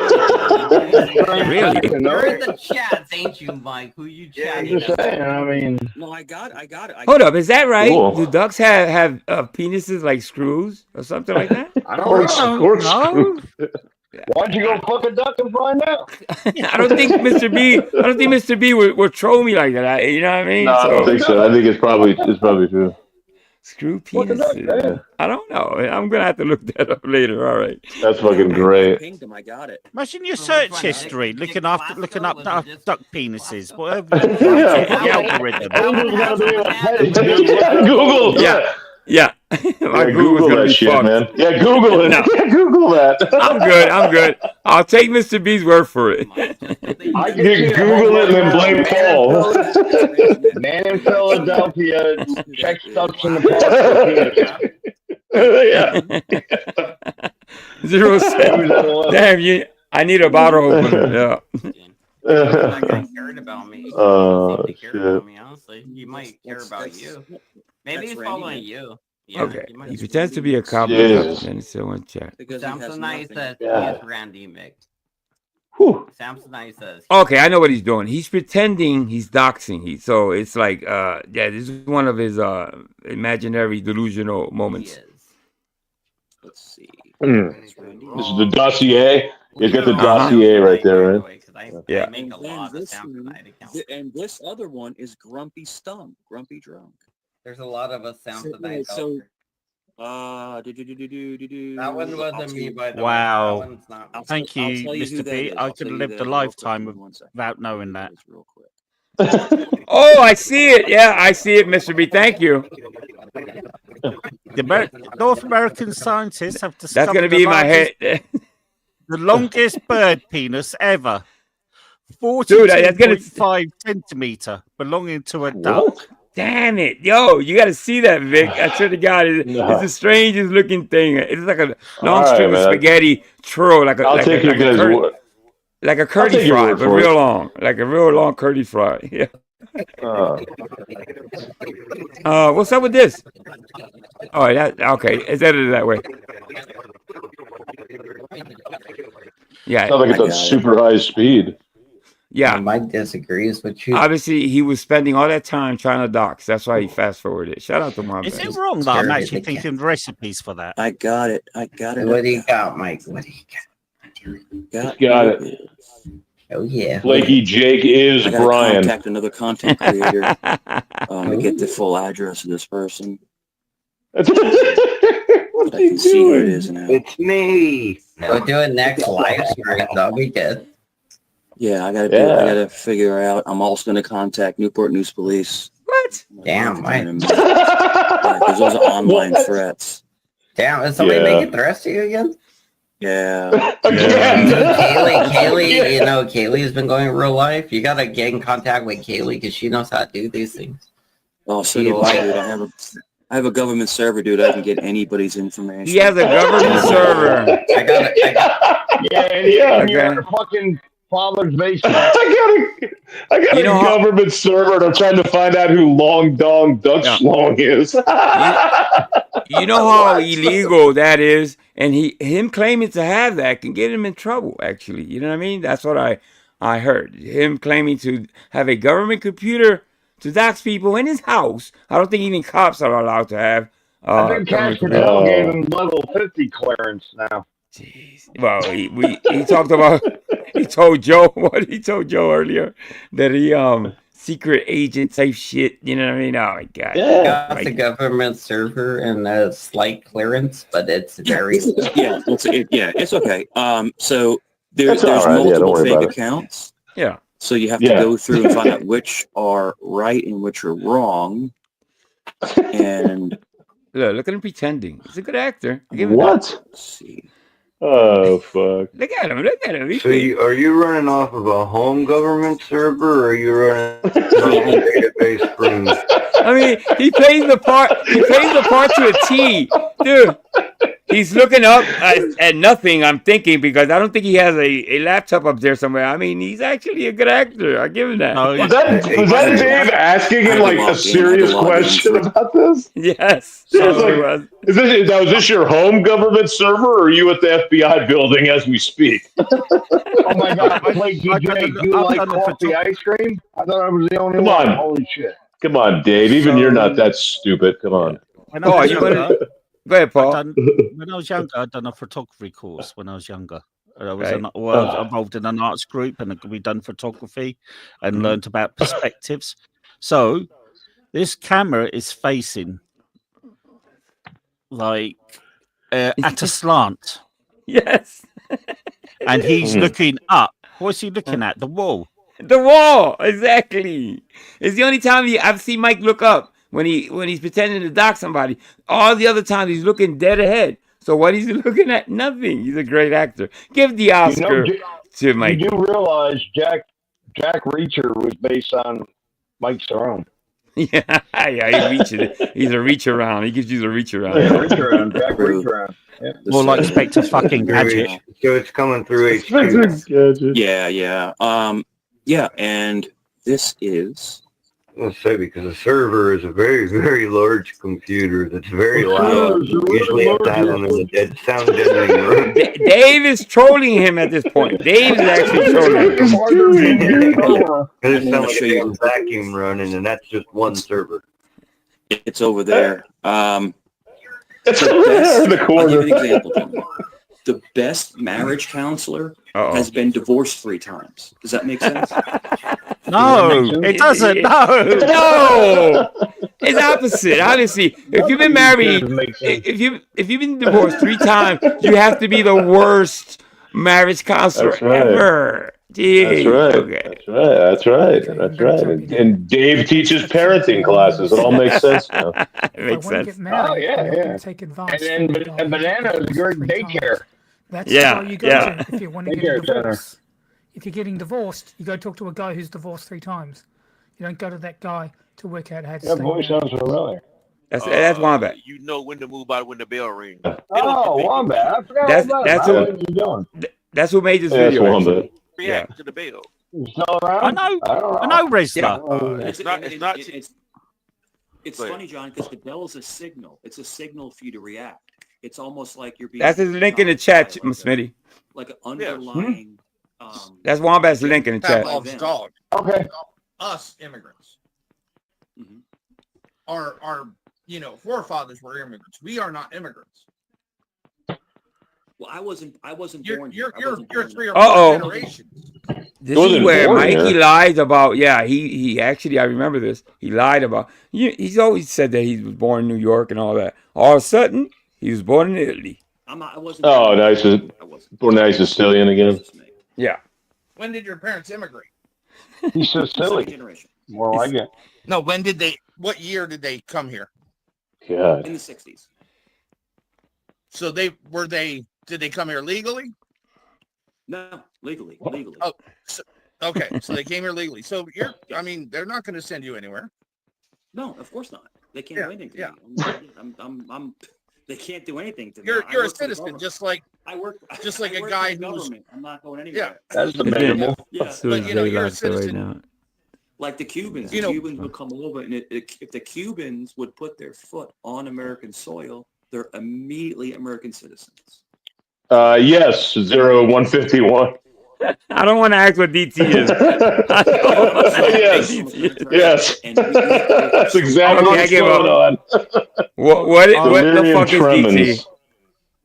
Really? You're in the chats, ain't you, Mike? Who you chatting Just saying, I mean, No, I got it. Hold up, is that right? Cool. Do ducks have penises like screws or something like that? I don't know. Corkscrew. Why'd you go fuck a duck and find out? I don't think Mr. B would troll me like that. You know what I mean? No, I don't think so. I think it's probably true. Screw penises. I don't know. I'm gonna have to look that up later. All right. That's fucking great. Pinged him. I got it. Imagine your search history, looking up duck penises, whatever. The algorithm. Google. Yeah. My Google that shit, fucked. man. Yeah, Google it. No. Yeah, Google that. I'm good. I'll take Mr. B's word for it. I You Google it and then blame Paul. Man in Philadelphia checks stuff in the Yeah. 07. Damn, I need a bottle opener. Yeah. That guy cared about me. Oh, He cared about me, honestly. He might care about you. Maybe he's following you. Yeah, Okay. He pretends to be a cop. Jesus. And it's still in chat. Samsonite says he Yeah. is Randy Mick. Samsonite says. Okay, I know what he's doing. He's pretending he's doxing. So it's like, yeah, this is one of his imaginary delusional moments. Let's see. This is the dossier. You got the dossier right there, right? Yeah. I make a lot of Samsonite accounts. And this other one is Grumpy Stump, Grumpy Drunk. There's a lot of us Samsonite. So, that one wasn't me, by the Wow. way. That one's not me. Thank you, Mr. B. I could have lived a lifetime without knowing that. Oh, I see it. Yeah, I see it, Mr. B. Thank you. The North American scientists have discovered That's going to be in my head. the longest bird penis ever. Dude, that's gonna 42.5 centimeter, belonging to a duck. Damn it. Yo, you got to see that, Vic. I swear to God, it's the strangest looking thing. It's like a long strip of spaghetti twirl, like a curdy fry, but real long. Like a real long curdy fry. Yeah. What's up with this? Oh, okay. It's edited that way. Yeah. Sounds like it's on super high speed. Yeah. Mike disagrees with you. Obviously, he was spending all that time trying to dox. That's why he fast forwarded. Shout out to my Is man. it wrong that I'm actually thinking recipes for that? I got it. What do you got, Mike? What do you got? Got it. Oh, yeah. Flaky Jake is I gotta Brian. contact another content creator to get the full address of this person. But I can see who it is now. It's me. We'll do it next live stream. That'll be good. Yeah, I gotta figure out. I'm also gonna contact Newport News Police. What? Damn, Mike. Because those are online threats. Damn, is somebody making threats to you again? Yeah. Kaylee, you know, Kaylee's been going real life. You gotta get in contact with Kaylee because she knows how to do these things. Oh, so do I, dude. I have a government server, dude. I can get anybody's information. He has a government server. I got it. Yeah, in your fucking father's basement. I got a government server and I'm trying to find out who Long Dong Dutch Schlong is. You know how illegal that is, and him claiming to have that can get him in trouble. Actually, you know what I mean? That's what I heard. Him claiming to have a government computer to dox people in his house. I don't think even cops are allowed to have. I think Cash Patel gave him level 50 clearance now. Jeez. Well, he talked about. He told Joe earlier that he secret agent type shit. You know what I mean? Oh my god. Yeah, it's a government server and a slight clearance, but it's very it's okay. So there's That's all right. multiple Don't worry fake about it. accounts. Yeah. So you have to go through and find out which are right and which are wrong. And look at him pretending. He's a good actor. What? Let's see. Oh fuck! Look at him! Look at him! So are you running off of a home government server, or are you running a database from? I mean, he plays the part. He plays the part to a T, dude. He's looking up at nothing, I'm thinking, because I don't think he has a laptop up there somewhere. I mean, he's actually a good actor. I give him that. No, Was that Dave asking him like a serious question about this? Yes. So, is this your home government server, or are you at the FBI building as we speak? Oh my god! Wait, DJ, do you like coffee ice cream? I thought I was the only Come one. on. Holy shit! Come on, Dave. Even you're not that stupid. Come on. When I was younger, go ahead, Paul. When I was younger, I'd done a photography course. When I was younger, I was, Right. I was involved in an arts group, and we done photography and learned about perspectives. So this camera is facing like at a slant. Yes. And he's looking up. What's he looking at? The wall. The wall, exactly. It's the only time I've seen Mike look up when he's pretending to dox somebody. All the other times he's looking dead ahead. So what he's looking at? Nothing. He's a great actor. Give the Oscar to Mike. You do realize Jack Reacher was based on Mike Cerrone. Yeah, he reaches. He's a reach around. He gives you the reach around. Yeah, reach around, Jack reach around. Yeah. More like Spectre fucking Gadget. So it's coming through HD. Yeah, and this is. Let's say because a server is a very, very large computer that's very loud. You usually have to have them in a dead sound deadening room. Dave is trolling him at this point. Dave is actually trolling him. It sounds like a damn vacuum running, and that's just one server. It's over there. It's in the corner. I'll give you an example, gentlemen. The best marriage counselor has been divorced 3 times. Does that make sense? No, it doesn't. No. It's opposite. Honestly, if you've been married, if you've been divorced 3 times, you have to be the worst marriage counselor ever. Jeez. That's right. Okay. That's right. And Dave teaches parenting classes. It all makes sense now. It makes sense. Married, take advice. And Banana is a great daycare. That's where you go to if you want to get a divorce. If you're getting divorced, you go talk to a guy who's divorced 3 times. You don't go to that guy to work out how to stay voice sounds familiar. That's Wombat. You know when to move out when the bell rings. Oh, Wombat. I forgot about That's who made this video. Wombat. React to the bell. I know, Rizla. It's funny, John, because the bell is a signal. It's a signal for you to react. It's almost like you're being. That's his link in the chat, Smitty. Like an underlying. That's Wombat's link in the chat. Dog. Okay. Us immigrants. Our forefathers were immigrants. We are not immigrants. Well, I wasn't born. You're 3 or 4 generations. This is where Mikey lied about. Yeah, he actually, I remember this. He lied about. He's always said that he was born in New York and all that. All of a sudden, he was born in Italy. I wasn't. Oh, nice. Born nice Sicilian again. Yeah. When did your parents immigrate? He's so silly. More like it. No, what year did they come here? God. In the 60s. So did they come here legally? No, legally. Oh, okay. So they came here legally. So they're not going to send you anywhere. No, of course not. They can't do anything to me. They can't do anything to me. You're a citizen, just like I work. Just like a guy who's. I'm not going anywhere. Yeah, that's debatable. Yeah, but you're a citizen. Like the Cubans, Cubans would come over, and if the Cubans would put their foot on American soil, they're immediately American citizens. Yes, 0151. I don't want to ask what DT is. Yes. That's exactly what's going on. What the fuck is DT?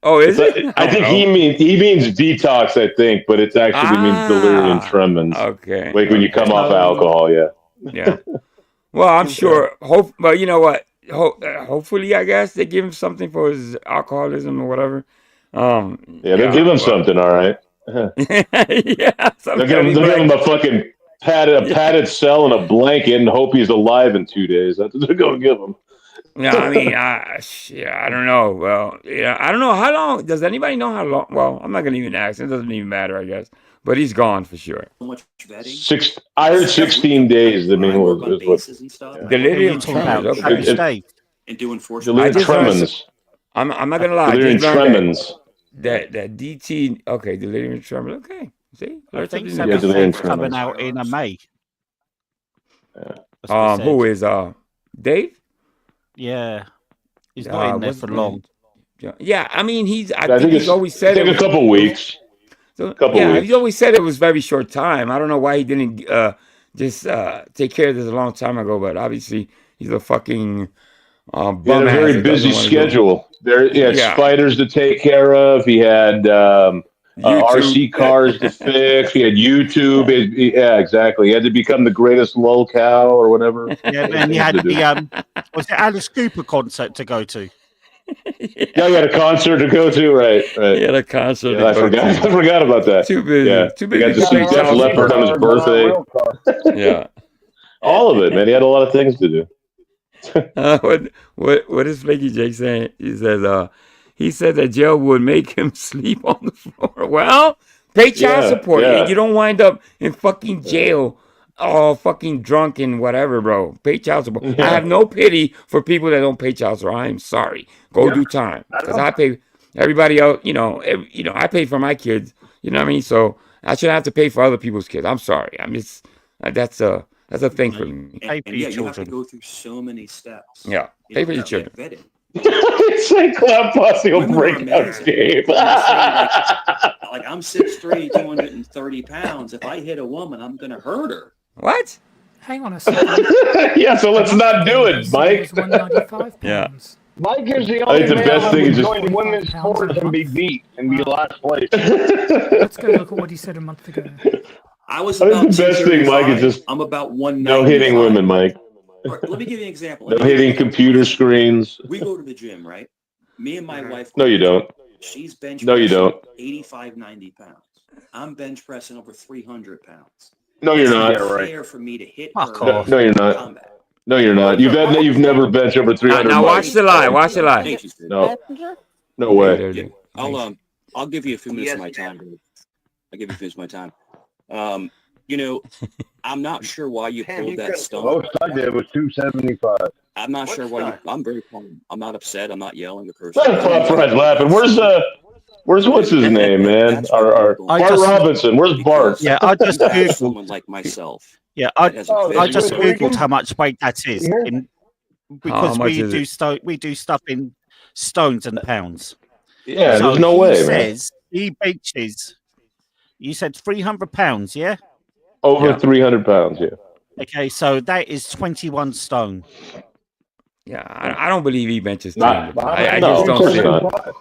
Oh, is it? I think he means detox, I think, but it actually means delirium tremens. Okay. Like when you come off alcohol, yeah. Yeah. Well, I'm sure. But you know what? Hopefully, I guess they give him something for his alcoholism or whatever. They'll give him something, all right. Yeah. They'll give him a fucking padded cell and a blanket and hope he's alive in 2 days. That's what they're going to give him. Yeah, I mean, I don't know. Well, yeah, I don't know how long. Does anybody know how long? Well, I'm not gonna even ask. It doesn't even matter, I guess. But he's gone for sure. I heard 16 days. I mean, was what? Yeah. Delirium tremens. Okay. And doing force. Delirium tremens. I'm not gonna lie. Delirium tremens. That DT. Okay, delirium tremens. Okay. See, I think delirium coming tremens. out in May. Who is Dave? Yeah, he's not in there for long. Yeah, I mean, I think he's always said a couple weeks. He's always said it was very short time. I don't know why he didn't just take care of this a long time ago, but obviously he's a fucking bum. He had a very busy schedule. He had spiders to take care of. He had RC cars to fix. He had YouTube. Yeah, exactly. He had to become the greatest lolcow or whatever. Yeah, and he had the was it Alice Cooper concert to go to? Yeah, he had a concert to go to. Right. He had a concert. Yeah, I forgot about that. Too busy. Yeah, Too busy. He got to see Def Leppard on his birthday. Yeah, all of it, man. He had a lot of things to do. What is Flaky Jake saying? He said that jail would make him sleep on the floor. Well, pay child support. Yeah. You don't wind up in fucking jail all fucking drunk and whatever, bro. Pay child support. Yeah. I have no pity for people that don't pay child support. I am sorry. Go do time. Because I pay everybody else, I pay for my kids. You know what I mean? So I shouldn't have to pay for other people's kids. I'm sorry. I'm just that's a thing for me. And you have to go through so many steps. Yeah. Pay for your children. It's like Clown Posse will break out Dave. Like I'm 6'3", 230 pounds. If I hit a woman, I'm gonna hurt her. What? Hang on a second. Yeah, so let's not do it, Mike. Yeah. Mike is the I only think the best man thing who is just join women's sports and be beat and be last place. Let's go look at what he said a month ago. I think the best thing, Mike, is just I'm about 195. no hitting women, Mike. Let me give you an example. No hitting computer screens. We go to the gym, right? Me and my wife. No, you don't. She's bench. No, you don't. 85, 90 pounds. I'm bench pressing over 300 pounds. No, you're not. It's fair for me to hit her. No, you're not. No, you're not. You've never benched over 300. Now watch the lie. Watch the lie. No. No way. I'll give you a few minutes of my time. I'll give you a few minutes of my time. I'm not sure why you pulled that stunt. Most I did was 275. I'm not sure why you. I'm very calm. I'm not upset. I'm not yelling or cursing. Fred's laughing. Where's what's his name, man? Our Bart Robinson. Where's Bart? Yeah, I just googled someone like myself. Yeah, I just googled how much weight that is, because we do stuff in stones and pounds. Yeah, so there's no way, man. He benches. You said 300 pounds, yeah? Over 300 pounds, yeah. Okay, so that is 21 stone. Yeah, I don't believe he benches 300. Not, I no, just don't see it.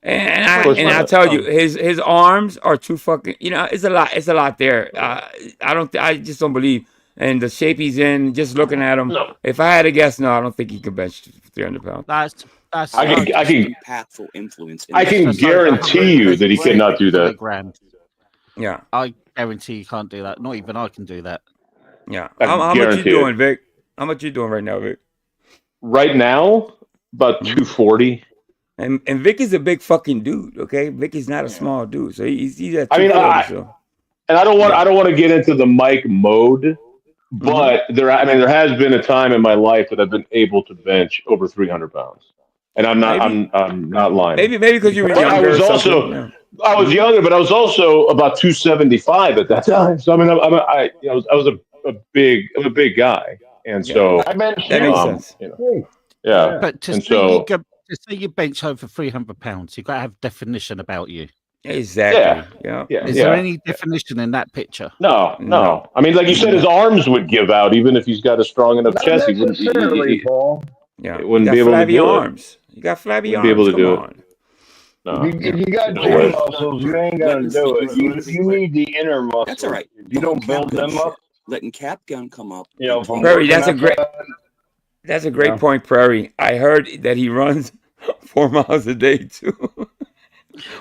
And I tell you, his arms are too fucking. It's a lot. It's a lot there. I just don't believe. And the shape he's in, just looking at him. No. If I had to guess, no, I don't think he can bench 300 pounds. That's. I can impactful influence. I can guarantee you that he cannot do that. Yeah, I guarantee you can't do that. Not even I can do that. Yeah. How much you doing, Vic? How much you doing right now, Vic? Right now, about 240. And Vic is a big fucking dude. Okay, Vic is not a small dude, so he's at 240. I don't want to get into the Mike mode, but there has been a time in my life that I've been able to bench over 300 pounds, and I'm not lying. Maybe because you were younger. I was younger, but I was also about 275 at that time. So I was a big guy, and so that makes sense. Yeah, but to say you bench over 300 pounds, you've got to have definition about you. Exactly. Yeah. Is there any definition in that picture? No. I mean, like you said, his arms would give out, even if he's got a strong enough chest. He wouldn't. Yeah, he wouldn't be able to do arms. You got flabby arms. Be able to do it. No. If you got gym muscles, you ain't gonna do it. You need the inner muscles. That's all right. If you don't build them up, letting Cap Gun come up. Prairie, that's a great point, Prairie. I heard that he runs 4 miles a day too.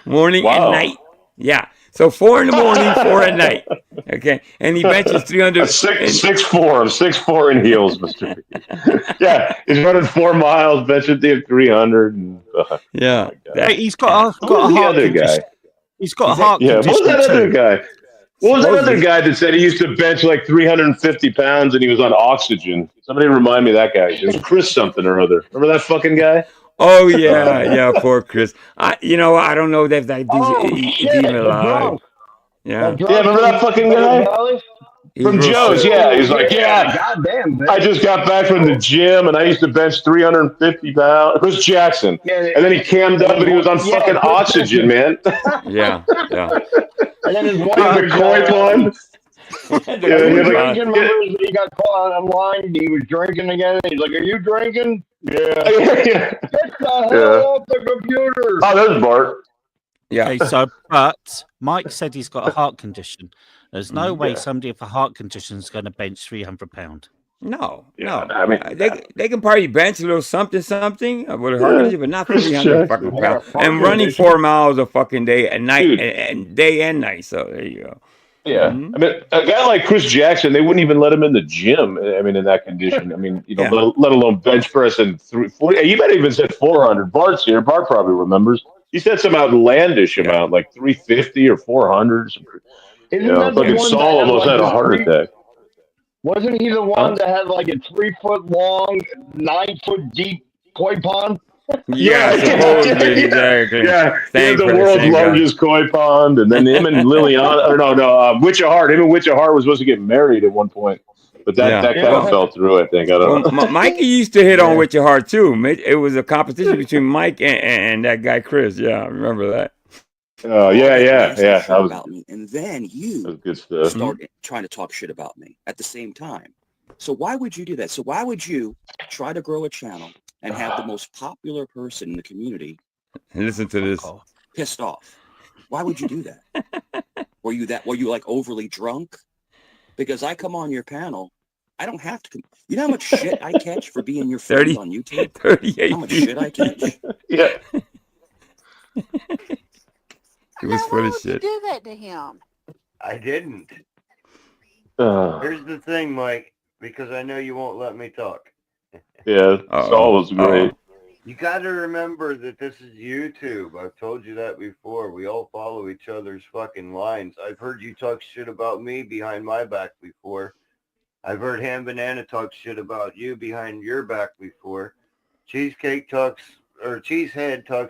Morning and night. Yeah. So 4 in the morning, 4 at night. Okay, and he benches 300. 6'4" in heels, Mr. P. Yeah, he's running 4 miles, benching 300. And, yeah, he's got a Who was the heart other condition. guy? He's got a heart Yeah, what was condition that other too. guy? What was that other Supposedly. guy that said he used to bench like 350 pounds and he was on oxygen? Somebody remind me of that guy. It was Chris something or other. Remember that fucking guy? Oh yeah, poor Chris. I don't know if that dude's Shit, even the alive. drunk. Yeah. The drunk Yeah, remember that from fucking Bear guy? Valley? He was From real Joe's, sick. yeah. He's like, yeah, goddamn. I just got back from the gym and I used to bench 350 pounds. Chris Jackson. And then he cammed up and he was on fucking oxygen, man. Yeah. And then his He wife had the koi pond. He was drinking. Remember, he got caught online. He was drinking again. He's like, "Are you drinking?" Yeah. Get the hell off the computer. Oh, there's Bart. Yeah. Okay, but Mike said he's got a heart condition. There's no way somebody with a heart condition is going to bench 300 pounds. No. I mean, they can probably bench a little something with a heart condition, but not Chris 300 Jackson. fucking pounds. And running 4 miles a fucking day at night, and day and night. So there you go. Yeah, I mean, a guy like Chris Jackson, they wouldn't even let him in the gym. I mean, in that condition. I mean, let alone bench press and 340. You might have even said 400. Bart's here. Bart probably remembers. He said some outlandish amount, like 350 or 400. Isn't that the fucking one Saul that had, almost like, had a the heart attack. Wasn't he the one that had like a 3-foot long, 9-foot deep koi pond? Yeah, supposedly, exactly. Yeah, he Thank had the for the world's same guy. largest koi pond, and then him and Liliana, or Witch of Heart. Him and Witch of Heart was supposed to get married at one point, but that kind of fell through. I think. I don't know. Mikey used to hit on Witch of Heart too. It was a competition between Mike and that guy Chris. Yeah, I remember that. Oh yeah. That That was about me, and then you good stuff. start trying to talk shit about me at the same time. So why would you do that? So why would you try to grow a channel and have the most popular person in the community Listen to this. pissed off? Why would you do that? Were you like overly drunk? Because I come on your panel, I don't have to. You know how much shit I catch for being your friend on YouTube? 38. How much shit I catch? Yeah. He was full of shit. Do that to him. I didn't. Here's the thing, Mike, because I know you won't let me talk. Yeah, Saul was great. You got to remember that this is YouTube. I've told you that before. We all follow each other's fucking lines. I've heard you talk shit about me behind my back before. I've heard Ham Banana talk shit about you behind your back before. Cheesehead talks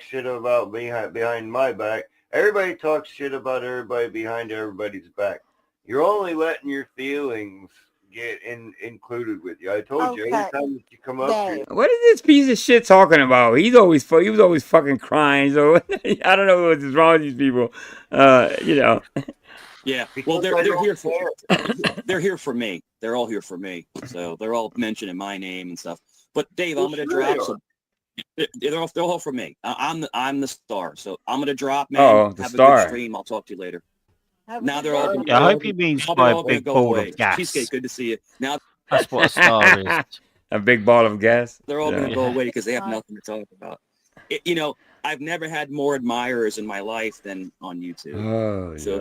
shit about me behind my back. Everybody talks shit about everybody behind everybody's back. You're only letting your feelings get included with you. I told you, every time that you come up here. What is this piece of shit talking about? He was always fucking crying. So I don't know what's wrong with these people. Yeah, well, they're here for me. They're all here for me. So they're all mentioning my name and stuff. But Dave, I'm gonna drop some. They're all for me. I'm the star. So I'm gonna drop, man. Oh, the Have star. a good stream. I'll talk to you later. Now they're all. Yeah, I hope he means by a big ball of gas. Cheesecake, good to see you. Now that's what a star is. A big ball of gas. They're all going to go away because they have nothing to talk about. I've never had more admirers in my life than on YouTube. Oh, so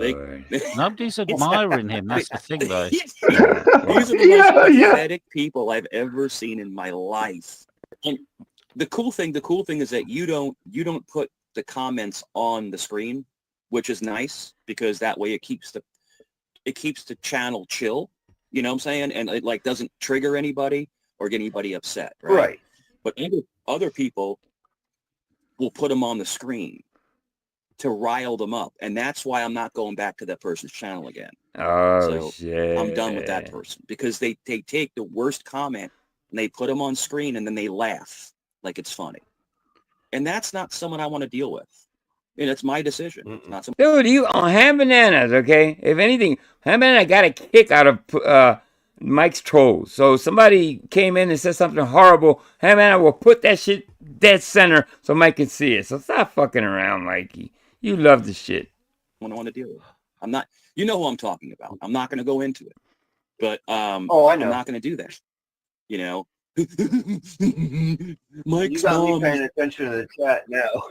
nobody's admiring him. That's the thing, though. These are the most pathetic people I've ever seen in my life. And the cool thing is that you don't put the comments on the screen, which is nice because that way it keeps the channel chill. You know what I'm saying? And it like doesn't trigger anybody or get anybody upset. Right. But other people will put them on the screen to rile them up. And that's why I'm not going back to that person's channel again. Oh, shit. I'm done with that person because they take the worst comment and they put them on screen and then they laugh like it's funny. And that's not someone I want to deal with. And it's my decision. Not some Dude, you on Ham Bananas, okay? If anything, Ham Banana got a kick out of Mike's trolls. So somebody came in and said something horrible. Ham Banana will put that shit dead center so Mike can see it. So stop fucking around, Mikey. You love the shit. I want to deal with. I'm not. You know who I'm talking about. I'm not going to go into it. But I know. I'm not going to do that. You know. Mike's you got mom. me paying attention to the chat now.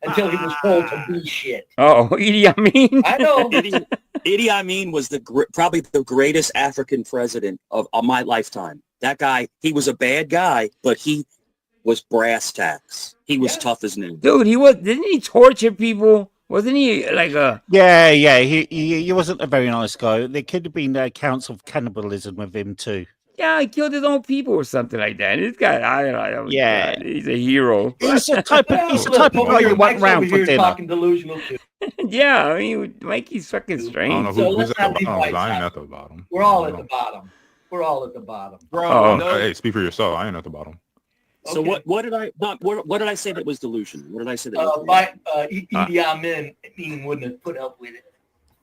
until he was told to be shit. Oh, Idi Amin. I know. Idi Amin was probably the greatest African president of my lifetime. That guy, he was a bad guy, but he was brass tacks. He was tough as nails. Dude, didn't he torture people? Wasn't he like a... Yeah, he wasn't a very nice guy. There could have been accounts of cannibalism with him too. Yeah, he killed his own people or something like that. This guy, I don't know. Yeah. God, he's a hero. He's the type of guy you want round for dinner. Talking delusional too. Yeah, I mean, Mikey's fucking strange. I don't know who's at the bottom. I ain't at the bottom. We're all at the bottom. We're all at the bottom. Bro, hey, speak for yourself. I ain't at the bottom. So what did I say that was delusion? What did I say that was Idi Amin wouldn't have put up with it.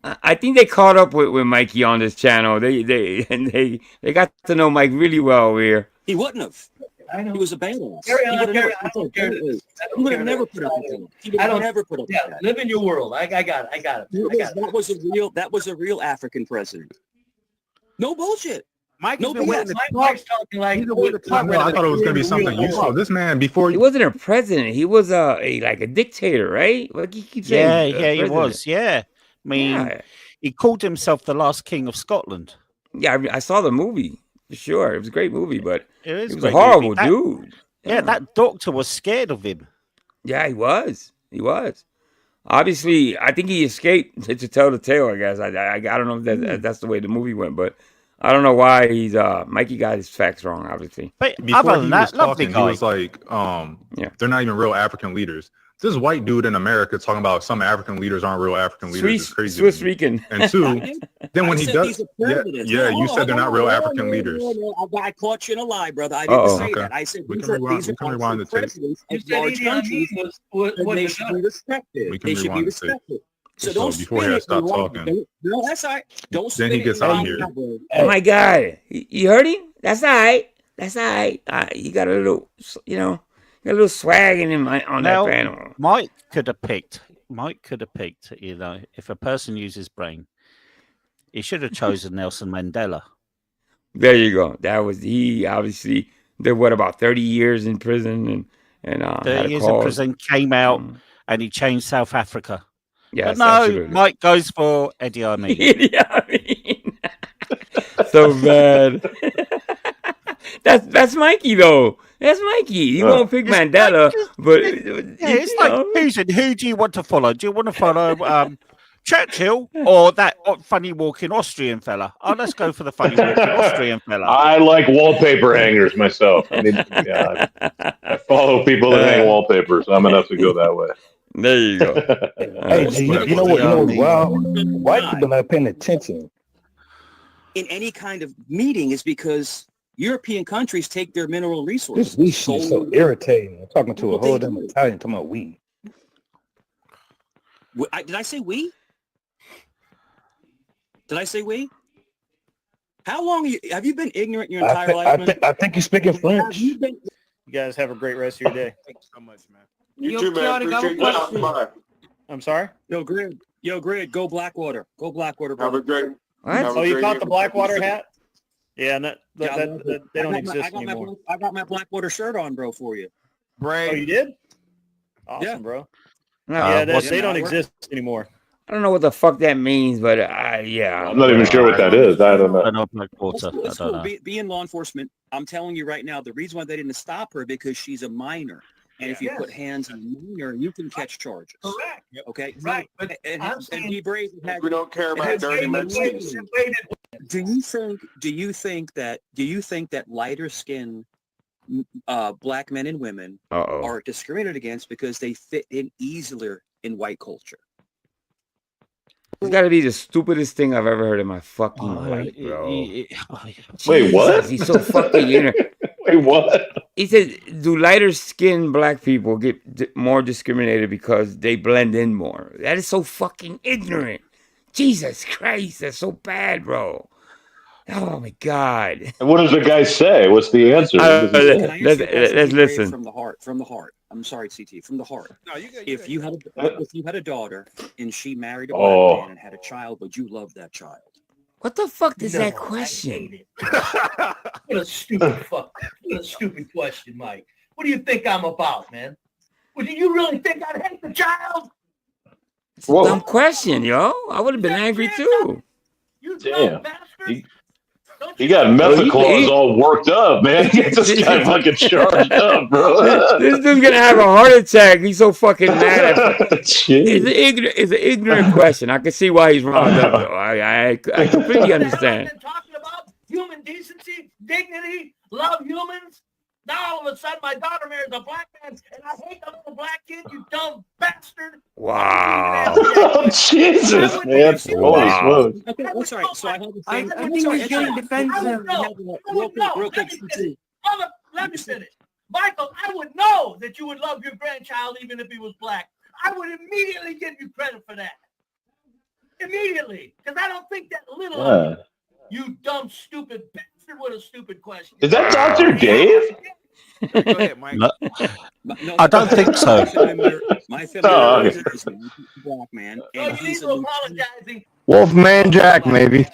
I think they caught up with Mikey on this channel. They got to know Mike really well here. He wouldn't have. I know. He was a badass. He would have never put up with that. He would have never put up with that. Live in your world. I got it. That was a real African president. No bullshit. Mike's no been waiting to Mike's talking like I thought it was gonna be something useful. This man before he wasn't a president. He was like a dictator, right? Like he keeps saying, he was. Yeah, I mean, he called himself the last king of Scotland. Yeah, I saw the movie for sure. It was a great movie, but he was a horrible dude. Yeah, that doctor was scared of him. Yeah, he was. He was. Obviously, I think he escaped to tell the tale. I guess I don't know if that's the way the movie went, but I don't know why he's Mikey got his facts wrong. Obviously, but before he was talking, he was like, they're not even real African leaders. This white dude in America talking about some African leaders aren't real African leaders is crazy. Swiss Rican. And two, then when he does, you said they're not real African leaders. I caught you in a lie, brother. I didn't say that. I said we can rewind the tape. Of large countries, they should be respected. They should be respected. So don't before he stop talking. No, that's all right. Don't. Then he gets out here. Oh my God, you heard him? That's all right. That's all right. You got a little, got a little swag in him on that panel. Mike could have picked. If a person uses brain, he should have chosen Nelson Mandela. There you go. That was he. Obviously, did about 30 years in prison and 30 years in prison, came out and he changed South Africa. Yes, no, absolutely. Mike goes for Idi Amin. Idi Amin. So bad. That's Mikey though. That's Mikey. He won't pick Mandela, but it's like who do you want to follow? Do you want to follow Churchill or that funny walking Austrian fella? Oh, let's go for the funny walking Austrian fella. I like wallpaper hangers myself. I mean, I follow people that hang wallpaper, so I'm gonna have to go that way. There you go. Hey, you know what? Wow, white people not paying attention. In any kind of meeting is because European countries take their mineral resources. This we shit is so irritating. I'm talking to a whole damn Italian talking about we. Did I say we? Did I say we? How long have you been ignorant your entire life? I think you're speaking French. You guys have a great rest of your day. Thanks so much, man. You too, man. Appreciate you. Bye. I'm sorry? Yo, Grid, go Blackwater. Go Blackwater, bro. Have a great. Oh, you caught the Blackwater hat? Yeah, they don't exist anymore. I got my Blackwater shirt on, bro, for you. Oh, you did? Awesome, bro. Yeah, they don't exist anymore. I don't know what the fuck that means, but yeah. I'm not even sure what that is. I don't know. I know Blackwater. It's cool. Be in law enforcement. I'm telling you right now, the reason why they didn't stop her because she's a minor. And if you put hands on a minor, you can catch charges. Correct. Okay. Right. But and be brave. We don't care about dirty Mexicans. Do you think that lighter skinned black men and women are discriminated against because they fit in easier in white culture? It's got to be the stupidest thing I've ever heard in my fucking life, bro. Wait, what? He's so fucking ignorant. Wait, what? He said, do lighter skinned black people get more discriminated because they blend in more? That is so fucking ignorant. Jesus Christ, that's so bad, bro. Oh my God. And what does the guy say? What's the answer? Let's listen. From the heart. I'm sorry, CT. From the heart. No, if you had a daughter and she married a black man and had a child, would you love that child? What the fuck is that question? What a stupid question, Mike. What do you think I'm about, man? Well, do you really think I'd hate the child? Dumb question, yo. I would have been angry too. Damn. He got Methaclaws all worked up, man. Get this guy fucking charged up, bro. This dude's gonna have a heart attack. He's so fucking mad. It's an ignorant question. I can see why he's riled up, though. I completely understand. Talking about human decency, dignity, love humans. Now all of a sudden my daughter marries a black man, and I hate the little black kid. You dumb bastard. Wow. Oh, Jesus, man. Holy smokes. Okay, that's all right. So I have the I thing. think he's getting defensive. Real quick. Let me finish. Michael, I would know that you would love your grandchild even if he was black. I would immediately give you credit for that. Immediately. Because I don't think that little of you dumb, stupid bastard. What a stupid question. Is that Dr. Dave? Go ahead, Mike. No, I don't think so. My family is a black man, and he's a Wolfman Jack, maybe.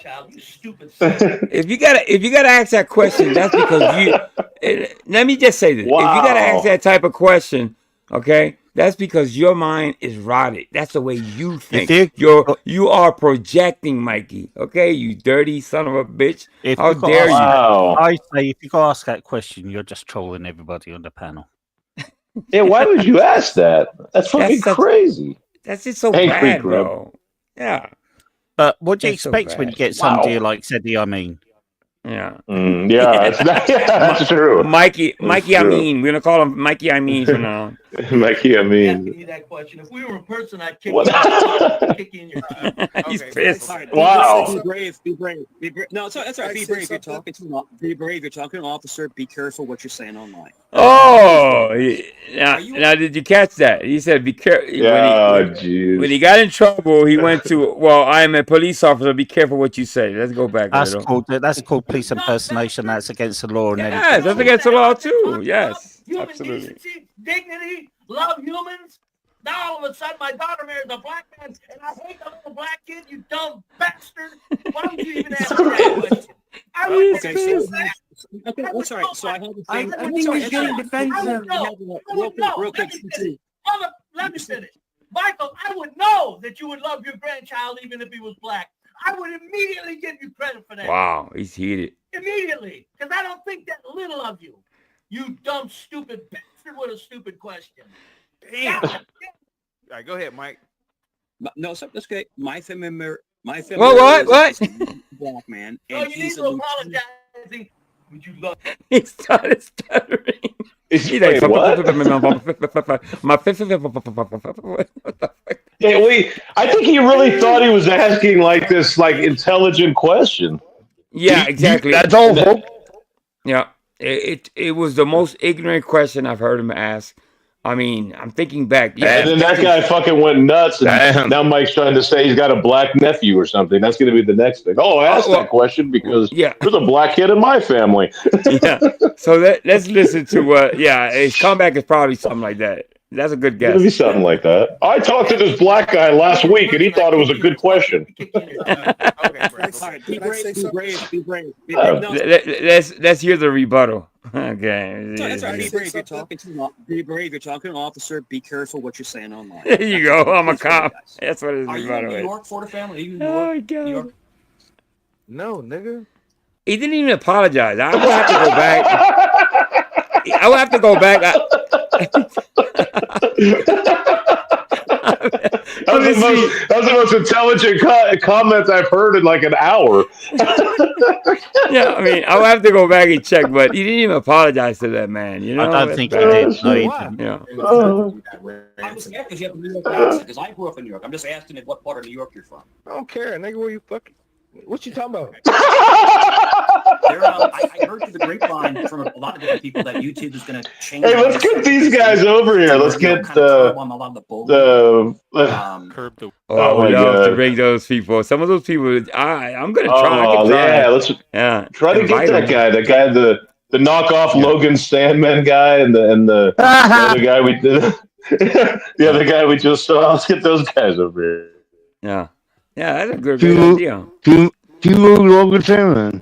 If you gotta ask that question, that's because you. Let me just say this: If you gotta ask that type of question, okay, that's because your mind is rotted. That's the way you think. You are projecting, Mikey. Okay, you dirty son of a bitch. How dare you? I say if you go ask that question, you're just trolling everybody on the panel. Yeah, why would you ask that? That's fucking crazy. That's just so bad, bro. Yeah. But what do you expect when you get somebody like Eddie? I mean, yeah, yeah, that's true. Mikey, I mean, we're gonna call him Mikey. I mean from now on. Mikey, I mean. Asking you that question. If we were in person, I'd kick you in your teeth. He's pissed. Right, wow. Be brave. No, that's all right. Be brave. You're talking to an be brave. You're talking to an officer. Be careful what you're saying online. Oh, now did you catch that? He said, "Be careful." Yeah, when he got in trouble, he went to, "Well, I am a police officer. Be careful what you say." Let's go back. That's called police impersonation. That's against the law. Yes, that's against the law too. Yes, human absolutely. decency, dignity, love humans. Now all of a sudden my daughter marries a black man, and I hate the little black kid. You dumb bastard. Why don't you even ask me that question? I would Okay, that's all right. So I have the thing. I think he's getting defensive. Real quick. Let me finish. Michael, I would know that you would love your grandchild even if he was black. I would immediately give you credit for that. Wow, he's heated. Immediately. Because I don't think that little of you. You dumb, stupid bastard. What a stupid question. Damn. All right, go ahead, Mike. No, that's okay. My family. What? Black man. And you need to apologize. Would you love? He started stuttering. He's like, what? Yeah, I think he really thought he was asking like this, like intelligent question. Yeah, exactly. That's all. Yeah, it was the most ignorant question I've heard him ask. I mean, I'm thinking back. Yeah, and then that guy fucking went nuts. And now Mike's trying to say he's got a black nephew or something. That's going to be the next thing. Oh, I asked that question because there's a black kid in my family. Yeah. So let's listen to his comeback is probably something like that. That's a good guess. It'll be something like that. I talked to this black guy last week, and he thought it was a good question. Be brave. Let's hear the rebuttal. Okay. That's right. Be brave. You're talking to an officer. Be careful what you're saying online. There you go. I'm a cop. That's what it is. Are you in New York for the family? Are you in Oh my God. New York? No, nigga. He didn't even apologize. I will have to go back. I will have to go back. That was the most intelligent comment I've heard in like an hour. Yeah, I mean, I'll have to go back and check, but he didn't even apologize to that man. You know, I don't think he did. No, he didn't. Yeah. I'm just asking because you have a New York accent. Because I grew up in New York. I'm just asking what part of New York you're from. I don't care, nigga. Where you fucking? What you talking about? I heard through the grapevine from a lot of different people that YouTube is going to change. Hey, let's get these guys over here. Let's get the curb the. Oh, we love to bring those people. Some of those people, I'm going to try. I can try. Yeah, let's try to get that guy. That guy, the knockoff Logan Sandman guy, and the other guy we did. The other guy we just saw. Let's get those guys over here. Yeah. Yeah, that's a good idea. Logan Sandman.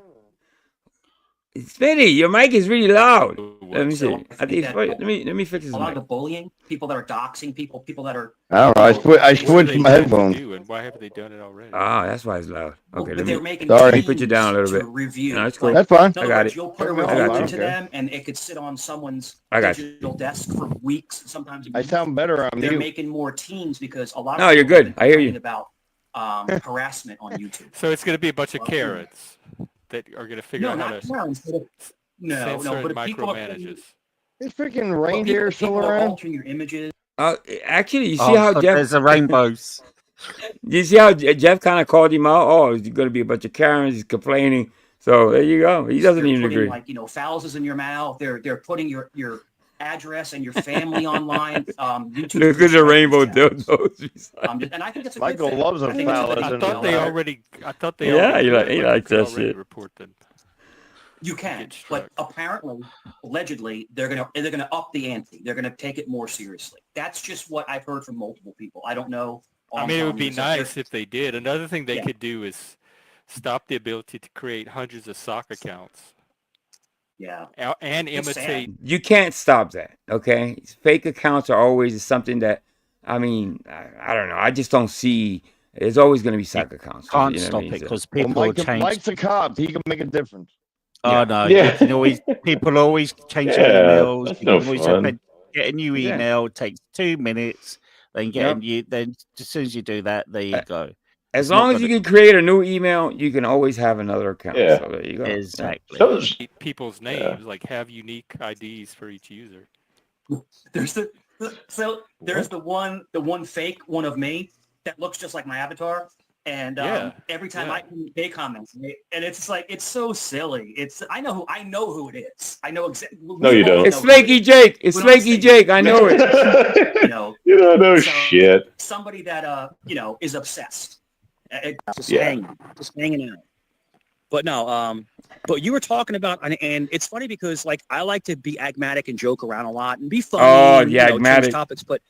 Smitty, your mic is really loud. Let me see. So I think let me fix this. A lot of the bullying, people that are doxing people that are. I don't know. I switched my headphones. And why haven't they done it already? Ah, that's why it's loud. Okay, But they're making let me put you down a little bit. Review. No, that's cool. That's fine. I got it. You'll put a I got review you. into them, and it could sit on someone's I got you. digital desk for weeks. Sometimes I sound better on they're mute. making more teams because a lot. No, of you're people good. I hear you. About harassment on YouTube. So it's going to be a bunch of carrots that are going to figure out how to censor and micromanage us. Is freaking reindeer still around? Altering your images. Actually, you see how Jeff? There's the rainbows. You see how Jeff kind of called him out? Oh, it's going to be a bunch of Karens. He's complaining. So there you go. He doesn't even agree. Like phouses in your mouth. They're putting your address and your family online. YouTube. Look at the rainbow dildos. And I think that's a Michael good thing. loves a phallus. I thought they already. Yeah, he likes that shit. Report them. You can, but apparently, allegedly, they're gonna up the ante. They're gonna take it more seriously. That's just what I've heard from multiple people. I don't know. I mean, it would be nice if they did. Another thing they could do is stop the ability to create hundreds of sock accounts. Yeah. And imitate. You can't stop that. Okay, fake accounts are always something that. I mean, I don't know. I just don't see. There's always going to be sock accounts. Can't stop it because people will change. Mike's a cop. He can make a difference. Oh no! Yeah. People always change their emails. You can always get a new email. Takes 2 minutes. Then then as soon as you do that, there you go. As long as you can create a new email, you can always have another account. Yeah. So there you go. Exactly. People's names like have unique IDs for each user. There's the one fake one of me that looks just like my avatar. And every time they comment, and it's just like it's so silly. I know who it is. I know exactly. No, you don't. It's Flaky Jake. It's Flaky Jake. I know it. You don't know shit. Somebody that is obsessed. Just hanging out. But no, but you were talking about, and it's funny because like I like to be agmatic and joke around a lot and be funny. Oh, and, yeah, change agmatic. topics, but.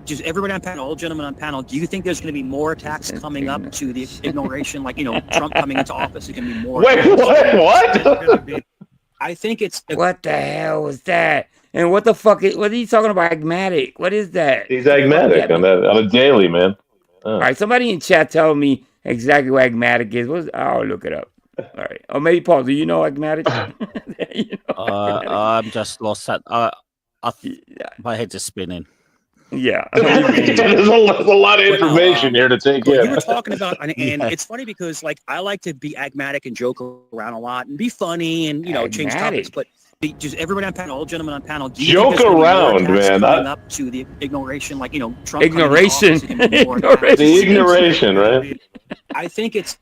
Just everybody on panel, all gentlemen on panel, do you think there's going to be more attacks coming up to the ignoration? Like, Trump coming into office, there's going to be more. Wait, what? I think it's. What the hell was that? And what the fuck what are you talking about? Agmatic? What is that? He's agmatic on a daily, man. All right, somebody in chat tell me exactly what agmatic is. I'll look it up. All right. Or maybe Paul, do you know agmatic? I'm just lost. My head's just spinning. Yeah. There's a lot of information here to take in. You were talking about, and it's funny because like I like to be agmatic and joke around a lot and be funny and change topics, but just everybody on panel, all gentlemen on panel, do you joke think around, man. Coming up to the ignoration, like Trump. Ignoration. The ignoration, right? I think it's.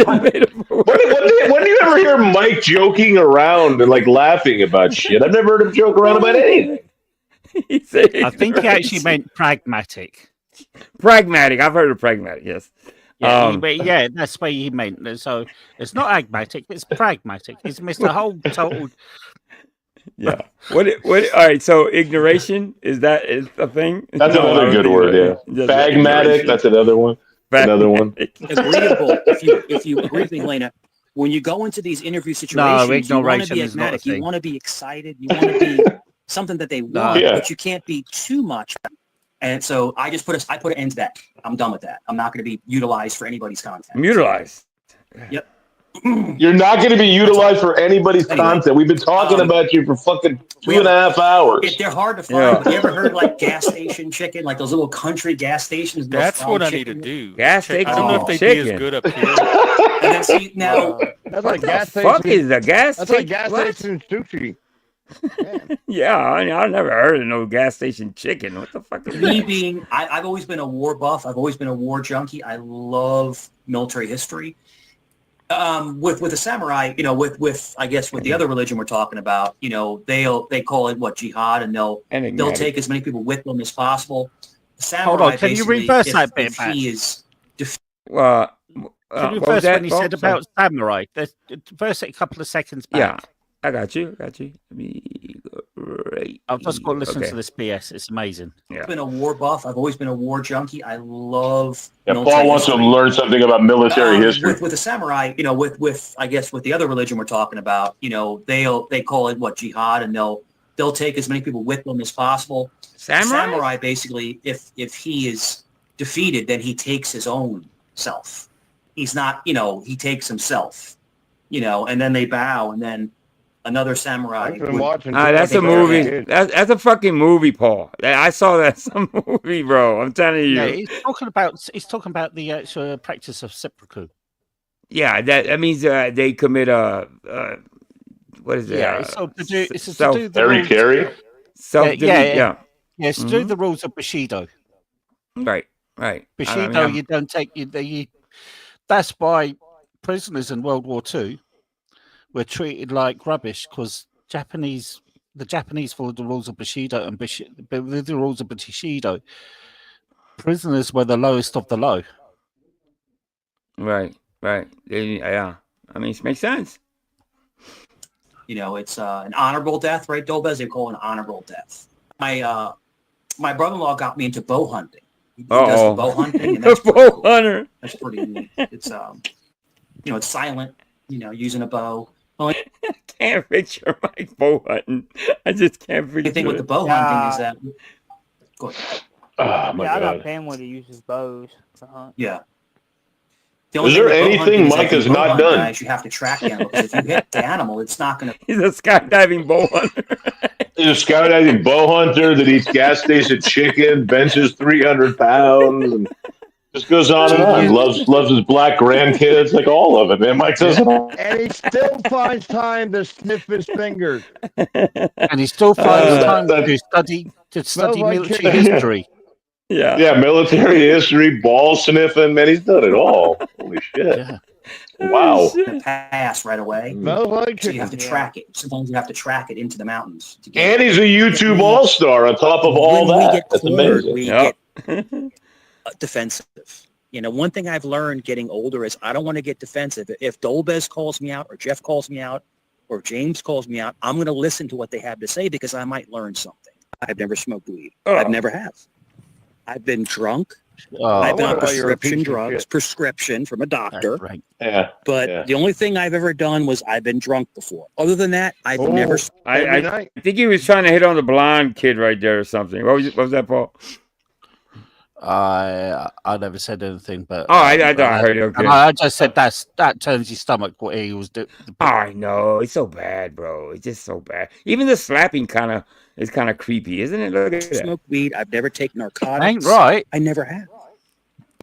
When do you ever hear Mike joking around and like laughing about shit? I've never heard him joke around about anything. I think he actually meant pragmatic. Pragmatic. I've heard of pragmatic, yes. Yeah, that's what he meant. So it's not agmatic, it's pragmatic. He's missed the whole total. Yeah. What? All right. So ignoration is a thing? That's another good word. Yeah. Pragmatic. That's another one. Another one. Agreeable. If you agree with me, Helena, when you go into these interview situations, you want to be agmatic. You want to be excited. You want to be something that they want, but you can't be too much. And so I put an end to that. I'm done with that. I'm not going to be utilized for anybody's content. Utilized. Yep. You're not going to be utilized for anybody's content. We've been talking about you for fucking 2.5 hours. They're hard to find. But you ever heard like gas station chicken, like those little country gas stations? That's what I need to do. Gas station. I don't know if they'd be as good up here. And then see now. That's like gas station. Fuck is the gas? That's like gas station sushi. Yeah, I've never heard of no gas station chicken. What the fuck is that? I've always been a war buff. I've always been a war junkie. I love military history. With the samurai, with I guess with the other religion we're talking about, they call it jihad, and they'll take as many people with them as possible. The samurai, hold on, can you reverse that bit back? He is can you reverse when he said about samurai? The first couple of seconds back. Yeah. I got you. Let me go right. I've just got to listen to this BS. It's amazing. I've been a war buff. I've always been a war junkie. I love. Paul wants to learn something about military history. With the samurai, with I guess with the other religion we're talking about, they call it jihad, and they'll they'll take as many people with them as possible. Samurai basically, if he is defeated, then he takes his own self. He's not, he takes himself, and then they bow, and then another samurai. I've been watching. That's a movie. That's a fucking movie, Paul. I saw that some movie, bro. I'm telling you. Yeah, he's talking about the actual practice of seppuku. Yeah, that means they commit what is it? Yeah, it's to do the Harry Carey. Yeah, it's to do the rules of Bushido. Right. Bushido, you don't take you. That's why prisoners in World War II were treated like rubbish, because the Japanese followed the rules of Bushido, and with the rules of Bushido, prisoners were the lowest of the low. Right. Yeah. I mean, it makes sense. It's an honorable death, right, Dobez? They call it an honorable death. My brother-in-law got me into bow hunting. He does the bow hunting. And that's bow hunter. That's pretty neat. It's it's silent. Using a bow. I can't picture Mike bow hunting. I just can't picture. The thing with the bow hunting is that. Go ahead. I got family that uses bows to hunt. Yeah. Is there anything Mike has not done? Guys, you have to track the animal, because if you hit the animal, it's not going to. He's a skydiving bow hunter. He's a skydiving bow hunter that eats gas station chicken, benches 300 pounds, and just goes on and on. Loves his black grandkids, like all of it, man. Mike does it all. And he still finds time to sniff his fingers. And he still finds time to study military history. Yeah, military history, ball sniffing, man, he's done it all. Holy shit. Yeah. Wow. Pass right away. So you have to track it. Sometimes you have to track it into the mountains. To get And he's a YouTube all-star on top of all that. That's amazing. We get defensive. One thing I've learned getting older is I don't want to get defensive. If Dolbez calls me out, or Jeff calls me out, or James calls me out, I'm going to listen to what they have to say, because I might learn something. I've never smoked weed. I've never have. I've been drunk. I've been on prescription drugs, prescription from a doctor. Right. Yeah. But the only thing I've ever done was I've been drunk before. Other than that, I've never. I think he was trying to hit on the blonde kid right there or something. What was that, Paul? I never said anything, but I heard it. Okay. I just said that turns your stomach what he was doing. I know, it's so bad, bro. It's just so bad. Even the slapping is kind of creepy, isn't it? Look at that. Smoke weed. I've never taken narcotics. Ain't right. I never have.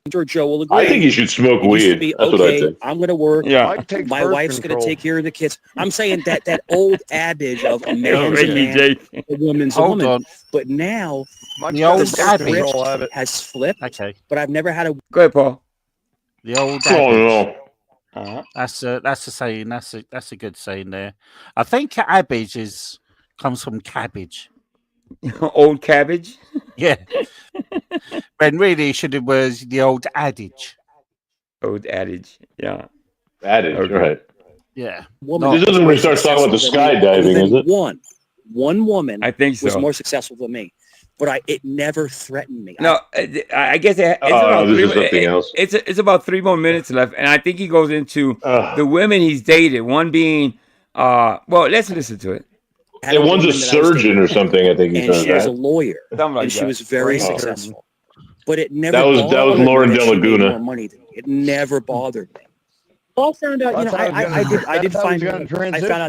George Joe will agree. I think you should smoke weed. That's what I think. I'm going to work. Yeah. My wife's going to take care of the kids. I'm saying that old adage of a man's a man, a woman's a woman. But now the old adage has flipped. Okay. But I've never had a. Go ahead, Paul. The old adage. That's a saying. That's a good saying there. I think cabbage comes from cabbage. Old cabbage. Yeah. When really it was the old adage. Old adage. Yeah. Adage. Okay. Right. Yeah. This isn't when we start talking about the skydiving, is it? One woman. I think so. Was more successful than me. But it never threatened me. No, I guess it's about 3 more minutes left, and I think he goes into the women he's dated. One being, well, let's listen to it. Yeah, one's a surgeon or something. I think he said she was a lawyer, and she was very successful. But it never. That was Lauren De Laguna. More money than me. It never bothered me. Well, I found out. I found out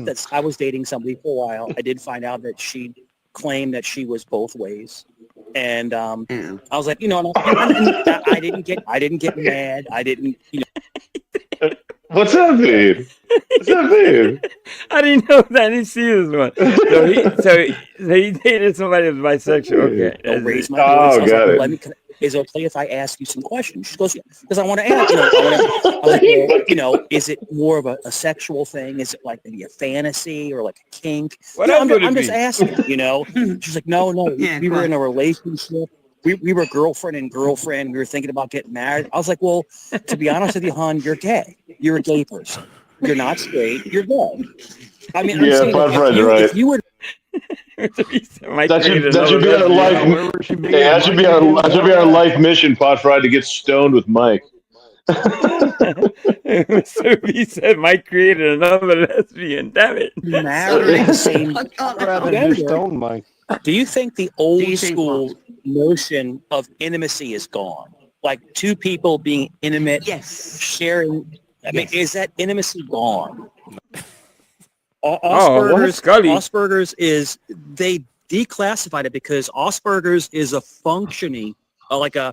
that I was dating somebody for a while. I did find out that she claimed that she was both ways, and I was like, I didn't get mad. I didn't, What's that mean? What's that mean? I didn't know that. I didn't see this one. So he dated somebody who was bisexual. Okay. Don't raise my voice. Got it. Is it okay if I ask you some questions? She goes, because I want to ask. I was like, is it more of a sexual thing? Is it like maybe a fantasy or like a kink? I'm just asking. She's like, no. We were in a relationship. We were girlfriend and girlfriend. We were thinking about getting married. I was like, well, to be honest with you, hon, you're gay. You're a gay person. You're not straight. You're gay. I mean, I'm saying if you would. That should be our life. That should be our life mission, Pot Fried, to get stoned with Mike. Mr. B said Mike created another lesbian. Damn it. Marrying the same I'd rather gender. do Stone Mike. Do you think the old school notion of intimacy is gone? Like two people being intimate, sharing. I mean, is that intimacy gone? Asperger's is, they declassified it because Asperger's is a functioning, I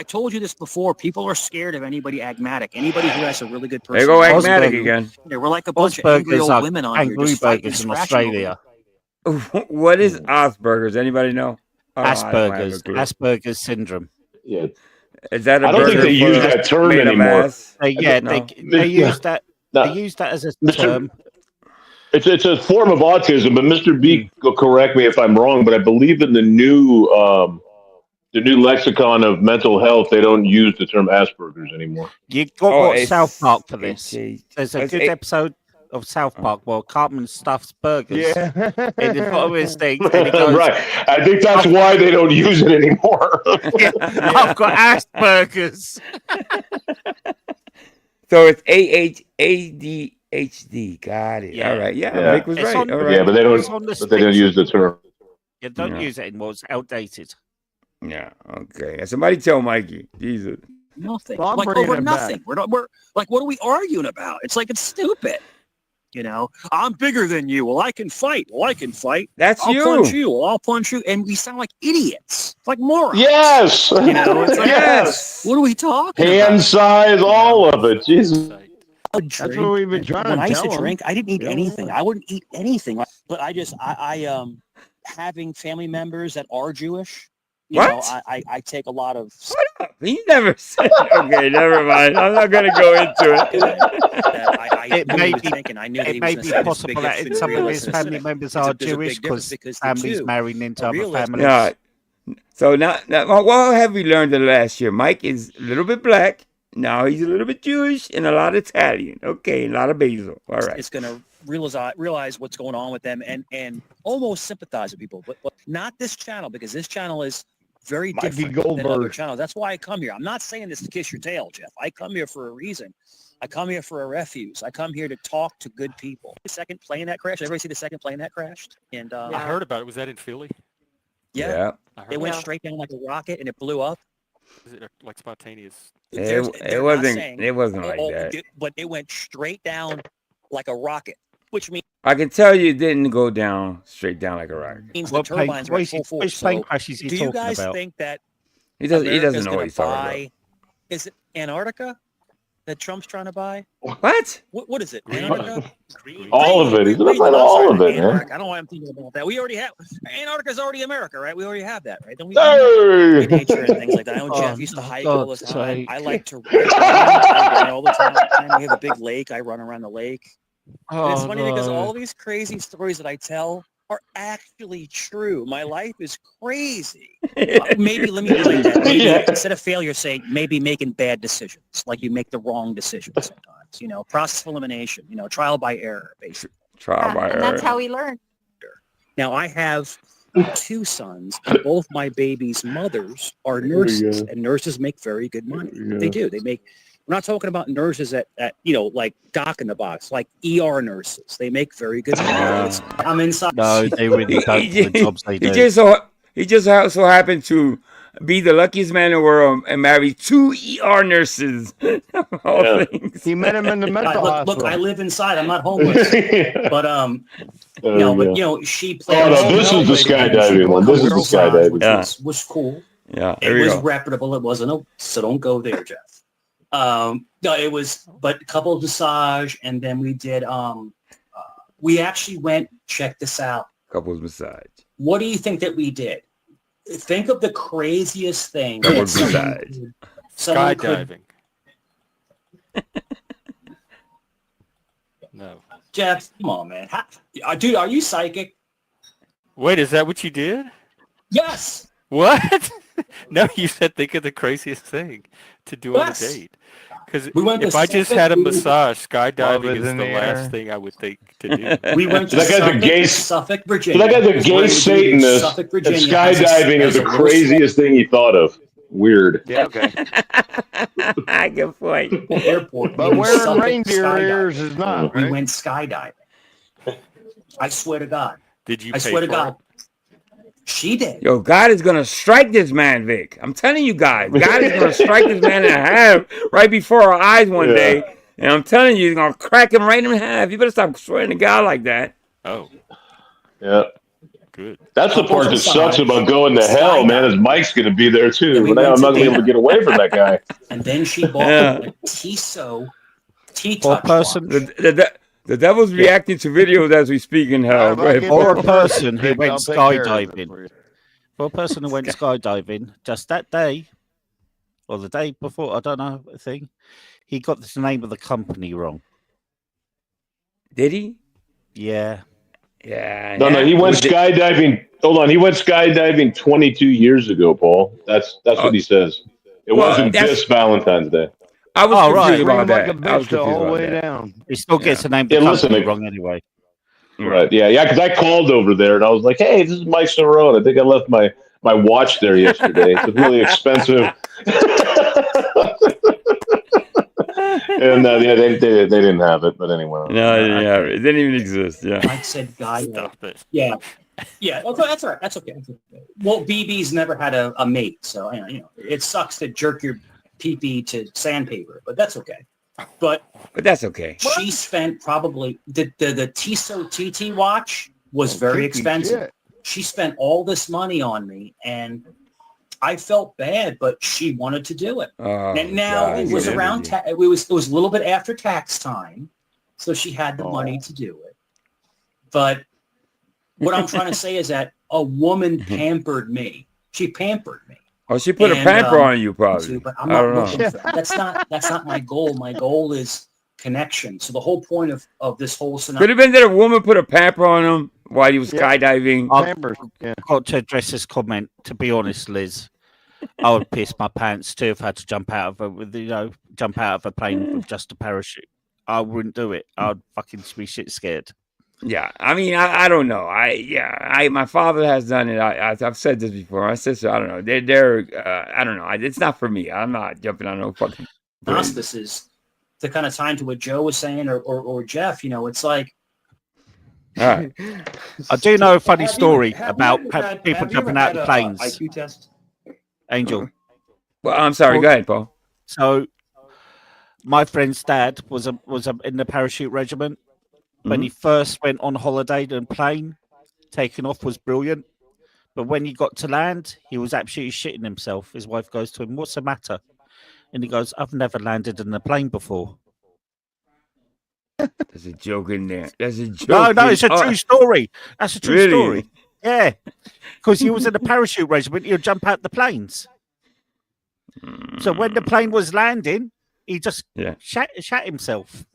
told you this before, people are scared of anybody agmatic. Anybody who has a really good There go agmatic again. Yeah, we're like a bunch of angry old women on here. Just fighting in Australia. What is Asperger's? Anybody know? Asperger's syndrome. Yeah. Is that a I don't think they use that term anymore. They use that. They use that as a term. It's a form of autism, but Mr. B, correct me if I'm wrong, but I believe in the new lexicon of mental health, they don't use the term Asperger's anymore. You got to watch South Park for this. There's a good episode of South Park where Cartman stuffs burgers in the bottom of his thing. And he goes, right. I think that's why they don't use it anymore. I've got Asperger's. So it's ADHD. Got it. All right. Yeah, Mike was right. All right. Yeah, but they don't use the term. You don't use it anymore. It's outdated. Yeah. Okay. Somebody tell Mikey. Jesus. Nothing. Well, like over nothing. We're like, what are we arguing about? It's like, it's stupid. You know, I'm bigger than you. Well, I can fight. Well, I can fight. I'll punch you. Well, I'll punch you. And we sound like idiots, like morons. Yes. You know, it's like, yes. What are we talking about? Hand size, all of it. Jesus. That's what we've been trying to tell When I used to them. drink, I didn't eat anything. I wouldn't eat anything. But I having family members that are Jewish. You know, I take a lot of. What up? He never said. Okay, never mind. I'm not going to go into it. It may be possible that some of his family members are Jewish because families marrying into other families. Yeah. So now, what have we learned in the last year? Mike is a little bit black. Now he's a little bit Jewish and a lot Italian. Okay, a lot of basil. All right. It's going to realize what's going on with them and almost sympathize with people, but not this channel, because this channel is very different than other channels. That's why I come here. I'm not saying this to kiss your tail, Jeff. I come here for a reason. I come here for a refuge. I come here to talk to good people. The second plane that crashed. Everybody see the second plane that crashed? And I heard about it. Was that in Philly? Yeah. It went straight down like a rocket and it blew up. Is it like spontaneous? It wasn't like that. But it went straight down like a rocket, which means I can tell you it didn't go down straight down like a rocket. the turbines were full force. Which plane crashes do you guys think that he doesn't know what he's talking about? Is it Antarctica that Trump's trying to buy? What? What is it? Antarctica? All of it. He's going to find all of it, man. I don't know why I'm thinking about that. We already have Antarctica's already America, right? We already have that, right? Don't we? Hey! Nature and things like that. I know Jeff used to hike all the time. I like to run all the time. We have a big lake. I run around the lake. And it's funny because all these crazy stories that I tell are actually true. My life is crazy. Maybe let me like that. Maybe instead of failure, say maybe making bad decisions. Like you make the wrong decisions sometimes. You know, process of elimination. You know, trial by error, basically. Trial by error. And that's how we learn. Now I have 2 sons, and both my babies' mothers are nurses, and nurses make very good money. They do. They make. We're not talking about nurses at like Doc in the Box, like ER nurses. They make very good money. I'm inside. No, they really don't. The jobs they do. He just so happened to be the luckiest man in the world and marry 2 ER nurses. He met him in the mental hospital. Look, I live inside. I'm not homeless. But she played. Oh no, this is the skydiving one. This is the skydiving. Which was cool. Yeah, it was reputable. It wasn't so don't go there, Jeff. No, it was, but couples massage, and then we did. We actually went. Check this out. Couples massage. What do you think that we did? Think of the craziest thing. Couples massage. Skydiving. No. Jeff, come on, man. Dude, are you psychic? Wait, is that what you did? Yes. What? No, you said think of the craziest thing to do on a date. Because if I just had a massage, skydiving is the last thing I would think to do. We went to Suffolk, Virginia. That guy's a gay Satanist. And skydiving is the craziest thing he thought of. Weird. Yeah, okay. Good point. Airport, But wearing reindeer ears is not, We right? went skydiving. I swear to God. Did you I pay swear to for God. She did. Yo, God is gonna strike this man, Vic. I'm telling you guys, God is gonna strike this man in half right before our eyes one day. And I'm telling you, he's gonna crack him right in half. You better stop swearing to God like that. Oh. Yeah. Good. That's the part that sucks about going to hell, man, is Mike's going to be there too. we But I'm went not to going to be able to dinner. get away from that guy. And then she bought a Tissot T-touch person. The devil's reacting to videos as we speak in hell. Go ahead, Or a Paul. person who Vic, went I'll take care of it skydiving. For a person who went skydiving just that day, or the day before, I don't know, I think, he got the name of the company wrong. Did he? Yeah. Yeah. No, he went skydiving. Hold on, he went skydiving 22 years ago, Paul. That's what he says. It wasn't this Valentine's Day. I was confused about Scream like that. a I was bitch the confused whole about way that. down. He still gets the name of the company wrong anyway. Right, yeah, because I called over there and I was like, "Hey, this is Mike Cerrone. I think I left my watch there yesterday. It's really expensive." And yeah, they didn't have it, but anyway. No, yeah, it didn't even exist. Yeah. Mike said, "Guy, yeah, yeah, okay, that's all right. That's okay. Well, BB's never had a mate, so you know, it sucks to jerk your pee-pee to sandpaper, but that's okay. But that's okay. She spent probably the Tissot TT watch was very expensive. shit. She spent all this money on me, and I felt bad, but she wanted to do it. Oh, And now God, it was yeah. around it was a little bit after tax time, so she had the money to do it. But what I'm trying to say is that a woman pampered me. She pampered me. Oh, she put a pamper on you, probably. But I I'm not don't looking know. for that. That's not my goal. My goal is connection. So the whole point of this whole Could scenario. have been that a woman put a pamper on him while he was skydiving. I've got to address this comment. To be honest, Liz, I would piss my pants too if I had to jump out of a plane with just a parachute. I wouldn't do it. I'd fucking be shit scared. Yeah, I mean, I don't know. My father has done it. I've said this before. My sister, I don't know. They're I don't know. It's not for me. I'm not jumping on no fucking plane. Hospice is to kind of tie into what Joe was saying or Jeff. You know, it's like. All right. I do know a funny story about have people you jumping ever out had of a planes. IQ test? Angel. Well, I'm sorry. Go ahead, Paul. So, my friend's dad was in the parachute regiment. When he first went on holiday, the plane taking off was brilliant. But when he got to land, he was absolutely shitting himself. His wife goes to him, "What's the matter?" And he goes, "I've never landed in a plane before." There's a joke in there. There's a joke. No, it's a true story. That's a true Really? story. Yeah. Because he was in the parachute regiment, he'll jump out the planes. So when the plane was landing, he just shat himself.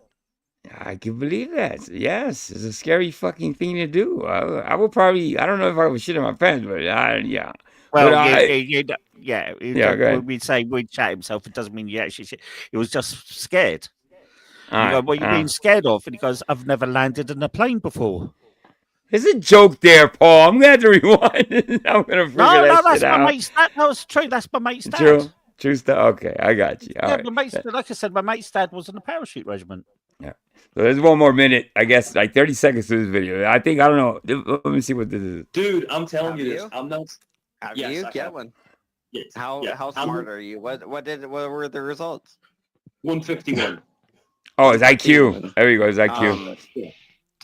I can believe that. Yes, it's a scary fucking thing to do. I would probably. I don't know if I would shit in my pants, but yeah. Well, But go ahead. we'd say we'd chat himself. It doesn't mean you actually shit. He was just scared. All You go, right, what are you all being right. scared of? And he goes, "I've never landed in a plane before." There's a joke there, Paul. I'm gonna have to rewind. I'm gonna figure that That's shit out. my mate's dad. No, it's true. That's my mate's dad. True stuff. Okay, I got you. All Yeah, right. my mate's, like I said, my mate's dad was in the parachute regiment. Yeah. So there's one more minute, I guess, like 30 seconds to this video. I think I don't know. Let me see what this is. Dude, I'm telling you this. you? I'm not. Have Yes, you I get have. one? Yes. How Yeah. smart are you? What were the results? 151. Oh, it's IQ. There we go. It's IQ.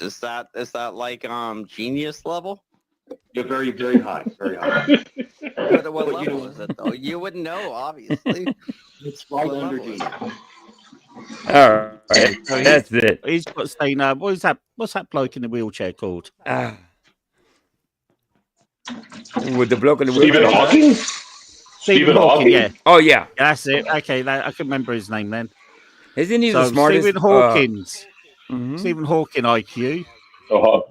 Is that like genius level? You're very, very high. Very high. What level is it though? You wouldn't know, obviously. It's right under genius. All right. That's it. He's got saying, what's that bloke in the wheelchair called? With the bloke in the Stephen wheelchair. Hawking? Stephen Hawking, yeah. Oh, yeah. That's it. Okay, I can remember his name then. Isn't he the smartest? Stephen Hawkins. Stephen Hawking IQ. Oh,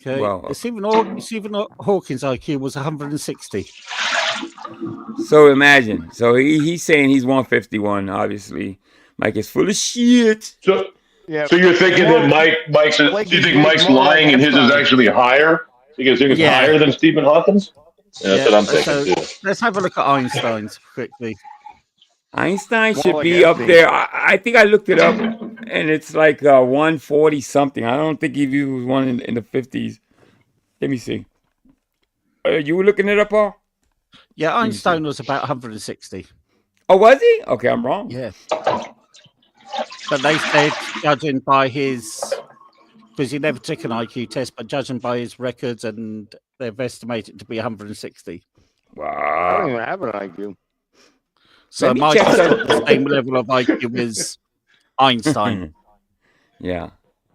Okay. Well, Stephen Hawking's IQ was 160. So imagine. So he's saying he's 151, obviously. Mike is full of shit. So you're thinking that do you think Mike's lying and his is actually higher? You guys think it's higher than Stephen Hawking's? That's what I'm thinking too. Let's have a look at Einstein's quickly. Einstein should be up there. I think I looked it up, and it's like 140 something. I don't think he was one in the 50s. Let me see. You were looking it up, Paul? Yeah, Einstein was about 160. Oh, was he? Okay, I'm wrong. Yeah. But they said, judging by his, because he never took an IQ test, but judging by his records, and they've estimated to be 160. Wow. I don't even have an IQ. So Michael's got the same level of IQ as Einstein. Yeah.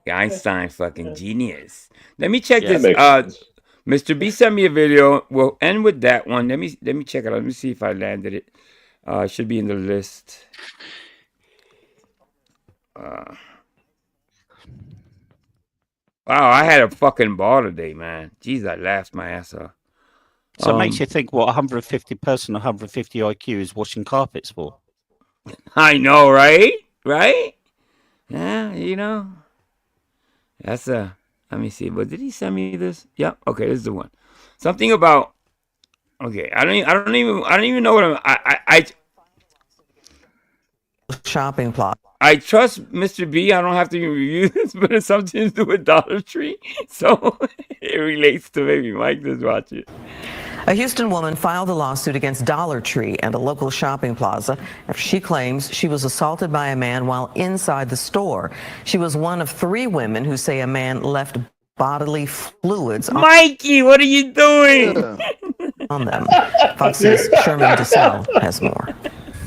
Einstein's fucking genius. Let me check this. Sense. Mr. B sent me a video. We'll end with that one. Let me check it out. Let me see if I landed it. It should be in the list. Wow, I had a fucking ball today, man. Jeez, I laughed my ass off. So it makes you think what 150 person, 150 IQ is washing carpets for. I know, right? Right? Yeah, you know. That's a. Let me see. But did he send me this? Yep. Okay, this is the one. Something about. Okay, I don't even know what I shopping plot. I trust Mr. B. I don't have to even review this, but it's something to do with Dollar Tree, so it relates to maybe Mike. Just watch it. A Houston woman filed a lawsuit against Dollar Tree and a local shopping plaza after she claims she was assaulted by a man while inside the store. She was one of 3 women who say a man left bodily fluids Mikey, what are you doing? on them. Fox's Sherman DeSalle has more.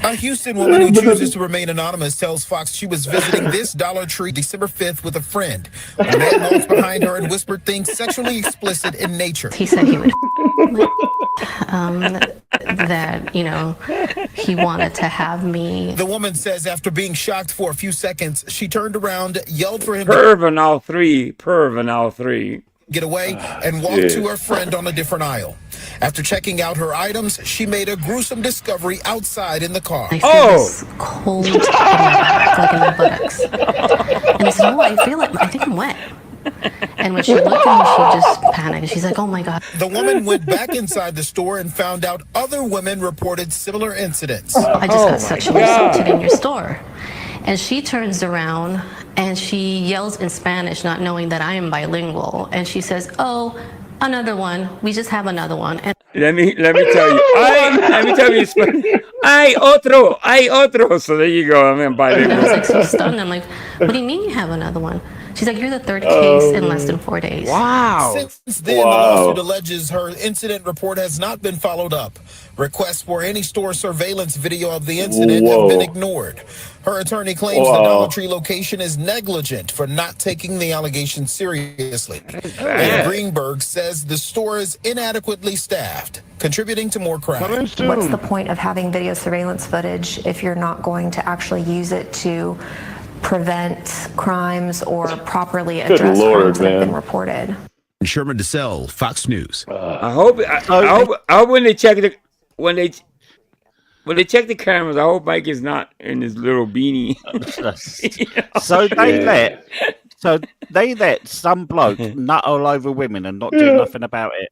A Houston woman who chooses to remain anonymous tells Fox she was visiting this Dollar Tree December 5th with a friend. A man walked behind her and whispered things sexually explicit in nature. He said he would that, you know, he wanted to have me. The woman says after being shocked for a few seconds, she turned around, yelled for him Perv and all three. Get away and walked to her friend on a different aisle. After checking out her items, she made a gruesome discovery outside in the car. I feel this cold in my back, like in my buttocks. And I said, oh, I think I'm wet. And when she looked at me, she just panicked. She's like, oh my God. The woman went back inside the store and found out other women reported similar incidents. I just got sexually assaulted in your store. And she turns around and she yells in Spanish, not knowing that I am bilingual. And she says, oh, another one. We just have another one. And let me tell you. Let me tell you. Ay otro. So there you go. I'm bilingual. I was like so stunned. I'm like, what do you mean you have another one? She's like, you're the 3rd case in less than 4 days. Wow. Since then, the lawsuit alleges her incident report has not been followed up. Requests for any store surveillance video of the incident have been ignored. Her attorney claims the Dollar Tree location is negligent for not taking the allegation seriously. And Greenberg says the store is inadequately staffed, contributing to more crime. What's the point of having video surveillance footage if you're not going to actually use it to prevent crimes or properly address crimes that have been reported? Sherman DeSalle, Fox News. I hope when they check the cameras, I hope Mike is not in his little beanie. So they let some bloke nut all over women and not do nothing about it.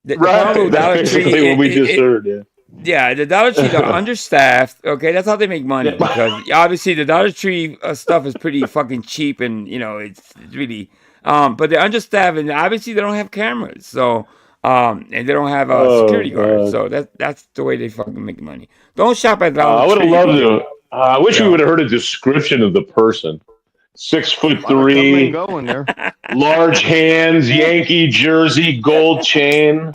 The problem with Dollar Tree, what we just heard. Yeah, the Dollar Tree are understaffed. Okay, that's how they make money. Because obviously the Dollar Tree stuff is pretty fucking cheap, and you know it's really. But they're understaffed, and obviously they don't have cameras. So, and they don't have security guards. So that's the way they fucking make money. Don't shop at Dollar Tree. I would have loved to. I wish we would have heard a description of the person. 6'3", large hands, Yankee jersey, gold chain.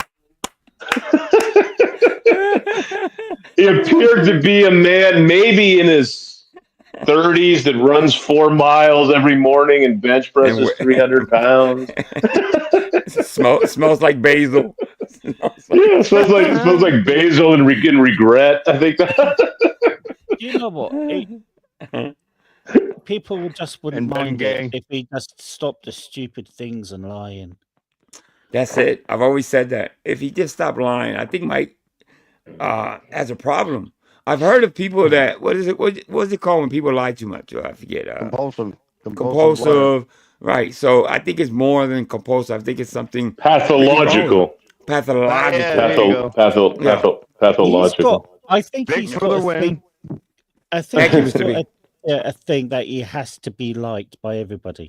He appeared to be a man maybe in his 30s that runs 4 miles every morning and bench presses 300 pounds. Smells like basil. It smells like basil and regret. I think. You know what? People just wouldn't mind it if he just stopped the stupid things and lying. That's it. I've always said that. If he just stopped lying, I think Mike has a problem. I've heard of people that what is it called when people lie too much? I forget. Compulsive. Right. So I think it's more than compulsive. I think it's something pathological. pathological. Pathological. I think he's got a thing. I think he's got a thing that he has to be liked by everybody.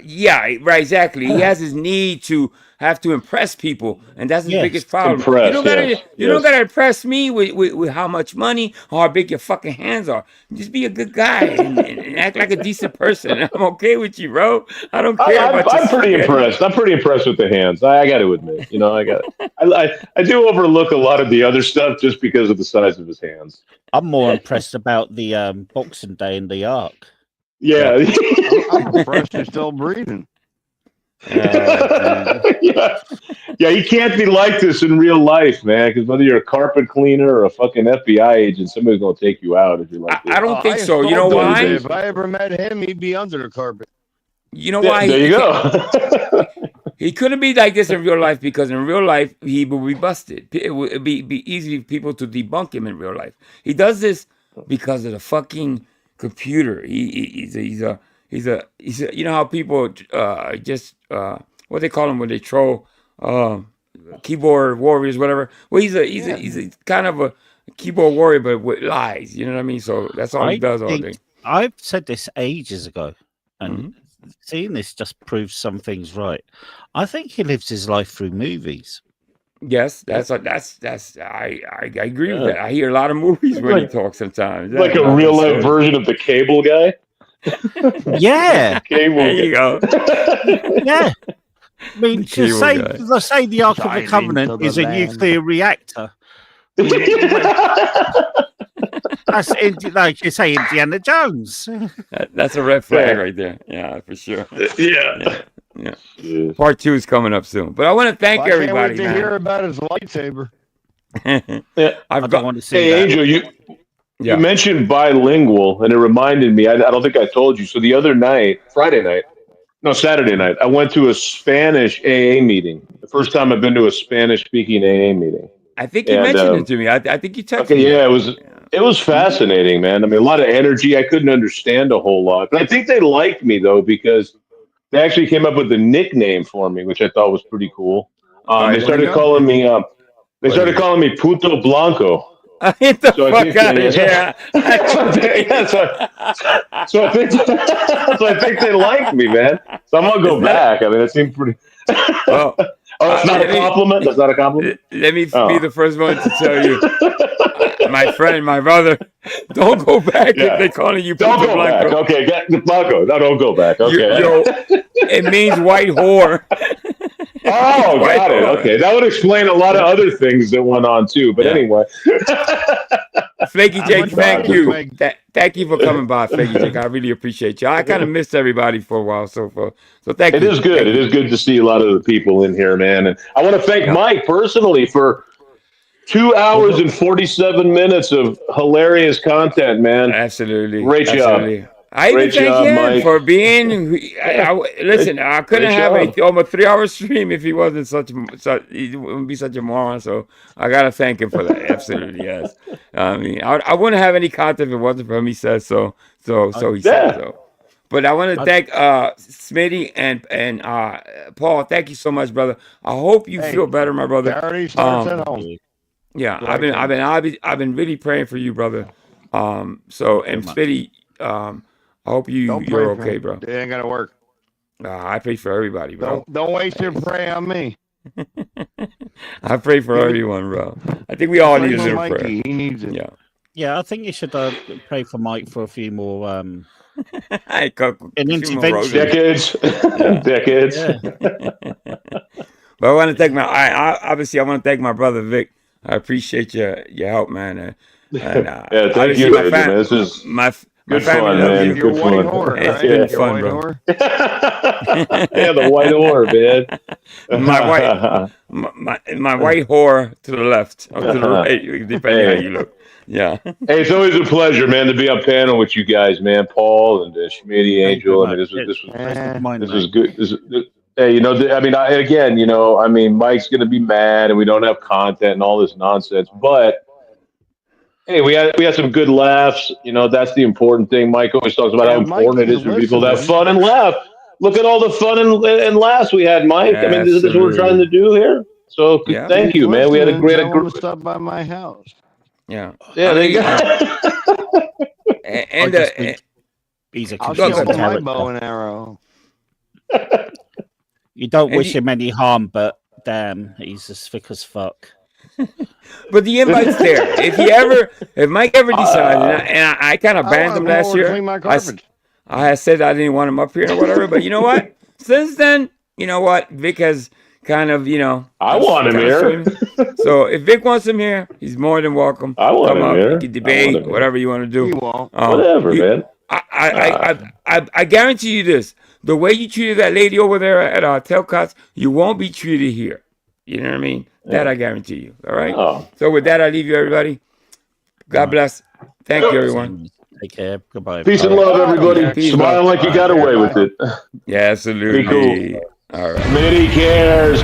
Yeah, right, exactly. He has his need to have to impress people, and that's his biggest problem. You don't gotta impress me with how much money or how big your fucking hands are. Just be a good guy and act like a decent person. I'm okay with you, bro. I don't care. I'm pretty impressed. I'm pretty impressed with the hands. I got to admit, I do overlook a lot of the other stuff just because of the size of his hands. I'm more impressed about the Boxing Day in the Ark. Yeah, I'm impressed he's still breathing. Yeah, he can't be like this in real life, man. Because whether you're a carpet cleaner or a fucking FBI agent, somebody's gonna take you out if you're like this. I don't think so. You know why? If I ever met him, he'd be under the carpet. You know why? There you go. He couldn't be like this in real life because in real life he will be busted. It would be easy for people to debunk him in real life. He does this because of the fucking computer. He's a you know how people just what they call them when they troll keyboard warriors, whatever. Well, he's a kind of a keyboard warrior, but with lies. You know what I mean? So that's all he does all day. I've said this ages ago, and seeing this just proves some things right. I think he lives his life through movies. Yes, that's I agree with that. I hear a lot of movies when he talks sometimes. Like a real life version of the Cable Guy. Yeah, Cable. There you go. Yeah, I mean, to say the Ark of the Covenant is a nuclear reactor. That's like you say, Indiana Jones. That's a red flag right there. Yeah, for sure. Yeah. Part 2 is coming up soon. But I want to thank everybody. I can't wait to hear about his lightsaber. I don't want to see Hey, Angel, you mentioned bilingual, and it reminded me. I don't think I told you. So the other night, Saturday night, I went to a Spanish AA meeting. The first time I've been to a Spanish-speaking AA meeting. I think you mentioned it to me. I think you texted me. Yeah, it was fascinating, man. I mean, a lot of energy. I couldn't understand a whole lot, but I think they liked me though because they actually came up with a nickname for me, which I thought was pretty cool. They started calling me. They started calling me Puto Blanco. Get the fuck out of here! So I think they like me, man. So I'm gonna go back. I mean, it seemed pretty. Oh, that's not a compliment. That's not a compliment. Let me be the first one to tell you, my friend, my brother, don't go back if they're calling you. Don't go back. Okay, Blanco. No, don't go back. Okay. It means white whore. Oh, got it. Okay, that would explain a lot of other things that went on too. But anyway, Flaky Jake, thank you. Thank you for coming by, Flaky Jake. I really appreciate you. I kind of missed everybody for a while, so thank you. It is good. It is good to see a lot of the people in here, man. And I want to thank Mike personally for 2 hours and 47 minutes of hilarious content, man. Absolutely, great job. I even thank him for being. Listen, I couldn't have almost 3-hour stream if he wasn't he wouldn't be such a moron. So I gotta thank him for that. Absolutely, yes. I mean, I wouldn't have any content if it wasn't for him. He says so. So he said so. But I want to thank Smitty and Paul. Thank you so much, brother. I hope you feel better, my brother. Charity starts at home. Yeah, I've been really praying for you, brother. So and Smitty, I hope you're okay, bro. It ain't gonna work. I pray for everybody, bro. Don't waste your prayer on me. I pray for everyone, bro. I think we all need a little prayer. He needs it. Yeah, I think you should pray for Mike for a few more interventions. Decades. Yeah. But I want to thank I want to thank my brother Vic. I appreciate your help, man. Thank you, man. This is good fun, man. Good fun. It's been fun, bro. The white whore, man. My white whore to the left or to the right, depending how you look. Yeah. Hey, it's always a pleasure, man, to be on panel with you guys, man. Paul and Schmitty, Angel. I mean, this was good. Hey, Mike's gonna be mad, and we don't have content and all this nonsense, but. Hey, we had some good laughs. That's the important thing. Mike always talks about how important it is for people to have fun and laugh. Look at all the fun and laughs we had, Mike. I mean, this is what we're trying to do here. So thank you, man. We had a great group. Stop by my house. Yeah. Yeah, there you go. He's a I'll show confusing him my character. bow and arrow. You don't wish him any harm, but damn, he's as thick as fuck. But the invite's there. If Mike ever decides, and I kind of banned him last year. I had said I didn't want him up here or whatever, but you know what? Since then, you know what? Vic has kind of, I want him here. So if Vic wants him here, he's more than welcome. I want him here. You can debate, whatever you want to do. He won't. Whatever, man. I guarantee you this. The way you treated that lady over there at Telcots, you won't be treated here. You know what I mean? That I guarantee you. All right? Oh. So with that, I leave you, everybody. God bless. Thank you, everyone. Take care. Goodbye. Peace and love, everybody. Peace, Smile like you got away with it. Yeah, absolutely. Be cool. All right. Many cares.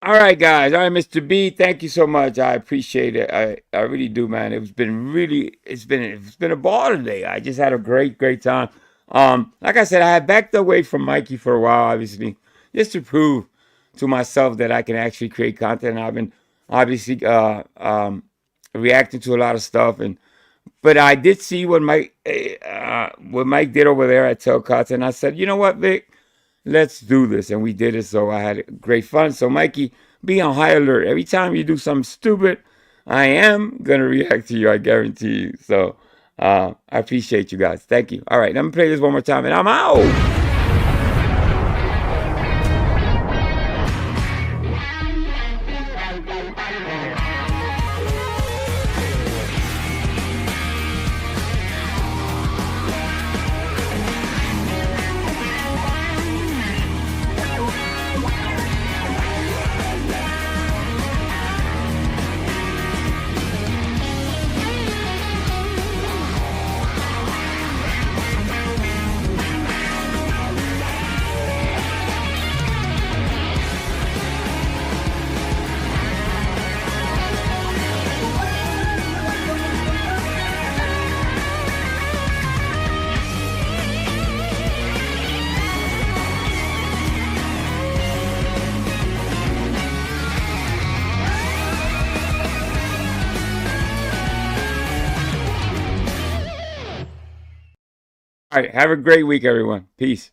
All right, guys. All right, Mr. B. Thank you so much. I appreciate it. I really do, man. It's been a ball today. I just had a great time. Like I said, I had backed away from Mikey for a while, obviously, just to prove to myself that I can actually create content. I've been obviously reacting to a lot of stuff, but I did see what Mike did over there at Telcots, and I said, you know what, Vic? Let's do this. And we did it. So I had great fun. So Mikey, be on high alert. Every time you do something stupid, I am going to react to you. I guarantee you. So I appreciate you guys. Thank you. All right. Let me play this one more time and I'm out. All right. Have a great week, everyone. Peace.